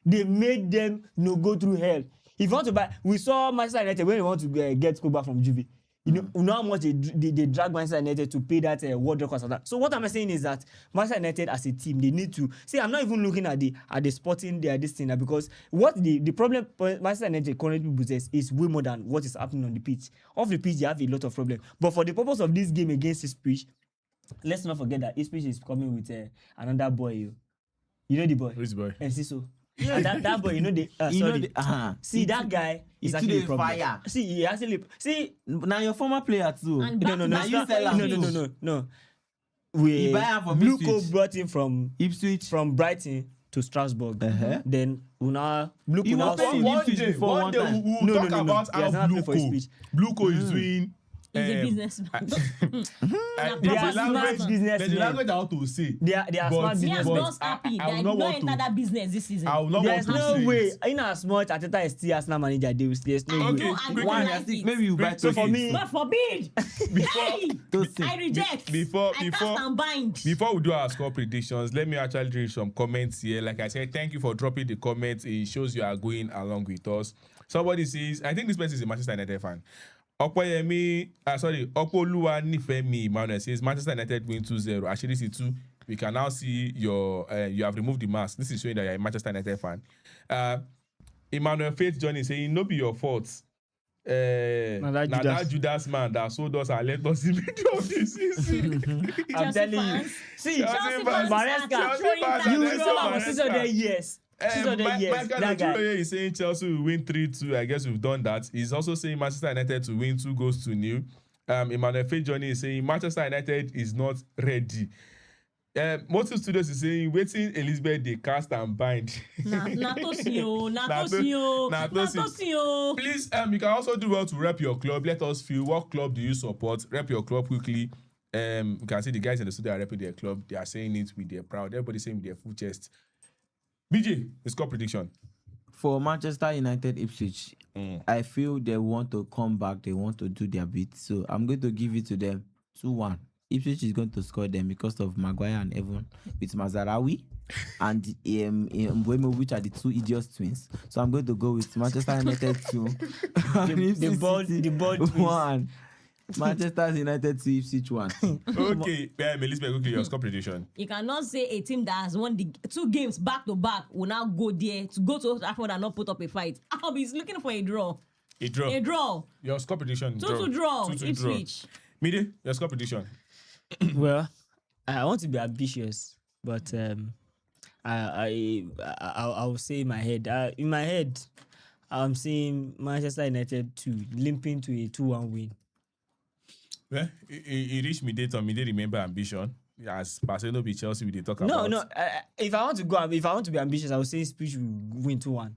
They made them go through hell. If you want to buy, we saw Manchester United when they want to get Koba from Juve. You know how much they drag Manchester United to pay that world record and that. So what I'm saying is that Manchester United as a team, they need to see. I'm not even looking at the sporting this thing now, because what the problem Manchester United currently possess is way more than what is happening on the pitch. Off the pitch, they have a lot of problems. But for the purpose of this game against Ipswich, let's not forget that Ipswich is coming with another boy. You know the boy? Which boy? Enciso. And that boy, See, that guy is It's actually today a problem. fire. See, he actually Now your former player too. And no. Now you sell him No. He buy am from Blue Co Ipswich. brought him from Ipswich. Brighton to Strasbourg. Uh-huh. Then Blue He Co now was playing in sold. Ipswich before one day time. we'll No, talk no. about He has how not played for Ipswich. Blue Co is doing. he's a businessman. They are smart businessmen. There's a language I want to say. They are But- smart He has But businessmen. not happy I that will he not did not want enter to- that business this season. I will not There's want to no say way. it. In as much Ateta is still Arsenal manager, there's no Okay, way. No, I quick- don't One, like it. maybe you buy So two for things. me- God forbid. Hey, Tosin. I reject. Before- I cast and bind. Before we do our score predictions, let me actually read some comments here. Like I said, thank you for dropping the comments. It shows you are going along with us. Somebody says, I think this person is a Manchester United fan. Opoluwa Nifemi Emmanuel says Manchester United win 2-0. Actually, this is 2. We can now see your you have removed the mask. This is showing that you're a Manchester United fan. Emmanuel Faith Johnny saying, no be your fault. That Judas man that sold us and let us in the middle of the season. I'm Chelsea telling you. fans. See, Chelsea fans. Maresca, Chelsea throwing fans that. you and will then still some have 600 years. 600 years. Michael That guy. Ojuloye is saying Chelsea will win 3-2. I guess we've done that. He's also saying Manchester United to win 2-0. Emmanuel Faith Johnny is saying Manchester United is not ready. Motive Studios is saying waiting Elizabeth they cast and bind. Natosio. Please, you can also do well to rep your club. Let us feel what club do you support. Rep your club quickly. You can see the guys in the studio are repping their club. They are saying it with their proud. Everybody saying with their full chest. BJ, the score prediction. for Manchester United Ipswich, I feel they want to come back. They want to do their bit. So I'm going to give it to them 2-1. Ipswich is going to score them because of Maguire and Evan with Mazarawi and Mbeumo, which are the two idiot twins. So I'm going to go with Manchester United 2. The ball 1. Manchester United 2, Ipswich 1. Okay, Elizabeth, quickly your score prediction. You cannot say a team that has won the 2 games back to back will now go there to go to Old Trafford and not put up a fight. I'll be looking for a draw. A draw. A draw. Your score prediction. 2 to draw. 2 to draw. Ipswich. Mide, your score prediction. Well, I want to be ambitious, but I will say in my head, I'm seeing Manchester United 2 limping to a 2-1 win. Well, it reached me date on me. They remember ambition. As Barcelona be Chelsea, we they talk about. No. If I want to be ambitious, I would say Ipswich will win 2-1.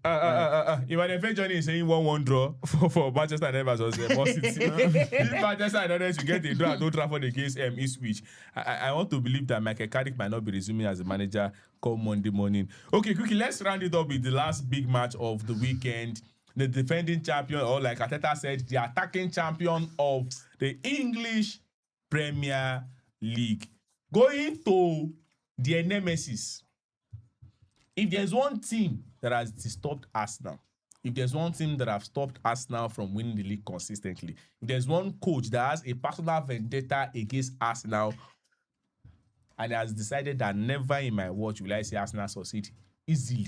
If Johnny is saying 1-1 draw for Manchester United versus City, if Manchester United to get a draw at Old Trafford against Ipswich, I want to believe that Michael Carrick might not be resuming as a manager come Monday morning. Okay, quickly, let's round it up with the last big match of the weekend. The defending champion, or like Ateta said, the attacking champion of the English Premier League, going to their nemesis. If there's one team that has stopped Arsenal, if there's one team that have stopped Arsenal from winning the league consistently, if there's one coach that has a personal vendetta against Arsenal and has decided that never in my watch will I see Arsenal succeed easily,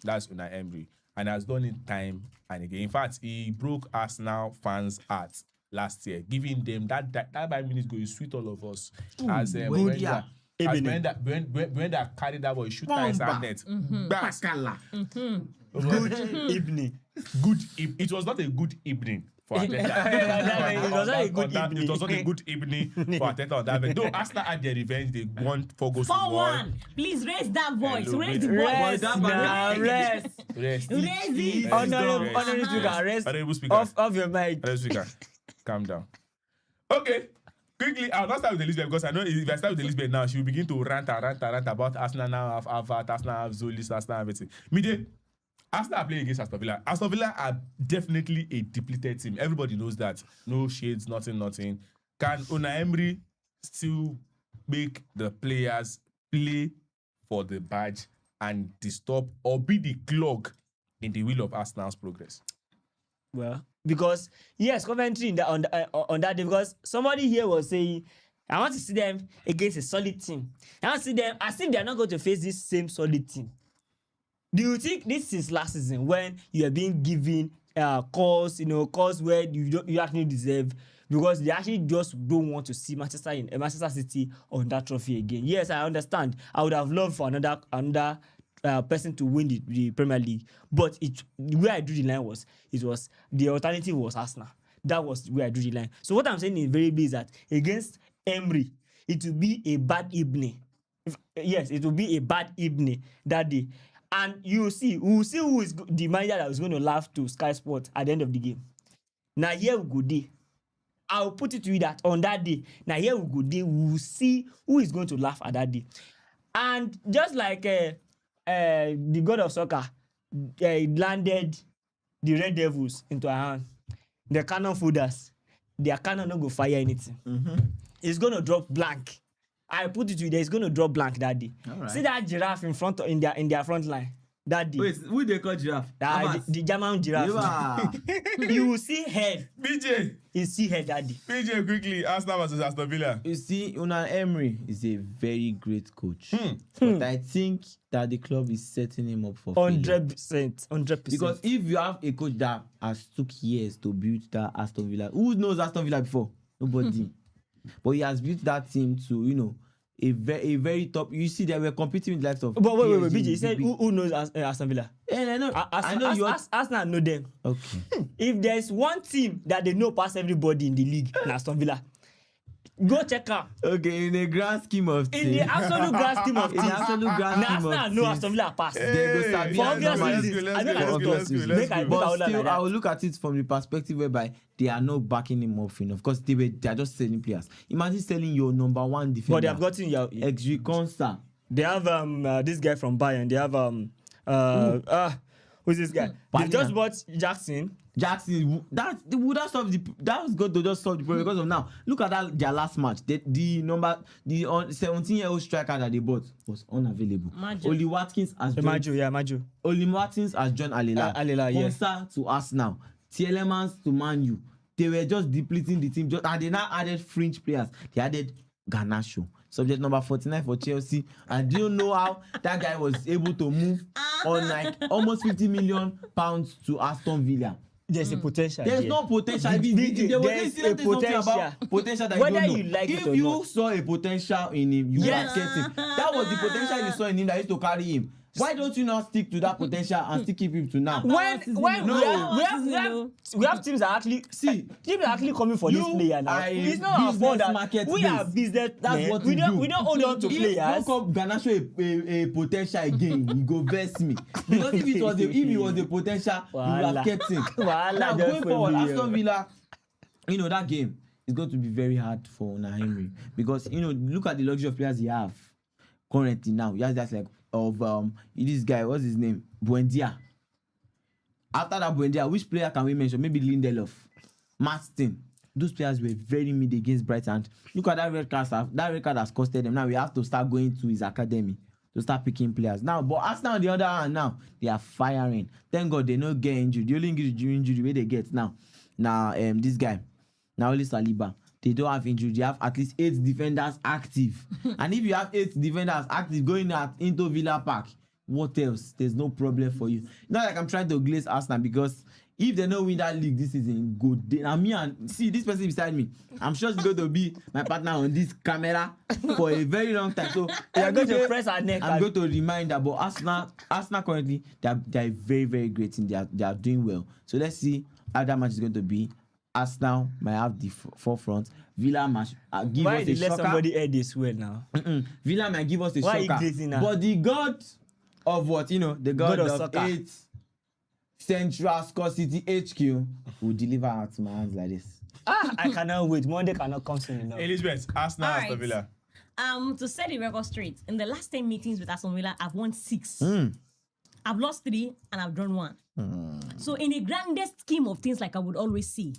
that's Unai Emery, and has done it time and again. In fact, he broke Arsenal fans' hearts last year, giving them that 5 minutes go, sweet all of us. As when that carried that ball, shoot that inside net. Good evening. It was not a good evening for Ateta. It was not a good evening. It was not a good evening for Ateta on that event. Though Arsenal had their revenge, they won 4 goals to 1. 4-1. Please raise that voice. Hello, Raise the Rest voice. now, rest. Rest. Raise it. Honorable speaker, rest Honorable speaker. off your mic. Honorable speaker. Calm down. Okay. Quickly, I'll not start with Elizabeth because I know if I start with Elizabeth now, she will begin to rant about Arsenal now have Harvard, Arsenal have Zolis, Arsenal have everything. Mide, Arsenal are playing against Aston Villa. Aston Villa are definitely a depleted team. Everybody knows that. No shades, nothing. Can Unai Emery still make the players play for the badge and disturb or be the clog in the wheel of Arsenal's progress? Well, because yes, Coventry on that day, because somebody here was saying, I want to see them against a solid team. I want to see them as if they're not going to face this same solid team. Do you think this is last season when you are being given calls where you actually deserve, because they actually just don't want to see Manchester City on that trophy again? Yes, I understand. I would have loved for another person to win the Premier League, but the way I drew the line was the alternative was Arsenal. That was where I drew the line. So what I'm saying in very big is that against Emery, it will be a bad evening. It will be a bad evening that day. And we'll see who is the manager that is going to laugh to Sky Sports at the end of the game. Now here we go day. I'll put it to you that on that day, now here we go day, we'll see who is going to laugh at that day. And just like the god of soccer landed the Red Devils into our hand, the cannon folders, their cannon not go fire anything. It's going to drop blank. I put it to you that it's going to drop blank that day. Right. See that giraffe in their front line that day. Wait, who they call giraffe? The German giraffe. You will see head. BJ. You see head that day. BJ, quickly, Arsenal versus Aston Villa. You see, Unai Emery is a very great coach. But I think that the club is setting him up for 100%. 100%. Because if you have a coach that has took years to build that Aston Villa, who knows Aston Villa before? Nobody. But he has built that team to, a very top. You see, they were competing with the likes of. But wait, BJ, you said who knows Aston Villa? Yeah, I know. Arsenal know them. Okay. If there's one team that they know past everybody in the league, Aston Villa. Go check out. Okay, in the grand scheme of things. In the absolute grand scheme of things. Arsenal know Aston Villa pass. They go For obvious reasons. But still, I will look at it from the perspective whereby they are not backing him up enough. Because they are just selling players. Imagine selling your number one defender. But they have gotten your Exri Consta. They have this guy from Bayern. They have Who's this guy? They Palina. just bought Jackson. Jackson, that would that solve that was going to just solve the problem because of now. Look at that their last match. The 17-year-old striker that they bought was unavailable. Majo. Oli Watkins has joined. Majo. Oli Watkins has joined Alela. Alela, yeah. Konsa to Arsenal. Tielemans to Man U. They were just depleting the team. And they now added fringe players. They added Garnacho, subject number 49 for Chelsea. And do you know how that guy was able to move on like almost 50 million pounds to Aston Villa? There's a potential. There's there. no potential. There's There was a something potential. about potential that Whether you don't know. you like it If or you not. saw a potential in him, you Yes. would have kept him. That was the potential you saw in him that used to carry him. Why don't you not stick to that potential and still keep him to now? When No. we have teams that actually teams are actually coming for this You player now. are It's not our fault business that market we base. are business. That's men. what we you don't do. we don't hold on to If players. don't come Garnacho a potential again, you go vex me. Because if he was a potential, you would Wahala. have kept him. Wahala Now just going for forward, me, Aston Villa, that game is going to be very hard for Unai Emery because look at the luxury of players he have currently now. He has that like of this guy, what's his name? Buendia. After that Buendia, which player can we mention? Maybe Lindelof, Marston. Those players were very mid against Brighton. Look at that red card. That red card has costed them. Now we have to start going to his academy to start picking players. Now, but Arsenal on the other hand, now they are firing. Thank God they don't get injured. The only injury where they get now, this guy, now only Saliba. They don't have injury. They have at least 8 defenders active. And if you have 8 defenders active going into Villa Park, what else? There's no problem for you. Not like I'm trying to glaze Arsenal because if they don't win that league this season, good. Now me and see this person beside me, I'm sure she's going to be my partner on this camera for a very long time. So You're going to press our neck. I'm going to remind that. But Arsenal currently they're very very great in they are doing well. So let's see how that match is going to be. Arsenal might have the forefront. Villa might give Why us a did let shocker. somebody air this well now? Villa might give us a Why shocker. you glazing now? But the God of what? The God of of soccer. 8 Central Score City HQ will deliver out to my hands like this. I cannot wait. Monday cannot come soon enough. Elizabeth, Arsenal, All Aston right. Villa. To set the record straight, in the last 10 meetings with Aston Villa, I've won 6. I've lost 3 and I've drawn 1. So in the grandest scheme of things, like I would always say,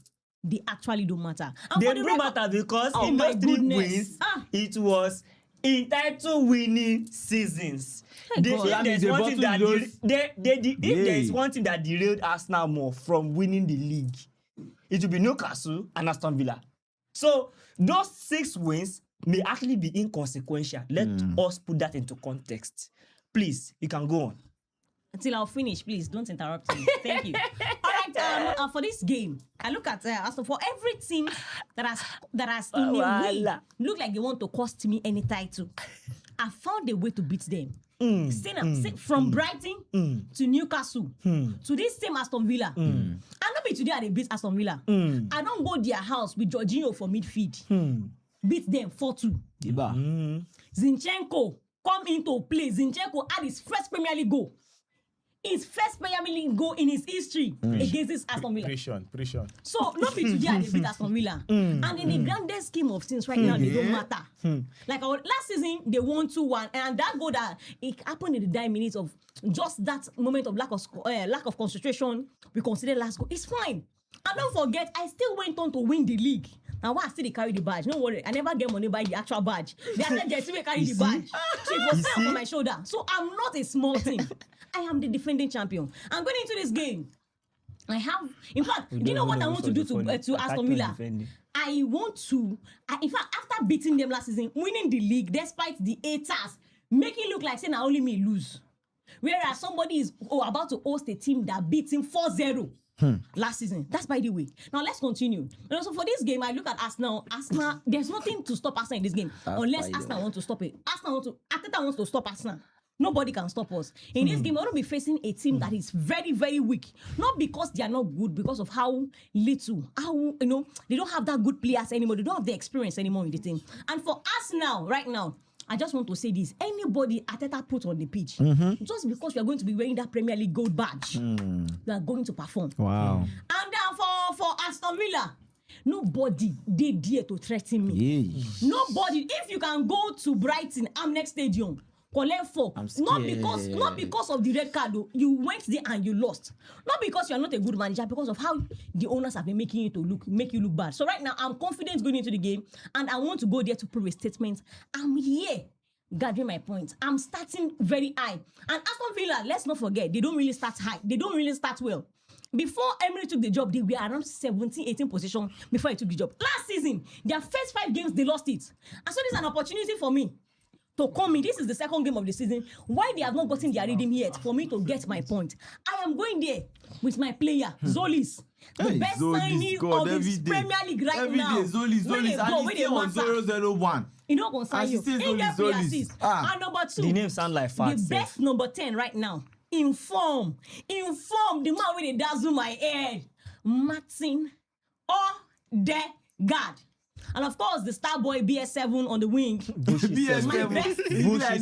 they actually don't matter. And They for the don't record- matter because Oh in my those 3 goodness. wins, Ah. it was in title winning seasons. Hey, They, God. if That there's means they one thing that bottled those- if there is Yeah. one thing that derailed Arsenal more from winning the league, it will be Newcastle and Aston Villa. So those 6 wins may actually be inconsequential. Let us put that into context. Please, you can go on. Until I'll finish, please don't interrupt me. Thank you. All right, for this game, I look at Aston for every team that has in a way Wahala. look like they want to cost me any title. I found a way to beat them. From Brighton to Newcastle to this same Aston Villa. And not be today they beat Aston Villa. I don't go their house with Jorginho for midfield. Beat them 4-2. Zinchenko come into play. Zinchenko had his first Premier League goal. His first Premier League goal in his history against this Aston Villa. Pressure. So not be today they beat Aston Villa. And in the grandest scheme of things right now, they don't matter. Like last season, they won 2-1, and that goal that it happened in the dying minutes of just that moment of lack of concentration, we consider last goal. It's fine. And don't forget, I still went on to win the league. Now why I still carry the badge? No worry, I never get money by the actual badge. They said they still carry the badge. So it was fair on my shoulder. So I'm not a small thing. I am the defending champion. I'm going into this game. I have, in fact, do you know what I want to do to Aston Villa? I want to, in fact, after beating them last season, winning the league, despite the haters, make it look like saying only me lose. Whereas somebody is about to host a team that beat him 4-0 last season. That's by the way. Now let's continue. And also for this game, I look at Arsenal. There's nothing to stop Arsenal in this game unless Arsenal want to stop it. Arteta wants to stop Arsenal. Nobody can stop us. In this game, we're going to be facing a team that is very, very weak. Not because they are not good, because of how little, they don't have that good players anymore. They don't have the experience anymore in the team. And for Arsenal, right now, I just want to say this. Anybody Arteta put on the pitch, just because you are going to be wearing that Premier League gold badge, you are going to perform. Wow. And for Aston Villa, nobody did dare to threaten me. Yeah. Nobody. If you can go to Brighton, Amex Stadium, collect 4. I'm Not because of the red card though. You went there and you lost. Not because you're not a good manager, because of how the owners have been making you look bad. So right now I'm confident going into the game, and I want to go there to prove a statement. I'm here gathering my points. I'm starting very high. And Aston Villa, let's not forget, they don't really start high. They don't really start well. Before Emery took the job, they were around 17, 18 position before he took the job. Last season, their first 5 games, they lost it. And so this is an opportunity for me to come in. This is the second game of the season. Why they have not gotten their rhythm yet, for me to get my point. I am going there with my player, Zolis. The best signing of the Premier League right now. Every day, Zolis. And he's still on 001. You know, concern you. In get free assist. And number 2, the name sound like facts. The best number 10 right now. Inform the man with the dazzle my head, Martin Odegaard. And of course, the star boy BS7 on the wing. BS7. Even like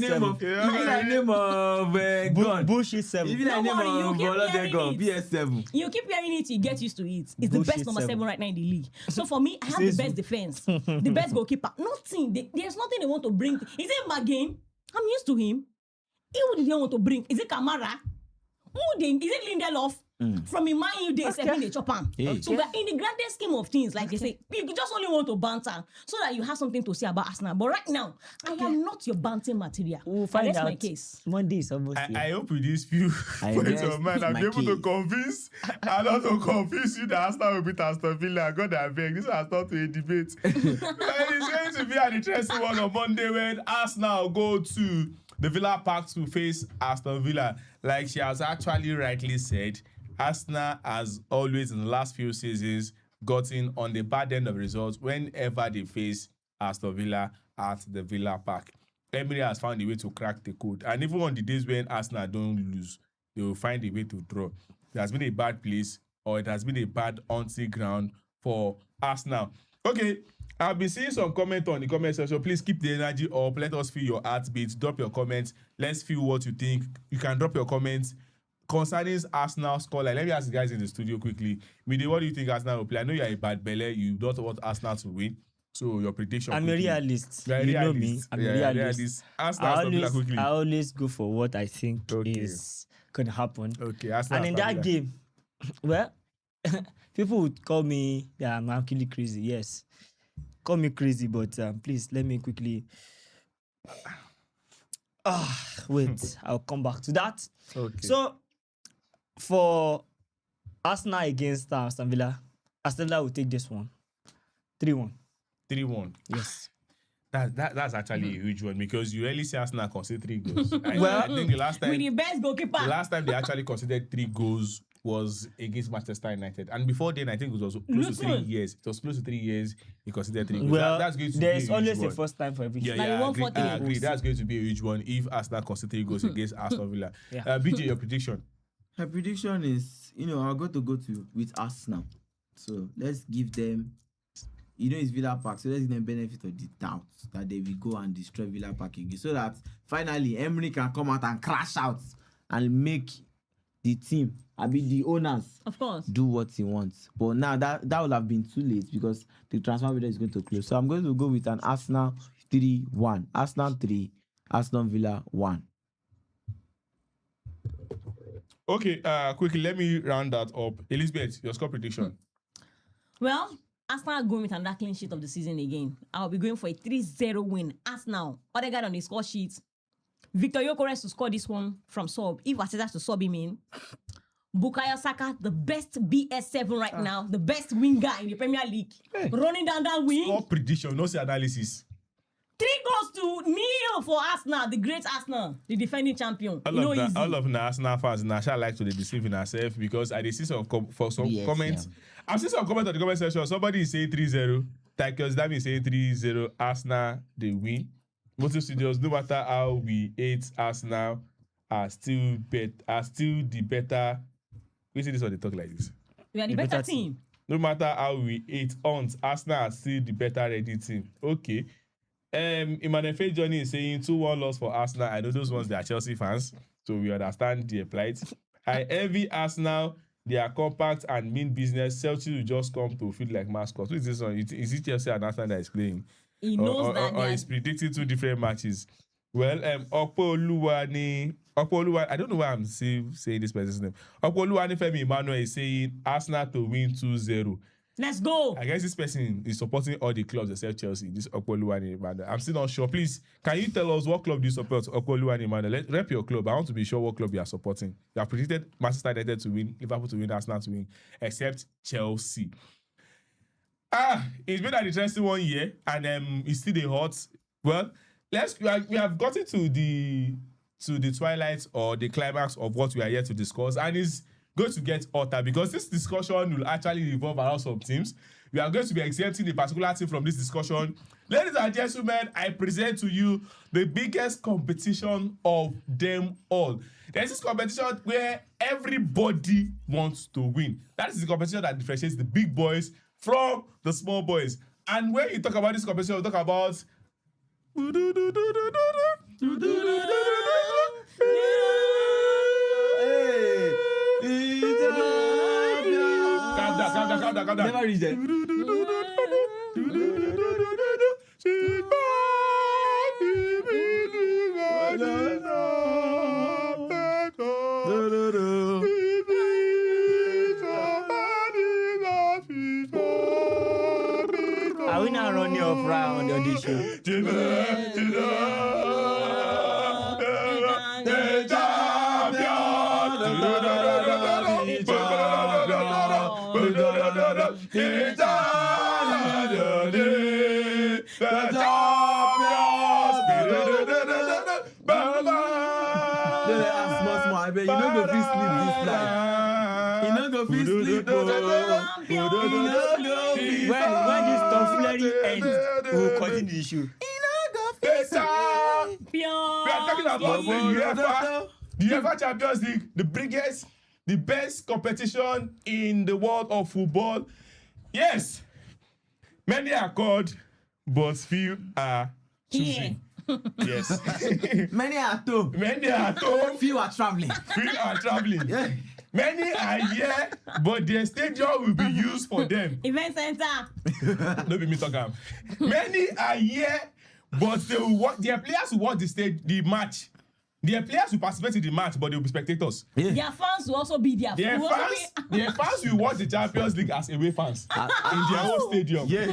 name of gun. Bullshit 7. Even like name of gun. BS7. You keep hearing it, you get used to it. It's the best number 7 right now in the league. So for me, I have the best defense, the best goalkeeper. There's nothing they want to bring. Is it Magain? I'm used to him. Who did they want to bring? Is it Kamara? Is it Lindelof? From in Man U days, they chop him. So but in the grandest scheme of things, like they say, you just only want to banter so that you have something to say about Arsenal. But right now, I am not your banting material. We'll find that's out. my case. Monday is almost here. I hope with these few points of mine, I'll be able to convince and also confuse you that Arsenal will beat Aston Villa. God, I beg. This has not to a debate. It's going to be an interesting one on Monday when Arsenal go to the Villa Park to face Aston Villa. Like she has actually rightly said, Arsenal has always in the last few seasons gotten on the bad end of results whenever they face Aston Villa at the Villa Park. Emery has found a way to crack the code. And even on the days when Arsenal don't lose, they will find a way to draw. It has been a bad place or it has been a bad hunting ground for Arsenal. Okay, I've been seeing some comment on the comment section. Please keep the energy up. Let us feel your heartbeat. Drop your comments. Let's feel what you think. You can drop your comments concerning Arsenal scoreline. Let me ask you guys in the studio quickly. Mide, what do you think Arsenal will play? I know you're a bad belly. You don't want Arsenal to win. So your prediction. I'm quickly. A realist. You know me. I'm a realist. Quickly. I always go for what I think is going to happen. Okay. Arsenal and in that game, well, people would call me, I'm actually crazy. Yes. Call me crazy, but please let me quickly. Wait, I'll come back to that. Okay. So, for Arsenal against Aston Villa will take this one. 3-1. 3-1. Yes. That's actually a huge one because you rarely see Arsenal concede 3 goals. I think the last time with the best goalkeeper. The last time they actually conceded 3 goals was against Manchester United. And before then, I think it was close to 3 years. It was close to 3 years he considered 3 goals. Well, that's going to there's be a always huge a one. first time for everything. I agree. That's going to be a huge one if Arsenal concede 3 goals against Aston Villa. BJ, your prediction? My prediction is, I'm going to go with Arsenal. So let's give them, it's Villa Park, so let's give them benefit of the doubt that they will go and destroy Villa Park again. So that finally Emery can come out and crash out and make the team, the owners, of course, do what he wants. But now that would have been too late because the transfer window is going to close. So I'm going to go with an Arsenal 3-1. Arsenal 3, Aston Villa 1. Okay, quickly, let me round that up. Elizabeth, your score prediction. Well, Arsenal going with another clean sheet of the season again. I'll be going for a 3-0 win. Arsenal, Odegaard on the score sheet. Victor Gyökeres to score this one from sub. If Arteta to sub him in. Bukayo Saka, the best BS7 right now, the best winger in the Premier League. Hey. Running down that wing. Score prediction, no say analysis. 3 goals to 0 for Arsenal, the great Arsenal, the defending champion. All of the Arsenal fans, Nasha like to deceive in herself because I see some comments. Yeah. I've seen some comments on the comment section. Somebody is saying 3-0. Tychus Dami is saying 3-0. Arsenal, they win. Motor Studios, no matter how we hate Arsenal, are still the better. We see this on the talk like this. We are the better team. No matter how we hate Arsenal are still the better ready team. Okay. Emmanuel Faye Johnny is saying 2-1 loss for Arsenal. I know those ones, they are Chelsea fans, so we understand their plight. I envy Arsenal. They are compact and mean business. Chelsea will just come to feel like mascots. Who is this one? Is it Chelsea and Arsenal that is playing? He knows or he's predicting 2 different matches. Well, Opoluwani, I don't know why I'm saying this person's name. Opoluwani Femi Emmanuel is saying Arsenal to win 2-0. Let's go. I guess this person is supporting all the clubs except Chelsea. This Opoluwani Emmanuel. I'm still not sure. Please, can you tell us what club do you support? Opoluwani Emmanuel. Rep your club. I want to be sure what club you are supporting. You have predicted Manchester United to win, Liverpool to win, Arsenal to win, except Chelsea. It's been an interesting 1 year, and it's still the hot. Well, we have gotten to the twilight or the climax of what we are here to discuss, and it's going to get hotter because this discussion will actually revolve around some teams. We are going to be exempting a particular team from this discussion. Ladies and gentlemen, I present to you the biggest competition of them all. There's this competition where everybody wants to win. That is the competition that differentiates the big boys from the small boys. And when you talk about this competition, we talk about calm down. Never reach there. Are we now running off right on the audition? I bet you don't go fit sleep this night. You don't go fit sleep. When this tomfoolery ends, we will continue the show. We are talking about the UEFA Champions League, the best competition in the world of football. Yes, many are called, but few are choosing. Yes. Many are at home. Many are at home. Few are traveling. Few are traveling. Yeah. Many are here, but their stadium will be used for them. Event center. Don't be me talking. Many are here, but they will watch, their players will watch the match. Their players will participate in the match, but they will be spectators. Yeah. Their fans will also be there. Their fans will watch the Champions League as away fans in their own stadium. Yeah.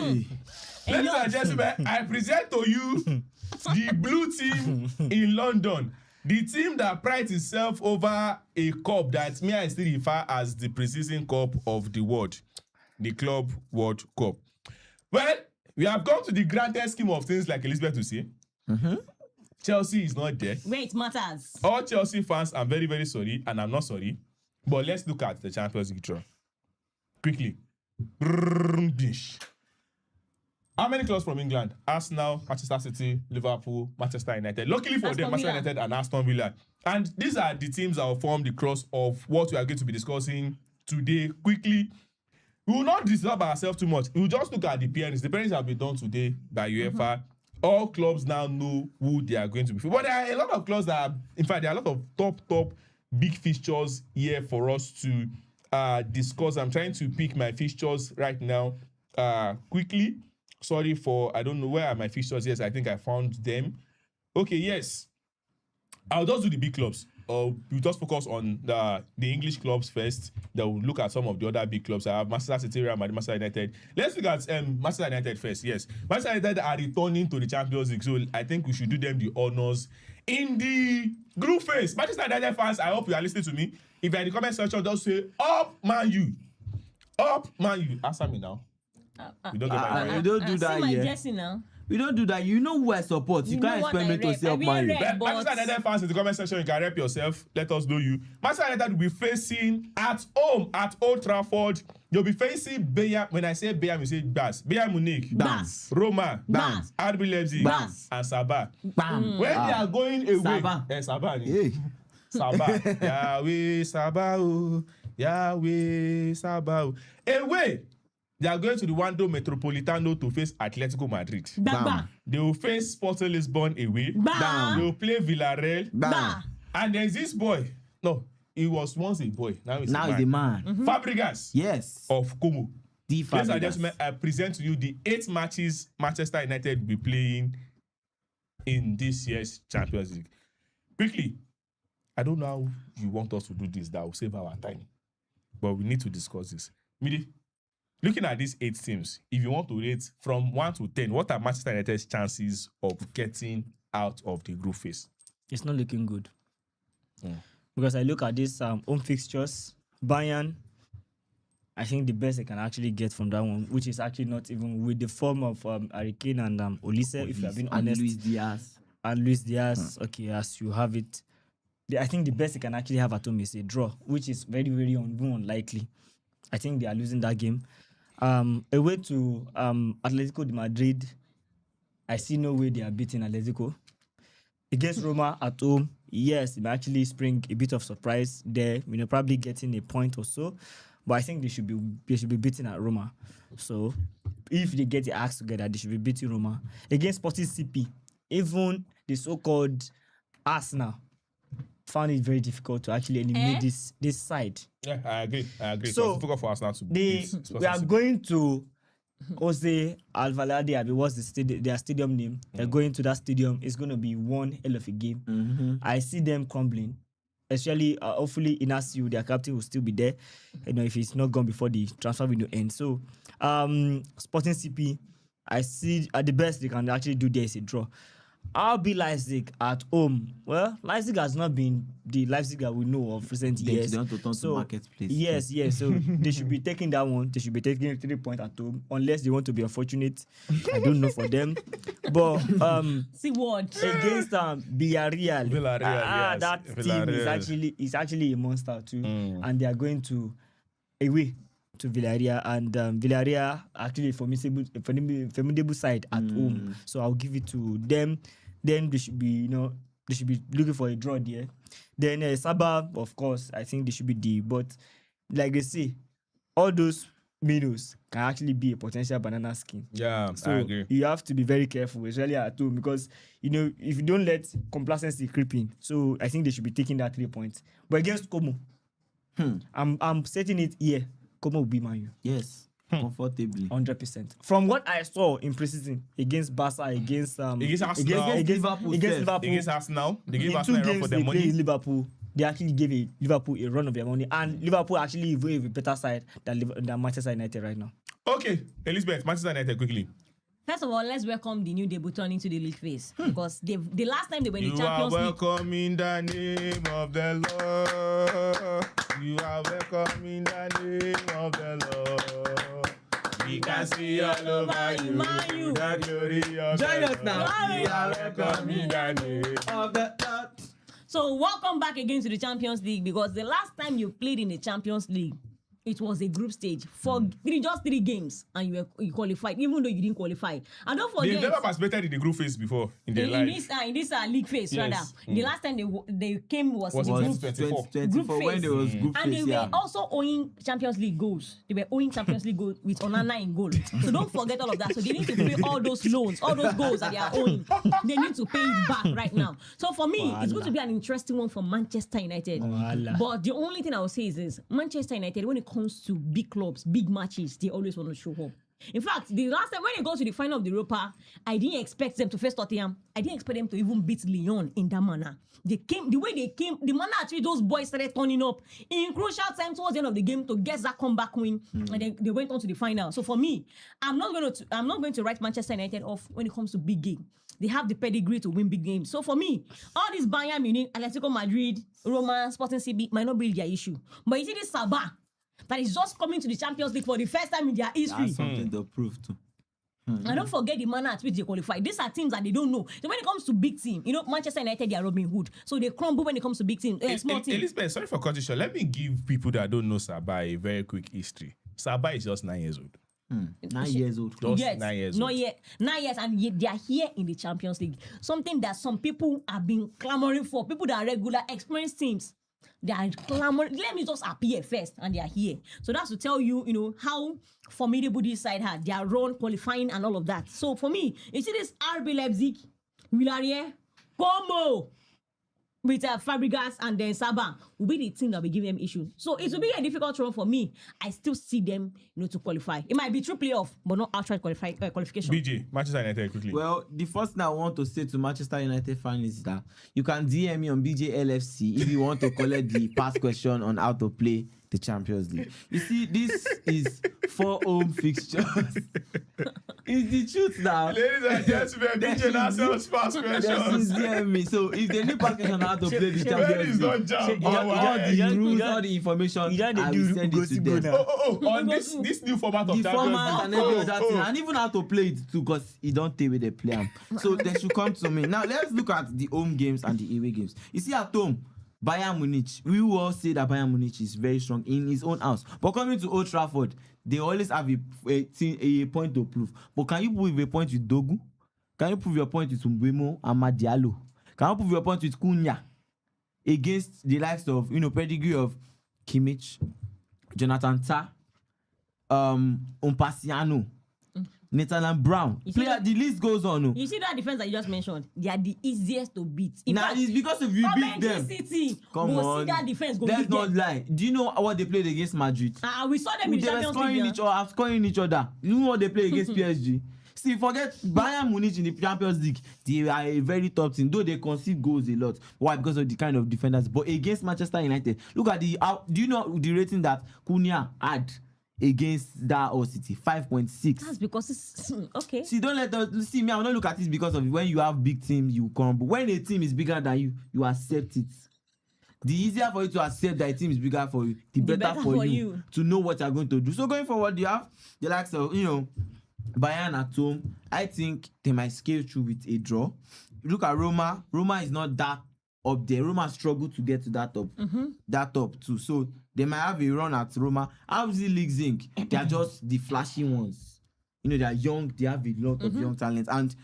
Ladies and gentlemen, I present to you the blue team in London. The team that prides itself over a cup that I still refer as the preseason cup of the world, the Club World Cup. Well, we have gone to the grandest scheme of things, like Elizabeth will say. Chelsea is not there. Where it matters. All Chelsea fans, I'm very, very sorry, and I'm not sorry. But let's look at the Champions League draw. Quickly. How many clubs from England? Arsenal, Manchester City, Liverpool, Manchester United. Luckily for them, Manchester United and Aston Villa. And these are the teams that will form the cross of what we are going to be discussing today. Quickly, we will not disturb ourselves too much. We will just look at the pairings. The pairings have been done today by UEFA. All clubs now know who they are going to be. But there are a lot of clubs that are, in fact, there are a lot of top big fixtures here for us to discuss. I'm trying to pick my fixtures right now quickly. Sorry for, I don't know where are my fixtures. Yes, I think I found them. Okay, yes. I'll just do the big clubs. We'll just focus on the English clubs first. Then we'll look at some of the other big clubs. I have Manchester City, Real Madrid, Manchester United. Let's look at Manchester United first. Yes, Manchester United are returning to the Champions League, so I think we should do them the honors. In the group phase, Manchester United fans, I hope you are listening to me. If you're in the comment section, just say, up Man U. Up Man U. Answer me now. We don't get my We don't do that here. here. We don't do that. You know who I support. You can't expect me to say up Man U. Manchester United fans in the comment section, you can rep yourself. Let us know you. Manchester United will be facing at home at Old Trafford. You'll be facing Bayern. When I say Bayern, you say Bas. Bayern Munich. Bas. Roma. Bas. RB Leipzig. Bas. And Sabah. Bam. When they are going away. Sabah. Sabah. Hey. Sabah. Yahweh Sabah. Yahweh Sabah. Away. They are going to the Wando Metropolitano to face Atletico Madrid. Bam. They will face Sporting Lisbon away. Bam. They will play Villarreal. Bam. And there's this boy. No, he was once a boy. Now he's a man. Fabregas Yes. of Como. The Ladies and Fabregas. gentlemen, I present to you the 8 matches Manchester United will be playing in this year's Champions League. Quickly, I don't know how you want us to do this that will save our time, but we need to discuss this. Midi, looking at these 8 teams, if you want to rate from 1 to 10, what are Manchester United's chances of getting out of the group phase? It's not looking good. Because I look at this home fixtures, Bayern, I think the best I can actually get from that one, which is actually not even with the form of Harry Kane and Olise, if you have been And honest. Luis Diaz. And Luis Diaz, okay, as you have it. I think the best they can actually have at home is a draw, which is very, very unlikely. I think they are losing that game. Away to Atletico de Madrid, I see no way they are beating Atletico. Against Roma at home, yes, it may actually spring a bit of surprise there. Probably getting a point or so, but I think they should be beating at Roma. So if they get the acts together, they should be beating Roma. Against Sporting CP, even the so-called Arsenal found it very difficult to actually eliminate this side. Yeah, I agree. So, it's difficult for Arsenal to we are going to Jose Alvalade, what's their stadium name? They're going to that stadium. It's going to be one hell of a game. I see them crumbling. Especially, hopefully, Inacio, their captain, will still be there. If he's not gone before the transfer window ends. So, Sporting CP, I see at the best they can actually do there is a draw. RB Leipzig at home. Well, Leipzig has not been the Leipzig that we know of recent years. They want to turn to marketplace. Yes. So they should be taking that one. They should be taking 3 points at home, unless they want to be unfortunate. I don't know for them. But See what? against Villarreal, Yes. that Villarreal. team is actually a monster too, and they are going to away to Villarreal, and Villarreal actually a formidable side at home. So I'll give it to them. Then they should be looking for a draw there. Then Sabah, of course, I think they should be D. But like they say, all those minnows can actually be a potential banana skin. Yeah, So I agree. you have to be very careful, especially at home, because if you don't let complacency creep in, so I think they should be taking that 3 points. But against Como, I'm setting it here. Como will be Man U. Yes, comfortably. 100%. From what I saw in preseason against Barca, against Arsenal. against Liverpool, Against Arsenal, they gave in Arsenal 2 a run for games their they played money. Liverpool, they actually gave Liverpool a run of their money, and Liverpool actually have a better side than Manchester United right now. Okay, Elizabeth, Manchester United, quickly. First of all, let's welcome the new debutant into the league phase, because the last time they were in the You are Champions League. welcome in the name of the Lord. You are welcome in the name of the Lord. We can see all over you Man U. the glory of Join the us now. Lord. You are welcome in the name. Of the Lord. So welcome back again to the Champions League, because the last time you played in the Champions League, it was a group stage for just 3 games, and you qualified, even though you didn't qualify. And don't They've forget, never participated in the group phase before in their in life. this league phase, Yes. rather, the last time they came was Was in it group 2024? 2024 when phase. there was group And they phase, were yeah. also owing Champions League goals. They were owing Champions League goals with Onana in goal. So don't forget all of that. So they need to pay all those loans, all those goals that they are owing. They need to pay it back right now. So for me, it's going to be an interesting one for Manchester United. Voila. But the only thing I will say is Manchester United, when it comes to big clubs, big matches, they always want to show up. In fact, the last time when they go to the final of the Europa, I didn't expect them to face Tottenham. I didn't expect them to even beat Lyon in that manner. They came, the way they came, the manner at which those boys started turning up in crucial time towards the end of the game to get that comeback win, and then they went on to the final. So for me, I'm not going to write Manchester United off when it comes to big game. They have the pedigree to win big games. So for me, all this Bayern Munich, Atletico Madrid, Roma, Sporting CB might not be their issue. But you see this Sabah that is just coming to the Champions League for the first time in their history. That's something to prove too. And don't forget the manner at which they qualify. These are teams that they don't know. So when it comes to big team, Manchester United, they are Robin Hood. So they crumble when it comes to big team, small team. Elizabeth, sorry for cutting you short. Let me give people that don't know Sabah a very quick history. Sabah is just 9 years old. 9 years old. Just Yes, 9 years not old. yet. 9 years, and yet they are here in the Champions League. Something that some people have been clamoring for. People that are regular, experienced teams, they are clamoring. Let me just appear first, and they are here. So that's to tell you, how formidable this side had. Their run, qualifying, and all of that. So for me, you see this RB Leipzig, Villarreal, Como. with Fabregas and then Saba will be the team that will be giving them issues. So it will be a difficult run for me. I still see them, to qualify. It might be through playoff, but not outright qualification. BJ, Manchester United quickly. Well, the first thing I want to say to Manchester United fans is that you can DM me on BJLFC if you want to collect the past question on how to play the Champions League. You see, this is 4 home fixtures. It's the truth now. Ladies and gentlemen, BJ National's past questions. DM me. So if they need past question on how to play the Where Champions is not League, jam? all the rules, all the information, you don't I do will send it to them. now. On this new format of The Champions format and every other thing, and even how to play it too, because it don't take away the play am. So they should come to me. Now let's look at the home games and the away games. You see at home, Bayern Munich, we will all say that Bayern Munich is very strong in his own house. But coming to Old Trafford, they always have a point to prove. But can you prove a point with Dogu? Can you prove your point with Mbemo and Madialo? Can you prove your point with Cunha against the likes of, pedigree of Kimmich, Jonathan Tah, Ompasiano, Nathan Brown? The list goes on. You see that defense that you just mentioned? They are the easiest to beat. Now it's because if you beat them. City, Come on. See that defense go Let's beat not them. lie. Do you know what they played against Madrid? We saw them in They the were Champions League. scoring each other. You know what they play against PSG? See, forget Bayern Munich in the Champions League. They are a very top team, though they concede goals a lot. Why? Because of the kind of defenders. But against Manchester United, look at do you know the rating that Cunha had against that City? 5.6. That's because it's okay. See, don't let us see me. I will not look at it because of when you have big teams, you crumble. When a team is bigger than you, you accept it. The easier for you to accept that a team is bigger for you, the better for you to know what you're going to do. So going forward, you have the likes of Bayern at home. I think they might scale through with a draw. Look at Roma. Roma is not that up there. Roma struggled to get to that top, that top too. So they might have a run at Roma. RZ League Zinc, they are just the flashy ones. They are young. They have a lot of young talent, and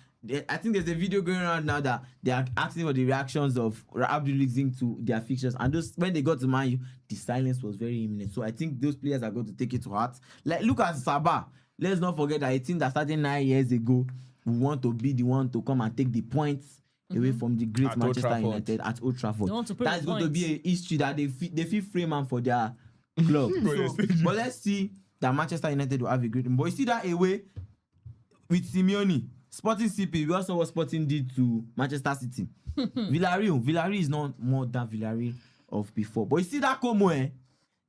I think there's a video going around now that they are asking for the reactions of Abdul League Zinc to their fixtures. And those, when they got to Man U, the silence was very imminent. So I think those players are going to take it to heart. Like, look at Sabah. Let's not forget that a team that started 9 years ago will want to be the one to come and take the points away from the great At Manchester United at Old Trafford. That's going to be a history that they feel frame man for their club. But let's see that Manchester United will have a great. But you see that away with Simeone, Sporting CP, we also what Sporting did to Manchester City. Villarreal is not more than Villarreal of before. But you see that Como, It's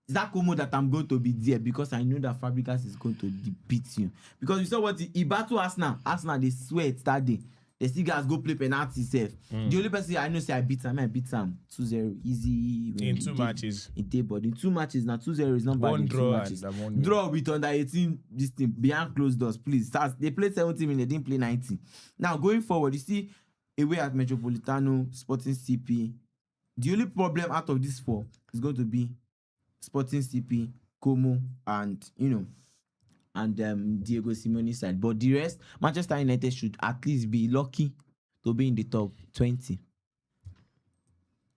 that Como that I'm going to be there because I know that Fabregas is going to beat you. Because you saw what he battled Arsenal. Arsenal, they sweat that day. The still guys go play penalty safe. The only person I know say I beat him 2-0. Easy. In 2 matches. But in 2 matches, now 2-0 is not bad. One in draw 2 matches. and one Draw with under 18, this team, behind closed doors, please. They played 70 minutes, they didn't play 90. Now, going forward, you see, away at Metropolitano, Sporting CP, the only problem out of these 4 is going to be Sporting CP, Como, and Diego Simeone's side. But the rest, Manchester United should at least be lucky to be in the top 20.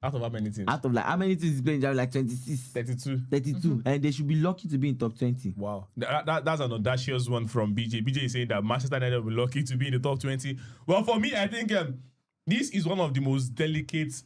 Out of how many teams? Out of how many teams is playing? Like 26. 32. And they should be lucky to be in top 20. Wow. That's an audacious one from BJ. BJ is saying that Manchester United will be lucky to be in the top 20. Well, for me, I think this is one of the most delicate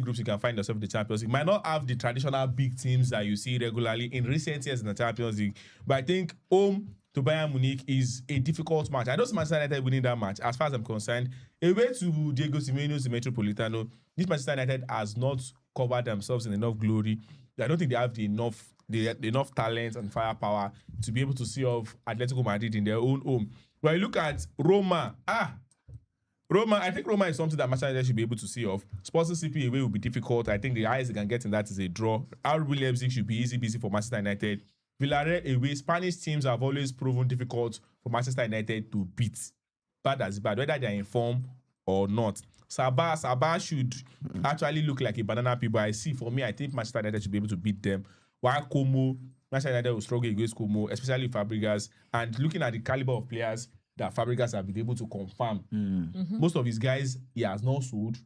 groups you can find yourself in the Champions League. It might not have the traditional big teams that you see regularly in recent years in the Champions League, but I think home to Bayern Munich is a difficult match. I don't see Manchester United winning that match, as far as I'm concerned. Away to Diego Simeone's Metropolitano, this Manchester United has not covered themselves in enough glory. I don't think they have enough talent and firepower to be able to see off Atletico Madrid in their own home. When you look at Roma, I think Roma is something that Manchester United should be able to see off. Sporting CP away will be difficult. I think the highest they can get in that is a draw. RB Leipzig should be easy for Manchester United. Villarreal away, Spanish teams have always proven difficult for Manchester United to beat. Bad as bad, whether they are in form or not. Sabah should actually look like a banana peel, but I think Manchester United should be able to beat them. While Como, Manchester United will struggle against Como, especially Fabregas. And looking at the caliber of players that Fabregas have been able to confirm, most of his guys he has not sold,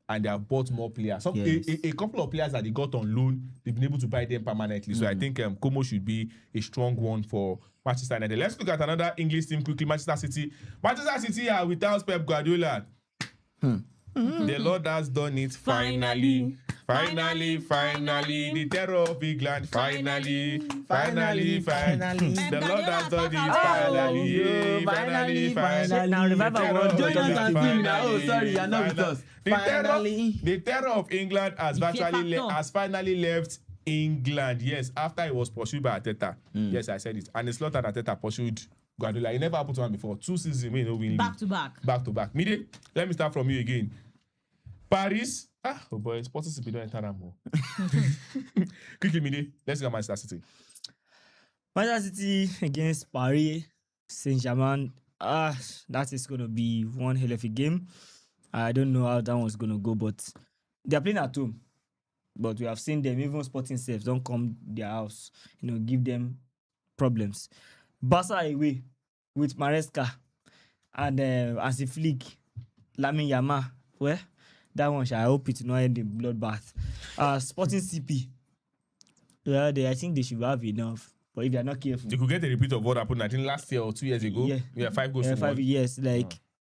and they have bought more players. A couple of players that they got on loan, they've been able to buy them permanently. So I think Como should be a strong one for Manchester United. Let's look at another English team quickly, Manchester City. Manchester City are without Pep Guardiola. The Lord has done it finally. Finally. The terror of England. Finally. The Lord has done it finally. Now, Revival won. Jonathan Sim now. Oh, sorry, you're not with us. The terror of England has factor. finally left England. Yes, after he was pursued by Arteta. Yes, I said it. And the slaughtered Arteta pursued Guardiola. It never happened to him before. 2 seasons, we no win. Back to back. Back to back. Mide, let me start from you again. Paris. Oh boy, Sporting CP don't enter that more. Quickly, Mide. Let's go to Manchester City. Manchester City against Paris Saint-Germain. That is going to be one hell of a game. I don't know how that one's going to go, but they're playing at home. But we have seen them, even Sporting safe, don't come their house, give them problems. Barca away with Maresca and as a flick, Lamine Yamal. Well, that one, I hope it not end in bloodbath. Sporting CP. Yeah, I think they should have enough. But if they are not careful, They could get a repeat of what happened, I think, last year or 2 years ago. Yeah, 5 goals to 5 1. years.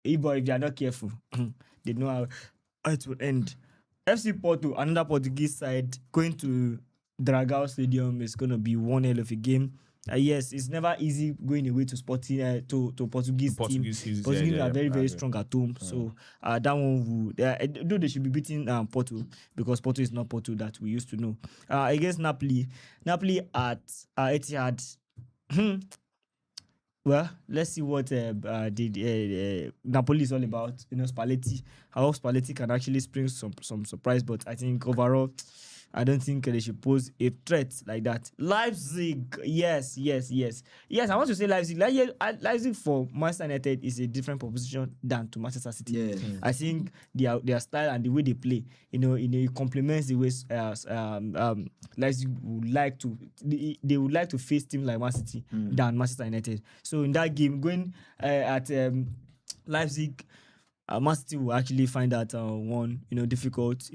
If they are not careful, they know how it will end. FC Porto, another Portuguese side, going to Dragao Stadium is going to be one hell of a game. Yes, it's never easy going away to Sporting to Portuguese team. Portuguese are very, very strong at home. So that one would, though they should be beating Porto, because Porto is not Porto that we used to know. Against Napoli at Etihad. Well, let's see what Napoli is all about. Spalletti. I hope Spalletti can actually spring some surprise, but I think overall, I don't think they should pose a threat like that. Leipzig, yes. I want to say Leipzig. Leipzig for Manchester United is a different proposition than to Manchester City. Yeah. I think their style and the way they play, it complements the way Leipzig would like to. They would like to face teams like Man City than Manchester United. So in that game, going at Leipzig, Man City will actually find that one, difficult,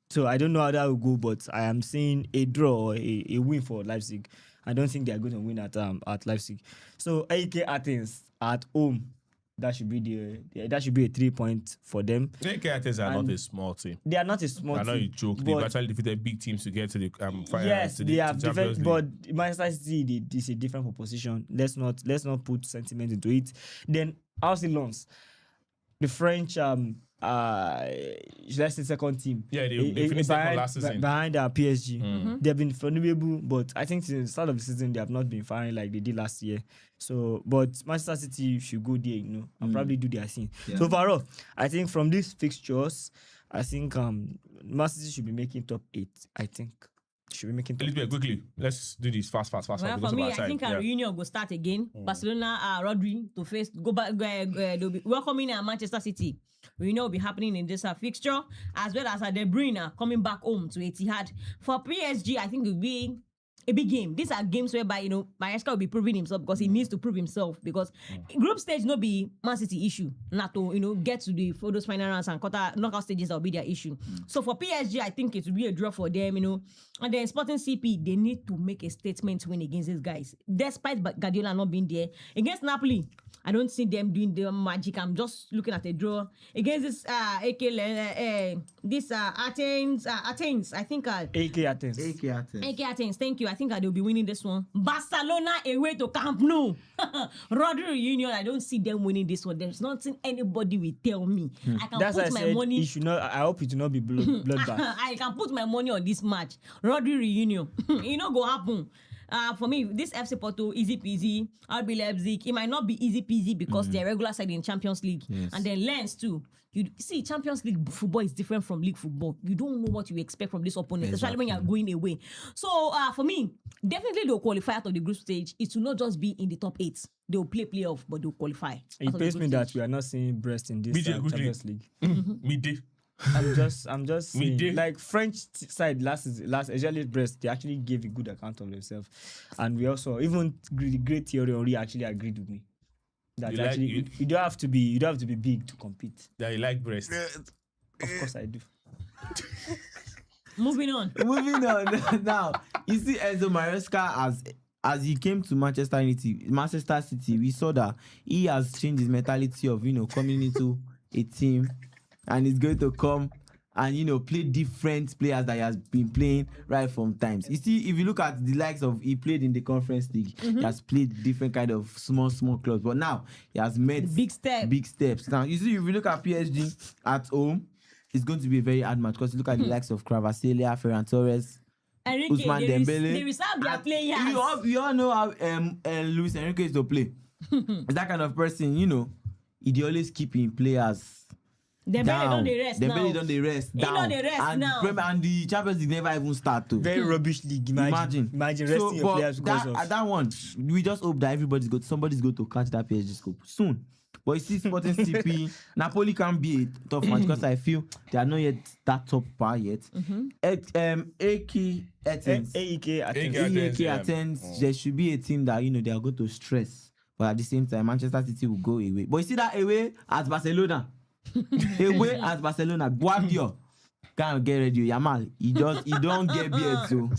So I don't know how that will go, but I am seeing a draw or a win for Leipzig. I don't think they are going to win at Leipzig. So AEK Athens at home, that should be a 3 point for them. AEK Athens are not a small team. They are not a small team. I know you joke. They've actually defeated big teams to get to the final. Yes, they have Champions defeated, but Manchester City is a different proposition. Let's not put sentiment into it. Then RC Lens, the French let's say second team. Yeah, they finished second last season. Behind PSG. They've been formidable, but I think since the start of the season they have not been firing like they did last year. So, but Manchester City should go there, and probably do their thing. Yeah. So overall, I think from these fixtures, I think Manchester City should be making top 8. I think should be making top 8. Elizabeth, quickly, let's do this fast. Well, because for me, of our I time. think our reunion will start again. Barcelona, Rodri to face, go back, they'll be welcoming Manchester City. Reunion will be happening in this fixture, as well as De Bruyne coming back home to Etihad. For PSG, I think it will be a big game. These are games whereby, Maresca will be proving himself because he needs to prove himself, because group stage no be Man City issue. Not to, get to those final rounds and knockout stages, that will be their issue. So for PSG, I think it will be a draw for them, And then Sporting CP, they need to make a statement win against these guys. Despite Guardiola not being there. Against Napoli, I don't see them doing the magic. I'm just looking at a draw. Against this Athens, I think AEK Athens. AEK Athens, thank you. I think they'll be winning this one. Barcelona away to Camp Nou. Rodri reunion, I don't see them winning this one. There's nothing anybody will tell me. I can That's put my money. I hope it will not be bloodbath. I can put my money on this match. Rodri reunion. It not go happen. For me, this FC Porto, easy peasy. RB Leipzig, it might not be easy peasy because they're regular side in Champions League. Yes. And then Lens too. You see, Champions League football is different from league football. You don't know what you expect from this opponent, especially when you're going away. So for me, definitely they'll qualify out of the group stage. It will not just be in the top 8. They'll play playoff, but they'll qualify. It pains me that we are not seeing Brest in this Champions League. Midday. I'm just saying, like French side last especially Brest, they actually gave a good account of themselves, and we also even the great theory Henry actually agreed with me that you don't have to be big to compete. That you like Brest. Of course I do. Moving on. Now you see Enzo Maresca as he came to Manchester City, we saw that he has changed his mentality of coming into a team and he's going to come and play different players that he has been playing right from times. You see, if you look at the likes of he played in the Conference League, he has played different kind of small clubs, but now he has made Big steps. Now you see, if you look at PSG at home, it's going to be a very hard match because you look at the likes of Kvaratskhelia, Ferran Torres, Enrique, Usman Dembele. they reserve their players. You all know how Luis Enrique is to play. It's that kind of person, he always keeping players. Dembele don't dey rest now. Dembele don't dey rest He down. don't dey rest and now. And the Champions League never even start to. Very rubbish league. Imagine resting your players because of that one. We just hope that somebody's going to catch that PSG scope soon. But you see, Sporting CP, Napoli can be a tough match because I feel they are not yet that top par yet. AEK Athens. AEK Athens. There should be a team that they are going to stress, but at the same time, Manchester City will go away. But you see that away at Barcelona. Away at Barcelona, Guardiola can't get ready. Yamal, he don't get beard, so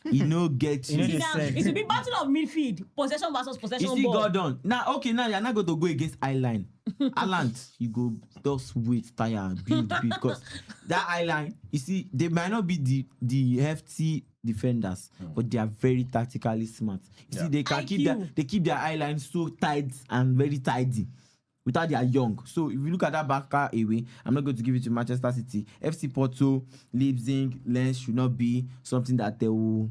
he no get you. It will be battle of midfield, possession versus possession. You see, ball. Gordon. Now you're not going to go against I-line. Haaland, you go just wait, tire, and build because that I-line. You see, they might not be the hefty defenders, but they are very tactically smart. You see, they can keep their I-line so tight and very tidy. Without they are young. So if you look at that Barca away, I'm not going to give it to Manchester City. FC Porto, Leipzig, Lens should not be something that they will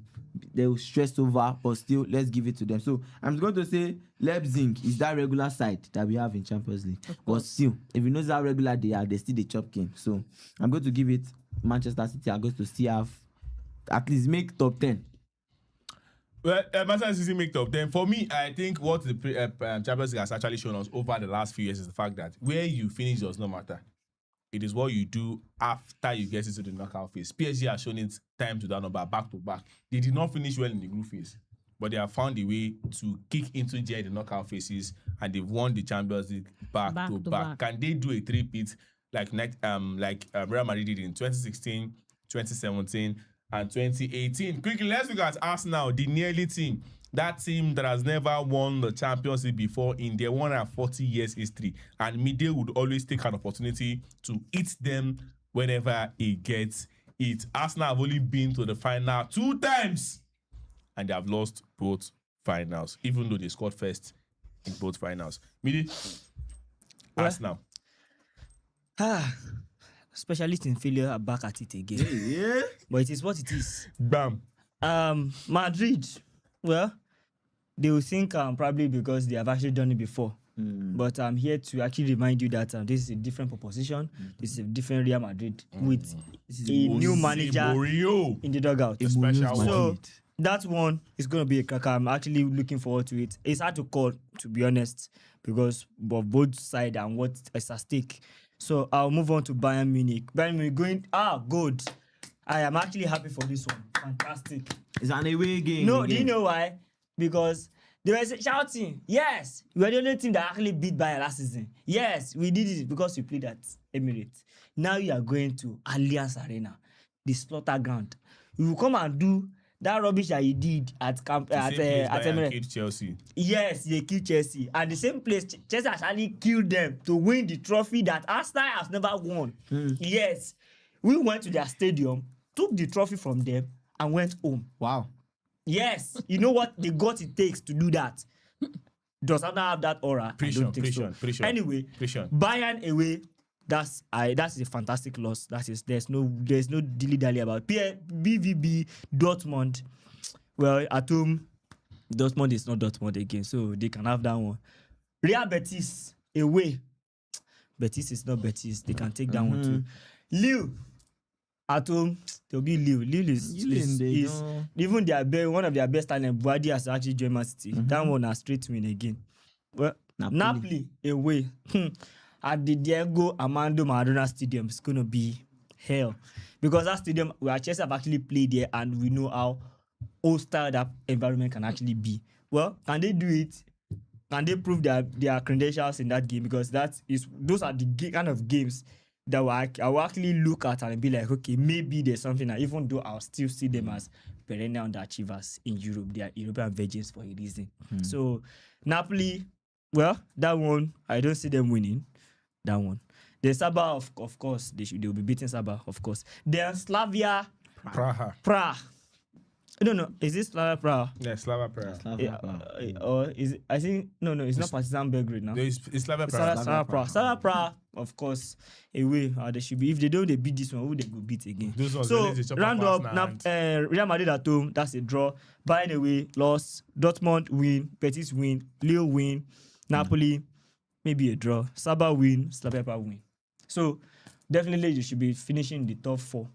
stress over, but still let's give it to them. So I'm going to say Leipzig is that regular side that we have in Champions League. But still, if you know how regular they are, they still the chop game. So I'm going to give it Manchester City. I'm going to still have at least make top 10. Well, Manchester City make top 10. For me, I think what the Champions League has actually shown us over the last few years is the fact that where you finish does not matter. It is what you do after you get into the knockout phase. PSG has shown it time to that number back to back. They did not finish well in the group phase, but they have found a way to kick into the knockout phases, and they've won the Champions League back to back. Can they do a three-peat like Real Madrid did in 2016, 2017? And 2018. Quickly, let's look at Arsenal, the nearly team. That team that has never won the Champions League before in their 140 years history. And Mide would always take an opportunity to eat them whenever he gets it. Arsenal have only been to the final 2 times. And they have lost both finals, even though they scored first in both finals. Mide, Arsenal. Specialists in failure are back at it again. Yeah. But it is what it is. Bam. Madrid, well, they will think probably because they have actually done it before. But I'm here to actually remind you that this is a different proposition. This is a different Real Madrid with a new manager in the dugout. So that one is going to be a cracker. I'm actually looking forward to it. It's hard to call, to be honest, because of both sides and what is at stake. So I'll move on to Bayern Munich. Bayern Munich going, good. I am actually happy for this one. Fantastic. It's an away game. No, do you know why? Because they were shouting, yes, we are the only team that actually beat Bayern last season. Yes, we did it because we played at Emirates. Now you are going to Allianz Arena, the slaughter ground. You will come and do that rubbish that you did at Emirates. Killed Chelsea. Yes, they killed Chelsea. And the same place, Chelsea actually killed them to win the trophy that Arsenal has never won. Yes. We went to their stadium, took the trophy from them, and went home. Wow. Yes. You know what the guts it takes to do that? Does Arsenal have that aura? Pressure. Anyway, Bayern away. That's a fantastic loss. There's no dilly-dally about BVB, Dortmund. Well, at home, Dortmund is not Dortmund again, so they can have that one. Real Betis away. Betis is not Betis. They can take that one too. Lille at home, there'll be Lille. Lille is even one of their best talent. Buadi has actually joined Man City. That one has straight win again. Well, Napoli away. At the Diego Armando Maradona Stadium, it's going to be hell. Because that stadium, where Chelsea have actually played there, and we know how hostile that environment can actually be. Well, can they do it? Can they prove their credentials in that game? Because those are the kind of games that I will actually look at and be like, okay, maybe there's something. Even though I'll still see them as perennial underachievers in Europe. They are European virgins for a reason. So, Napoli, well, that one, I don't see them winning. That one. The Saba, of course, they will be beating Saba, of course. Then Slavia Praha. Praha. I don't know. Is this Slavia Praha? Yeah, Slava Praha. Or is it? I think no. It's not Partizan Belgrade now. No, it's Slava It's Praha. Slavia Praha. Slavia Praha, of course, away. They should be. If they don't, they beat this one. Who they go beat again? Those ones, So they need to chop round up up fast now. Real Madrid at home. That's a draw. Bayern away, loss. Dortmund win. Betis win. Lille win. Napoli maybe a draw. Saba win. Slavia Praha win. So definitely you should be finishing the top 4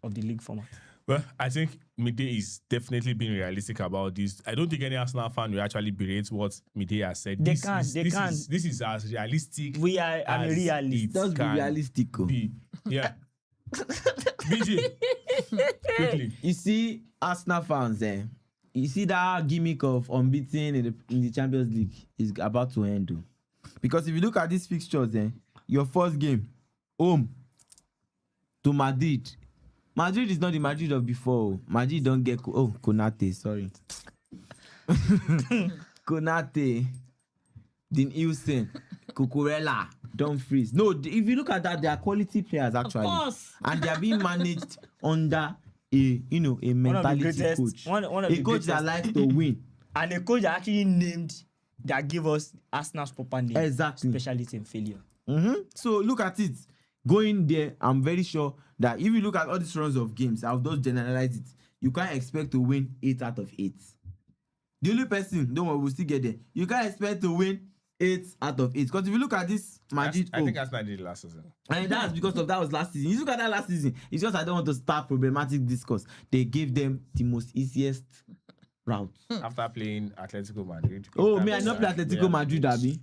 of the league format. Well, I think Mide is definitely being realistic about this. I don't think any Arsenal fan will actually berate what Mide has said. They This can't. This is as realistic. We are I'm a as realist. it Just be can realistic. Oh. be. Yeah. BJ, quickly. You see, Arsenal fans, you see that gimmick of unbeaten in the Champions League is about to end. Oh. Because if you look at these fixtures, your first game, home to Madrid. Madrid is not the Madrid of before. Madrid don't get Konate, sorry. Konate, Dean Houston, Cucurella, Dumfries. No, if you look at that, they are quality players actually, course. and they are being managed under a mentality coach, one of a the coach that greatest. likes to win. And a coach that actually named that gave us Arsenal's proper name. Exactly. Speciality in failure. So look at it. Going there, I'm very sure that if you look at all these runs of games, I'll just generalize it. You can't expect to win 8 out of 8. The only person, don't worry, we'll still get there. You can't expect to win 8 out of 8. Because if you look at this Madrid, I think Arsenal did it last season. and that's because of that was last season. You look at that last season, it's just I don't want to start problematic discourse. They gave them the most easiest route. After playing Atletico Madrid. Oh, me, I not play Atletico Madrid, Abi.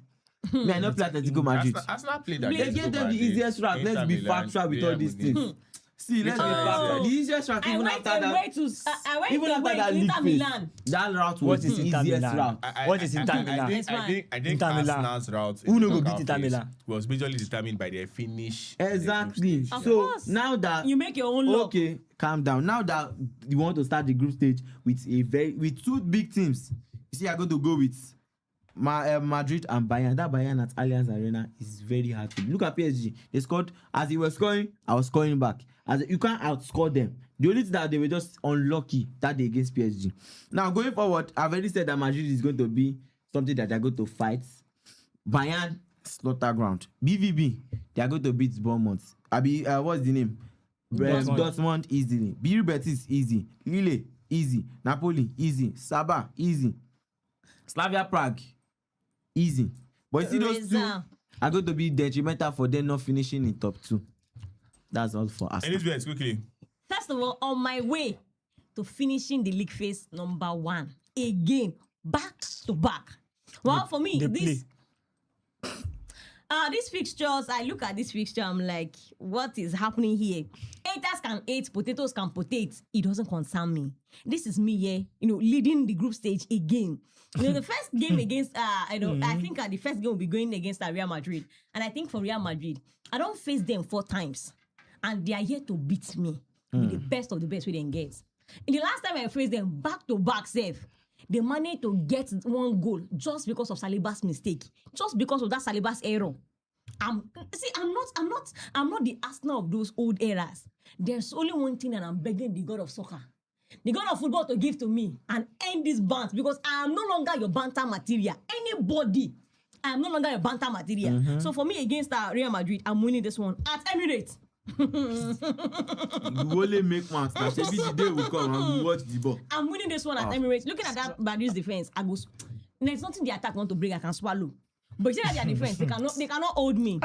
Me, I not play Atletico Madrid. Arsenal played They Atletico gave them the Madrid, easiest route. Let's Inter be Milan, factual with all Bayern these Munich. things. See, let's be Oh. factual. The easiest route, I even went after that, even after that to league Inter phase, Milan. that route What was is the Inter easiest Milan? route. What is Inter Milan? I think Inter Milan. Arsenal's route Who in no the go beat knockout Inter phase Milan? was majorly determined by their finish. Exactly. Of So course. now that You make your own luck. okay, calm down. Now that you want to start the group stage with with 2 big teams, you see, I'm going to go with Madrid and Bayern. That Bayern at Allianz Arena is very hard to look at PSG. They scored as they were scoring. I was scoring back. You can't outscore them. The only thing that they were just unlucky that day against PSG. Now going forward, I've already said that Madrid is going to be something that they're going to fight. Bayern slaughter ground. BVB they are going to beat Bournemouth. What's the name? Dortmund easily. BR Betis easy. Lille easy. Napoli easy. Saba easy. Slavia Prague easy. But you see those two Reza. are going to be detrimental for them not finishing in top 2. That's all for us. Elizabeth, quickly. First of all, on my way to finishing the league phase number 1 again, back to back. Well, for me, they these fixtures, I look at this fixture, I'm like, what is happening here? Haters can hate, potatoes can potate. It doesn't concern me. This is me here, leading the group stage again. The first game against, I think the first game will be going against Real Madrid. And I think for Real Madrid, I don't face them 4 times. And they are here to beat me with the best of the best we can get. In the last time I faced them, back to back save, they managed to get 1 goal just because of Saliba's mistake, just because of that Saliba's error. I'm not the Arsenal of those old eras. There's only one thing that I'm begging the God of soccer, the God of football, to give to me and end this bant, because I am no longer your banter material. Anybody, I am no longer your banter material. So for me, against Real Madrid, I'm winning this one at Emirates. You only make match. Now, the day will come and we watch the ball. I'm winning this one at Emirates. Looking at that Madrid's defense, I go. There's nothing the attack want to bring. I can swallow. But you see that their defense, they cannot hold me.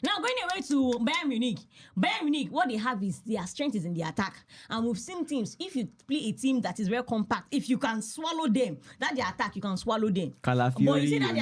Now going away to Bayern Munich. Bayern Munich, what they have is their strength is in the attack, and we've seen teams. If you play a team that is very compact, if you can swallow them, that their attack you can swallow them. Calafiori, But you see that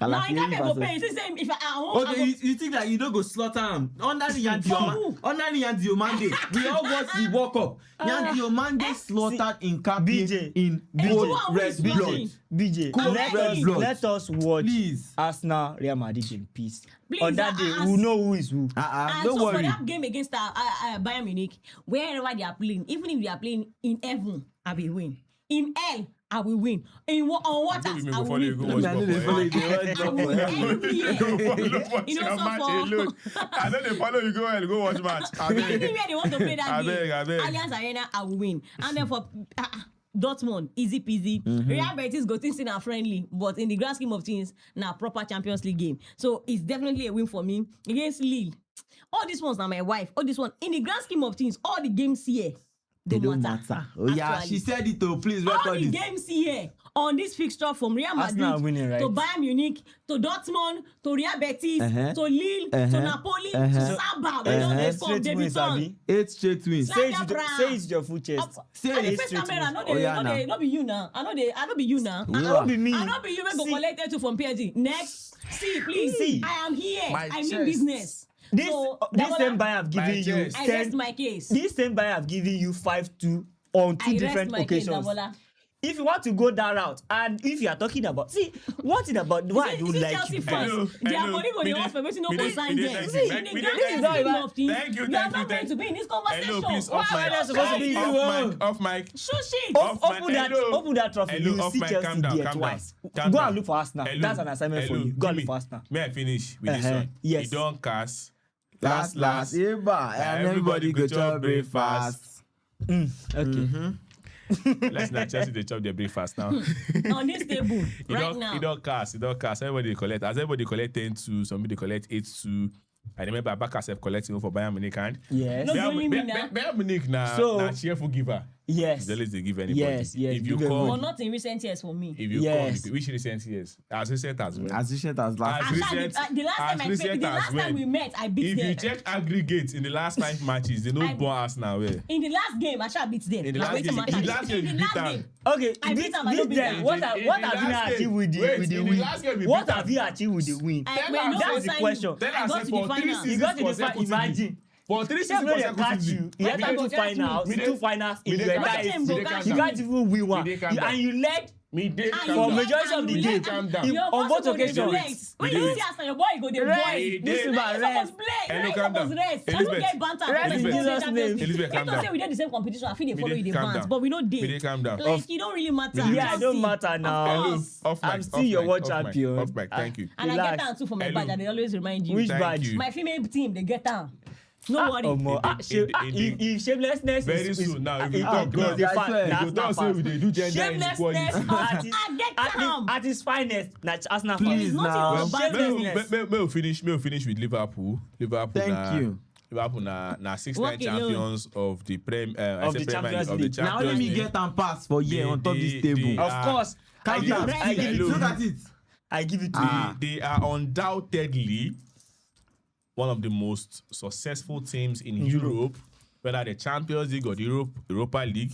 no, you can't go pay. versus... You see, if I want, Okay, you think that you don't go slaughter him? Under the Yandio Mande, we all watch the World Cup. Yandio Mande slaughtered in Capi BJ, in Everyone cold will red slaughter blood. him. BJ, Cold let red us, blood. let us watch Please. Arsenal Real Madrid in peace. Please, On that day, as- we'll know who is who. And Don't so worry. for that game against Bayern Munich, wherever they are playing, even if they are playing in heaven, I will win. In hell, I will win. On what Maybe I will follow you, win. go watch I know they follow you, they watch I will ball. win every year. You know, so match for alone. I know they follow you, go watch match. anywhere they want to play that I game, beg, I beg. Allianz Arena, I will win. And then for Dortmund, easy peasy. Real Betis go think are friendly, but in the grand scheme of things, now proper Champions League game. So it's definitely a win for me against Lille. All these ones are my wife. All this one in the grand scheme of things, all the games here They don't matter. Oh yeah, Actually. she said it to please All record the it. games here on this fixture from Real Arsenal Madrid are winning, right? to Bayern Munich to Dortmund to Real Betis to Lille to Napoli to Saba. We don't Eight come straight debut wins, on. Abi. 8 straight wins. Slap Say your it brand. with your full chest. Say And the it first straight camera, wins. not Oh, yeah, they, now. not be you now. I know be you now. You I are. Don't be me. know be you when go See. collect it from PSG. Next, see please. See. I am here. My I mean chest. business. This So, this Damola, same buy I've given My you chest. I 10. rest my case. This same buy I've given you 5-2 on two I rest different my case, occasions. Damola. If you want to go that route, and if you are talking about, see, one thing about why I don't like Chelsea you fans. guys. Their money go dey offer wetin no concern them. See, In the we grand dey- scheme of things, Thank you, we are thank you, not going thank to be in this Hello, conversation. please, off Why mic. are they supposed to be Off mic. Shoot shit. Open that, Hello. open that trophy. Hello, You off see mic, Chelsea calm down, there calm twice. down, calm Go down. and look for Arsenal. Hello, That's an assignment for hello, you. Go and give look for me- Arsenal. May I finish with this one? Yes. You don't cast. Last, Eba, and everybody go chop breakfast. Okay. Let's not Chelsea they chop their breakfast now. On this table right now. You don't cast. Everybody they collect. As everybody collect 10-2, somebody collect 8-2. I remember Abaka self collecting for Bayern Munich and Yes. No, only me now. Bayern Munich na So- cheerful giver. Yes. The least they give anybody. Yes, yes, If you give But come, everybody. not in recent years for me. if you Yes. come, which recent years? As recent as well. As recent as last. As Actually, recent- the last time as recent the as last time when? we met, I beat If you them. check aggregates in the last 5 matches, they know I- born Arsenal well. In the last game, I shall beat them. In the Now, last wait till game, my in the time. last game, In you the beat last them. game. Okay, I beat them, I don't beat them. them. What In have the you last achieved game- with the wait, with the in the win? last game we What beat have them. you achieved with the win? I- Tell wait, us- no, That's the sign question. you. Tell I us got say to for the 3 final. seasons You got to the final. consecutively. Imagine. For 3 Say seasons no, they catch consecutively. you. You I enter can't two go catch you. finals, We dey- two finals in we dey your calm entire down. history. We dey calm You down. can't even win one. We dey calm down. And you led Me dey And calm you for down. led- majority of and the you game. led- Calm down. You- Your on boss both go dey occasions. flex. When We you dey- see Arsenal, your boy go dey Rest. boy. This is Now my you rest. suppose play. Hello, Now you calm down. suppose rest. I don't Elizabeth. get banter. Rest When in you say Jesus' Champions name. League. Elizabeth, calm Let us say down. we dey the same competition. I feel they Me follow dey you the calm bands, down. but we no Me dey dey. calm down. Like it don't really matter. Me dey- Yeah, it don't matter now. Hello, off mic, I'm still off your mic, world off mic, champion. Off mic, thank you. And I get Relax. down too for my Hello. badge. And they always remind you. Which Thank badge? you. My female team, they get down. No worry. If shamelessness Very is soon now, if you is talk is now, the I fa- swear. na you go down say Arsenal we dey do gender shamelessness inequality. I get down. at its finest, na Arsenal Please fans. Nothing now. about Shamelessness. May we finish with Liverpool. Thank you. Liverpool na 6 Walk time alone. champions of the Of the Champions League. Now let me get and pass for year on top this table. Of course, I Calm give down. it. I give it. Hello. Look at it. I give it to Ah. They are undoubtedly one of the most successful teams in Europe, whether the Champions League or the Europa League.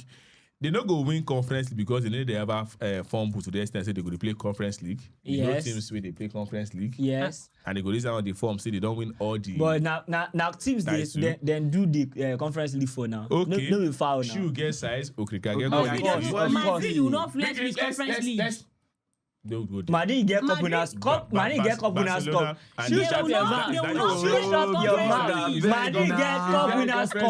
They not go win Conference League because they know they have form to the extent say they go to play Conference League. You know Yes. teams where they play Conference League. you. Yes, And they go this on the form say they don't win all the. but now teams That is true. they then do the conference league for now. Okay. No be foul now. Shoe get size. Okrika get Of quality. course. Of Madrid course. will not flex with Conference League. Don't go there. Madrid get cup Madrid- winners cup. Madrid get cup winners Barcelona cup. and Shoot the up will your not- mouth. they will That not is- flex Shoot up with your Conference mouth. League. Madrid get cup winners cup.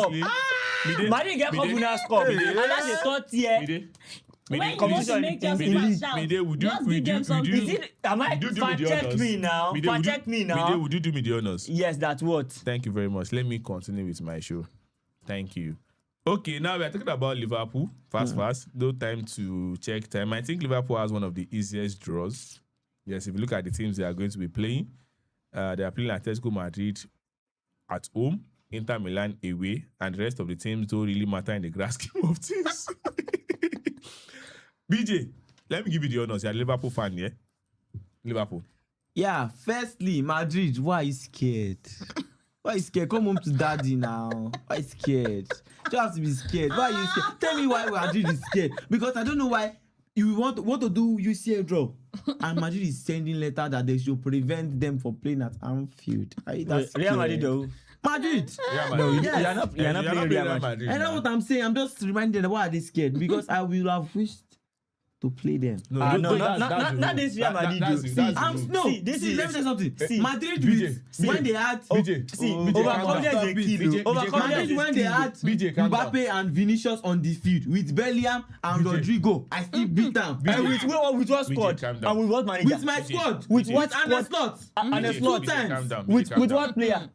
Madrid get cup winners cup. And that's the third tier. When you want to competition make Chelsea in fans league. shout, Mide, would you- just would give them you- something. would Is it? Am I? Would you do me Fact the check honors? me now. Mide, Fact would you- check me Mide, now. would you do me the honors? Yes, that's what. Thank you very much. Let me continue with my show. Thank you. Okay, now we are talking about Liverpool. Fast. No time to check time. I think Liverpool has one of the easiest draws. Yes, if you look at the teams they are going to be playing, they are playing Atletico Madrid at home, Inter Milan away, and the rest of the teams don't really matter in the grand scheme of things. BJ, let me give you the honors. You're a Liverpool fan, yeah? Liverpool. Yeah, firstly, Madrid, why are you scared? Why are you scared? Come home to daddy now. Why are you scared? You have to be scared. Why are you scared? Tell me why Madrid is scared. Because I don't know why you want to do UCL draw. And Madrid is sending letter that they should prevent them from playing at Anfield. Are you that Real Madrid scared? though. Madrid. Real No, Madrid. you're not playing Real Madrid. I know what I'm saying. I'm just reminding them why are they scared. Because I will have wished to play them. No, that's not the this rule. Real Madrid. That's See, the rule. No, See, this is- let me tell you something. See, Madrid BJ, when they had BJ, See, BJ, overconfidence calm is down. a key. BJ, Overconfidence Madrid is when key. they had BJ, calm down. Mbappe and Vinicius on the field with Bellingham and BJ. Rodrigo, I still beat them. And with what squad? calm down. And with what manager? With my squad, With what and a squad? slot, And a BJ, slot. two BJ, times. calm down. With BJ, calm down. what player?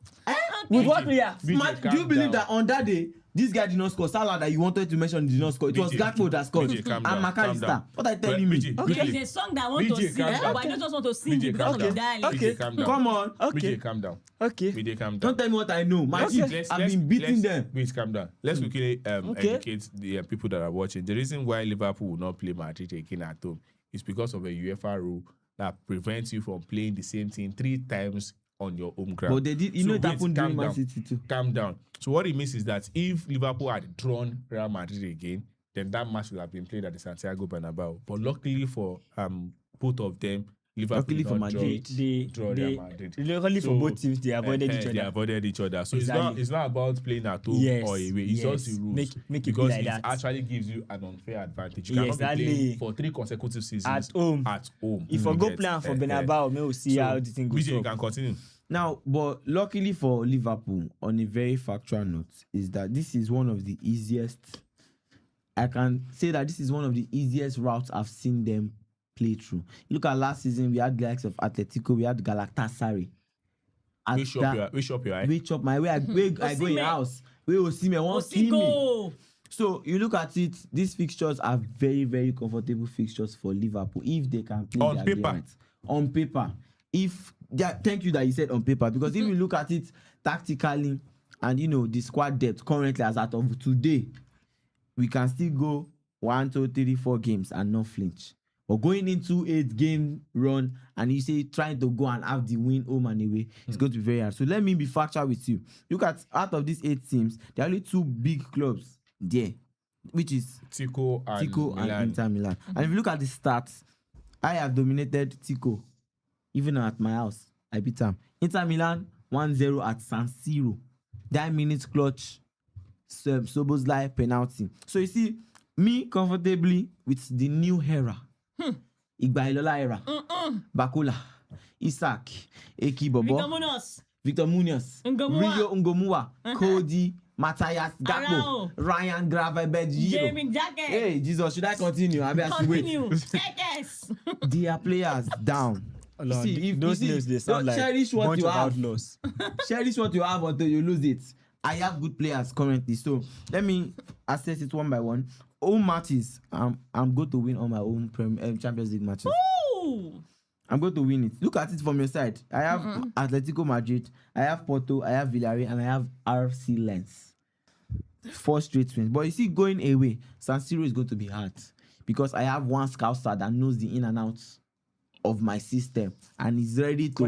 With what player? BJ, Do you calm believe down. that on that day, this guy did not score? Salah that you wanted to mention did not score. It was BJ, Gakpo that scored. BJ, calm And down, calm McAllister. down. What are you telling Well, me? BJ, Okay, BJ, there's a song that I want to BJ, sing, calm down. but I don't just want to sing BJ, it because calm of the down. dialect. BJ, calm down. Come on. BJ, calm down. Okay. BJ, calm down. Don't tell me what I know. Madrid, I've been beating them. Please calm down. Let's quickly Okay. educate the people that are watching. The reason why Liverpool will not play Madrid again at home is because of a UEFA rule that prevents you from playing the same thing 3 times on your home ground. But they did. You know it happened during Man City too. Calm down. So what it means is that if Liverpool had drawn Real Madrid again, then that match would have been played at the Santiago Bernabeu. But luckily for both of them, Liverpool Luckily did for not Madrid. draw Real Madrid. Luckily for both teams, they avoided each They other. avoided each other. So Exactly. it's not about playing at home Yes, or away. It's just yes. the rules. Make it be because like it that. actually gives you an unfair advantage. You Yes, cannot be exactly. playing for 3 consecutive seasons At home. At home. If I go plan for Bernabeu, we will see how the thing goes. BJ, you up. can continue. Now, but luckily for Liverpool, on a very factual note, is that this is one of the easiest. I can say that this is one of the easiest routes I've seen them play through. Look at last season, we had the likes of Atletico, we had Galatasaray. At Which shop you are? Which up my way I go in Osimhen. house. We will see me. Won't see me. Osigo. So you look at it, these fixtures are very, very comfortable fixtures for Liverpool if they can play On their paper. game right. On paper. Thank you that you said on paper, because if you look at it tactically and the squad depth currently as at of today, we can still go 1, 2, 3, 4 games and not flinch. But going into 8-game run and you say trying to go and have the win home and away, it's going to be very hard. So let me be factual with you. Look at out of these 8 teams, there are only 2 big clubs there, which is Tico and Milan. Inter Milan. And if you look at the stats, I have dominated Tico. Even at my house, I beat them. Inter Milan 1-0 at San Siro. 9 minutes clutch, Szoboszlai penalty. So you see, me comfortably with the new era. Igbailiola era. Bakola, Isaac, Eki Bobo, Victor Munoz, Ngomua. Rio Ngomua, Cody, Matthias Gakpo, Arao. Ryan Gravenberch. Jamie Jacket. Hey, Jesus, should I continue? I mean, I should wait. Continue. Yes. Their players down. Lord, See, if those you see, names they sound don't like cherish what bunch you of have. outlaws. Cherish what you have until you lose it. I have good players currently, so let me assess it one by one. Home matches, I'm going to win all my own Champions League matches. Ooh. I'm going to win it. Look at it from your side. I have Atletico Madrid, I have Porto, I have Villarreal, and I have RC Lens. 4 straight wins. But you see, going away, San Siro is going to be hard because I have one scouser that knows the in and outs of my system and is ready to.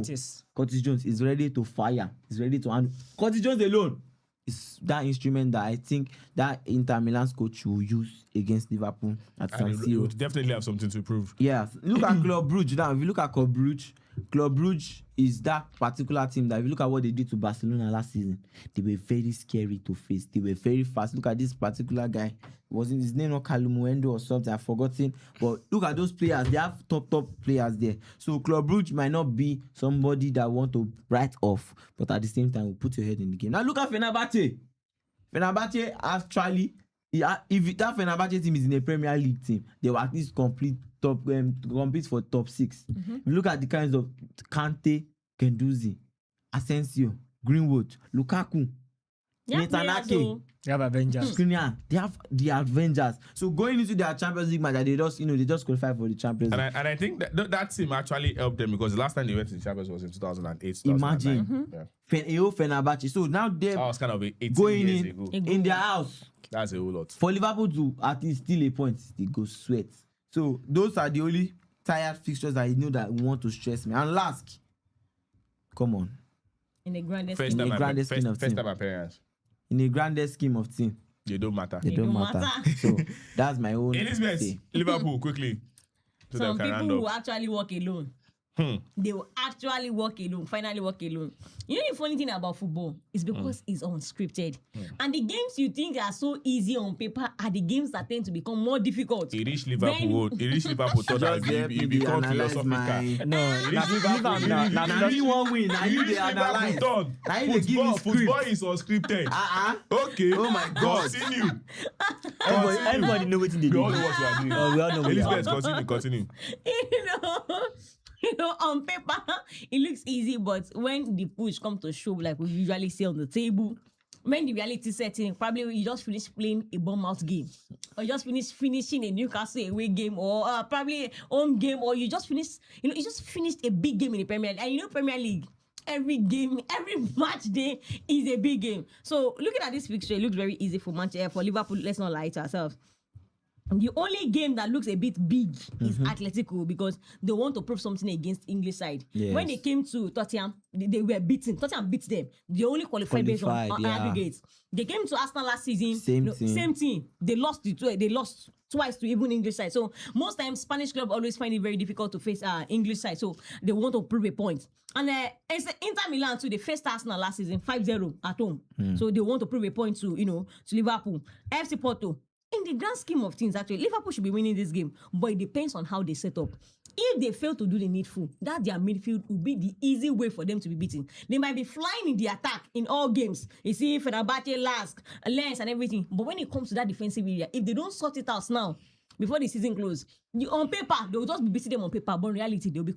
Curtis Jones is ready to fire. He's ready to handle. Curtis Jones alone is that instrument that I think that Inter Milan's coach will use against Liverpool at San And you Siro. would definitely have something to prove. Yeah, look at Club Brugge now. If you look at Club Brugge is that particular team that if you look at what they did to Barcelona last season, they were very scary to face. They were very fast. Look at this particular guy. Wasn't his name not Kalumuendo or something? I've forgotten. But look at those players. They have top players there. So Club Brugge might not be somebody that want to write off, but at the same time, will put your head in the game. Now look at Fenerbahce. Fenerbahce actually, if that Fenerbahce team is in a Premier League team, they will at least compete for top 6. If you look at the kinds of Kante, Guendouzi, Asensio, Greenwood, Lukaku, Netanyahu, They have Avengers. Skriniar, they have the Avengers. So going into their Champions League match, they just qualify for the Champions League. And I think that team actually helped them because the last time they went to the Champions was in 2008. Imagine. Fenerbahce. So now they're That was kind of 18 going years in ago. in their house. That's a whole lot. For Liverpool to at least steal a point, they go sweat. So those are the only tired fixtures that I know that want to stress me. And last, come on, In the grandest First In time, the grandest scheme of first team. time appearance. in the grandest scheme of things, They don't matter. they don't matter. So that's my own Elizabeth, say. Liverpool, quickly. So Some that we can people round who up. actually walk alone. They will actually walk alone, finally walk alone. You know the funny thing about football is because it's unscripted. And the games you think are so easy on paper are the games that tend to become more difficult. He reached Liverpool. He reached Liverpool. Thought that Just help he me become analyze philosophical. No, He na reached Liverpool. Now you won't win. Now He you reached dey analyze. Liverpool turn. Now you dey give me Football script. is unscripted. Okay. Oh my God. Continue. everybody know wetin dey We do. all know what you are doing. We all know what we are Elizabeth, continue. On paper it looks easy, but when the push come to show, like we usually say on the table, when the reality setting, probably you just finish playing a Bournemouth game, or you just finishing a Newcastle away game, or probably home game, or you just finished a big game in the Premier League. And you know Premier League, every game, every match day is a big game. So looking at this fixture, it looks very easy for Manchester, for Liverpool. Let's not lie to ourselves. The only game that looks a bit big is Atletico, because they want to prove something against English side. Yes. When they came to Tottenham, they were beaten. Tottenham beat them. They only qualified based on aggregates. They came to Arsenal last season. Same team. They lost twice to even English side. So most times Spanish club always find it very difficult to face English side. So they want to prove a point. And Inter Milan too, they faced Arsenal last season 5-0 at home. So they want to prove a point to Liverpool. FC Porto. In the grand scheme of things, actually, Liverpool should be winning this game, but it depends on how they set up. If they fail to do the needful, that their midfield will be the easy way for them to be beaten. They might be flying in the attack in all games. You see, Fenerbahce, Lask, Lens, and everything. But when it comes to that defensive area, if they don't sort it out now, before the season closes, on paper they will just be beating them on paper, but in reality they'll be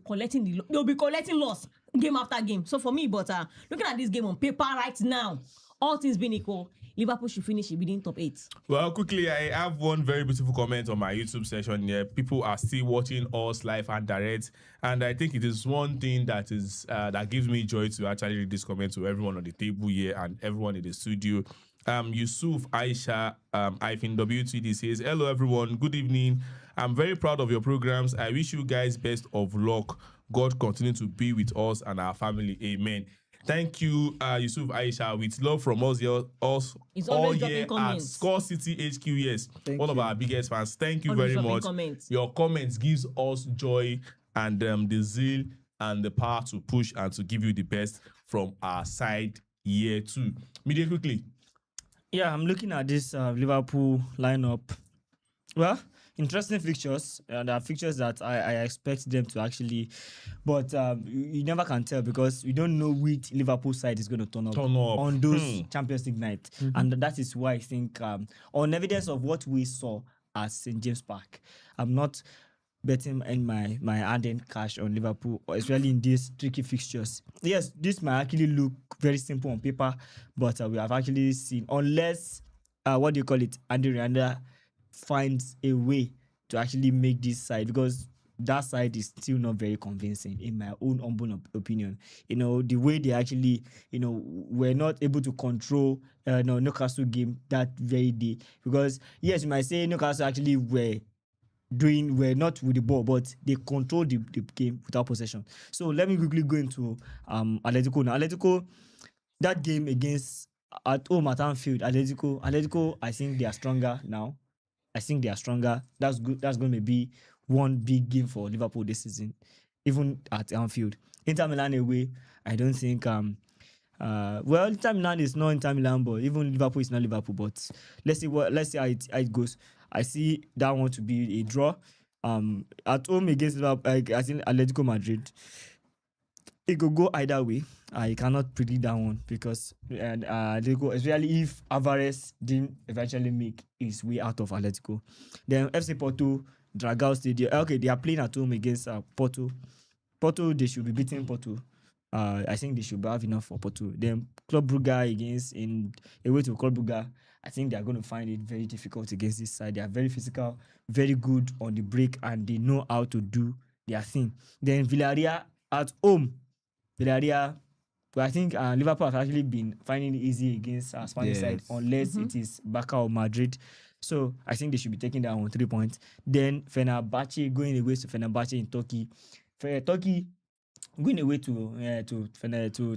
collecting loss game after game. So for me, but looking at this game on paper right now, all things being equal, Liverpool should finish within top 8. Well, quickly, I have one very beautiful comment on my YouTube session here. People are still watching us live and direct, and I think it is one thing that is that gives me joy to actually read this comment to everyone on the table here and everyone in the studio. Yusuf Aisha WTD says, hello everyone, good evening. I'm very proud of your programs. I wish you guys best of luck. God continue to be with us and our family. Amen. Thank you, Yusuf Aisha. With love from us all year at Score City HQ. Yes, one of our biggest fans. Thank you very much. Your comments gives us joy and the zeal and the power to push and to give you the best from our side here too. Media quickly. Yeah, I'm looking at this Liverpool lineup. Well, interesting fixtures. There are fixtures that I expect them to actually, but you never can tell because we don't know which Liverpool side is going to turn up on those Champions League night. And that is why I think on evidence of what we saw at St. James Park, I'm not betting in my hard-earned cash on Liverpool, especially in these tricky fixtures. Yes, this might actually look very simple on paper, but we have actually seen, unless Andy Rianda finds a way to actually make this side, because that side is still not very convincing in my own humble opinion. The way they actually, were not able to control Newcastle game that very day, because yes, you might say Newcastle actually were not with the ball, but they controlled the game without possession. So let me quickly go into Atletico now. Atletico, that game against at home at Anfield, Atletico, I think they are stronger now. That's good. That's going to be one big game for Liverpool this season, even at Anfield. Inter Milan away, I don't think. Inter Milan is not Inter Milan, but even Liverpool is not Liverpool. But let's see how it goes. I see that one to be a draw. At home against Liverpool, I think Atletico Madrid, it could go either way. I cannot predict that one because Atletico, especially if Alvarez didn't eventually make his way out of Atletico. Then FC Porto, Dragao Stadium. Okay, they are playing at home against Porto. Porto, they should be beating Porto. I think they should have enough for Porto. Then Club Brugge away to Club Brugge. I think they are going to find it very difficult against this side. They are very physical, very good on the break, and they know how to do their thing. Then Villarreal at home. But I think Liverpool have actually been finding it easy against Spanish side, unless it is Barca or Madrid. So I think they should be taking that on 3 points. Then Fenerbahce, going away to Fenerbahce in Turkey. Turkey going away to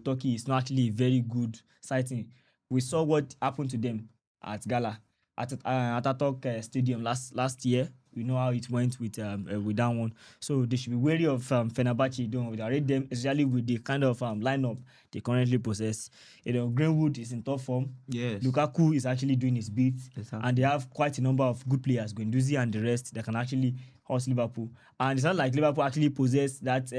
Turkey is not actually a very good sighting. We saw what happened to them at Gala, at Atatürk Stadium last year. we know how it went with that one. So they should be wary of Fenerbahce. Don't rate them, especially with the kind of lineup they currently possess. Greenwood is in top form. Yes. Lukaku is actually doing his bit, Exactly. and they have quite a number of good players, Guendouzi and the rest, that can actually horse Liverpool. And it's not like Liverpool actually possess that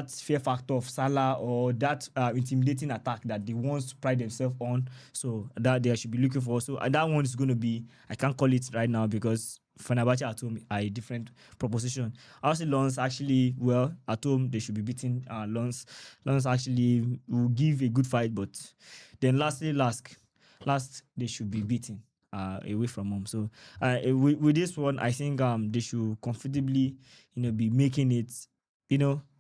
fear factor of Salah or that intimidating attack that they want to pride themselves on. So that they should be looking for. So and that one is going to be, I can't call it right now because Fenerbahce at home are a different proposition. I would say Lens actually, well, at home they should be beating Lens. Lens actually will give a good fight, but then last they should be beating away from home. So with this one, I think they should comfortably, be making it,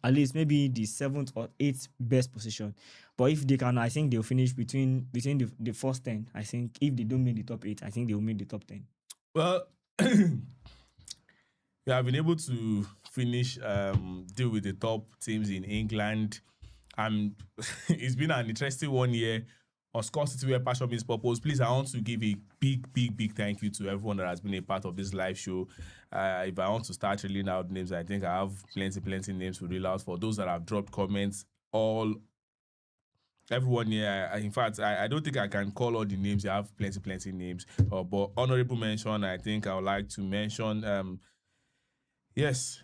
at least maybe the 7th or 8th best position. But if they can, I think they'll finish between the first 10. I think if they don't make the top 8, I think they'll make the top 10. Well, we have been able to finish, deal with the top teams in England. It's been an interesting 1 year on Score City where passion meets purpose. Please, I want to give a big thank you to everyone that has been a part of this live show. If I want to start reeling out names, I think I have plenty names to reel out. For those that have dropped comments, everyone here, in fact, I don't think I can call all the names. I have plenty names. But honorable mention, I think I would like to mention, yes,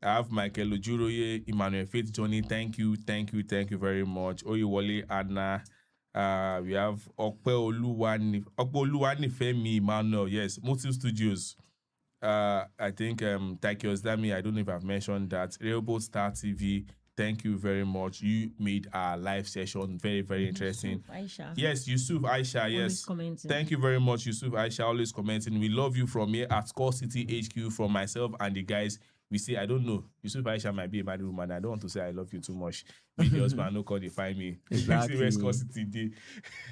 I have Michael Ojuroye, Emmanuel Faith Johnny. Thank you very much. Oyewole Anna. We have Okpeoluwani Femi Emmanuel. Yes, Motive Studios. I think Takios Dami, I don't know if I've mentioned that. Railboat Star TV. Thank you very much. You made our live session very interesting. Aisha. Yes, Yusuf Aisha. Yes. Thank you very much, Yusuf Aisha. Always commenting. We love you from here at Score City HQ. From myself and the guys, we say, I don't know. Yusuf Aisha might be a mad woman. I don't want to say I love you too much. Videos, but no call define me. Exactly. Where Score City did.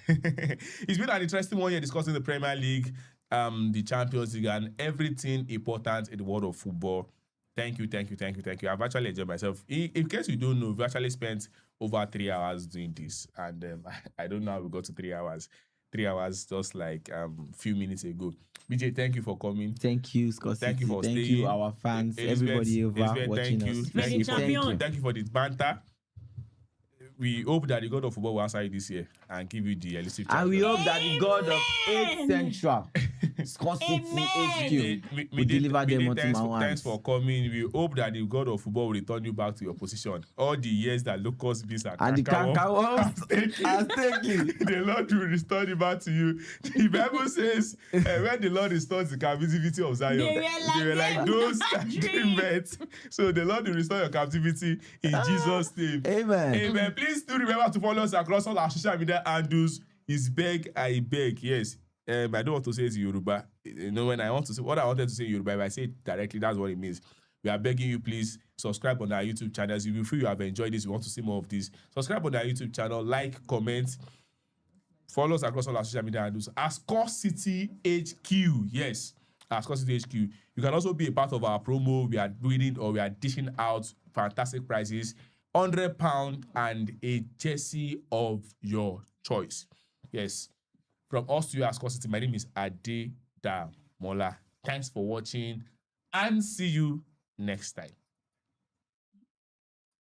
It's been an interesting 1 year discussing the Premier League, the Champions League, and everything important in the world of football. Thank you. I've actually enjoyed myself. In case you don't know, we've actually spent over 3 hours doing this. And I don't know how we got to 3 hours. 3 hours just like few minutes ago. BJ, thank you for coming. Thank you, Scott. Thank you for Thank staying. you, our fans, everybody over watching thank you. us. Thank you for the banter. We hope that the God of football will answer you this year and give you the elusive And we champion. hope that the God of 8th Central, Scott City HQ, will deliver them onto my hands. Thanks for coming. We hope that the God of football will return you back to your position. All the years that Locust Beast And the Kankawas are taking. The Lord will restore it back to you. The Bible says, when the Lord restores the captivity of Zion, they were like those that dream it. So the Lord will restore your captivity in Jesus' name. Amen. Please do remember to follow us across all our social media handles. Is beg, I beg. Yes. I don't want to say it in Yoruba. When I want to say what I wanted to say in Yoruba, if I say it directly, that's what it means. We are begging you, please subscribe on our YouTube channels. If you feel you have enjoyed this, you want to see more of this, subscribe on our YouTube channel, like, comment, follow us across all our social media handles. Score City HQ. Yes. Score City HQ. You can also be a part of our promo. We are doing or we are dishing out fantastic prizes. £100 and a jersey of your choice. Yes. From us to you at Score City, my name is Adedamola. Thanks for watching and see you next time.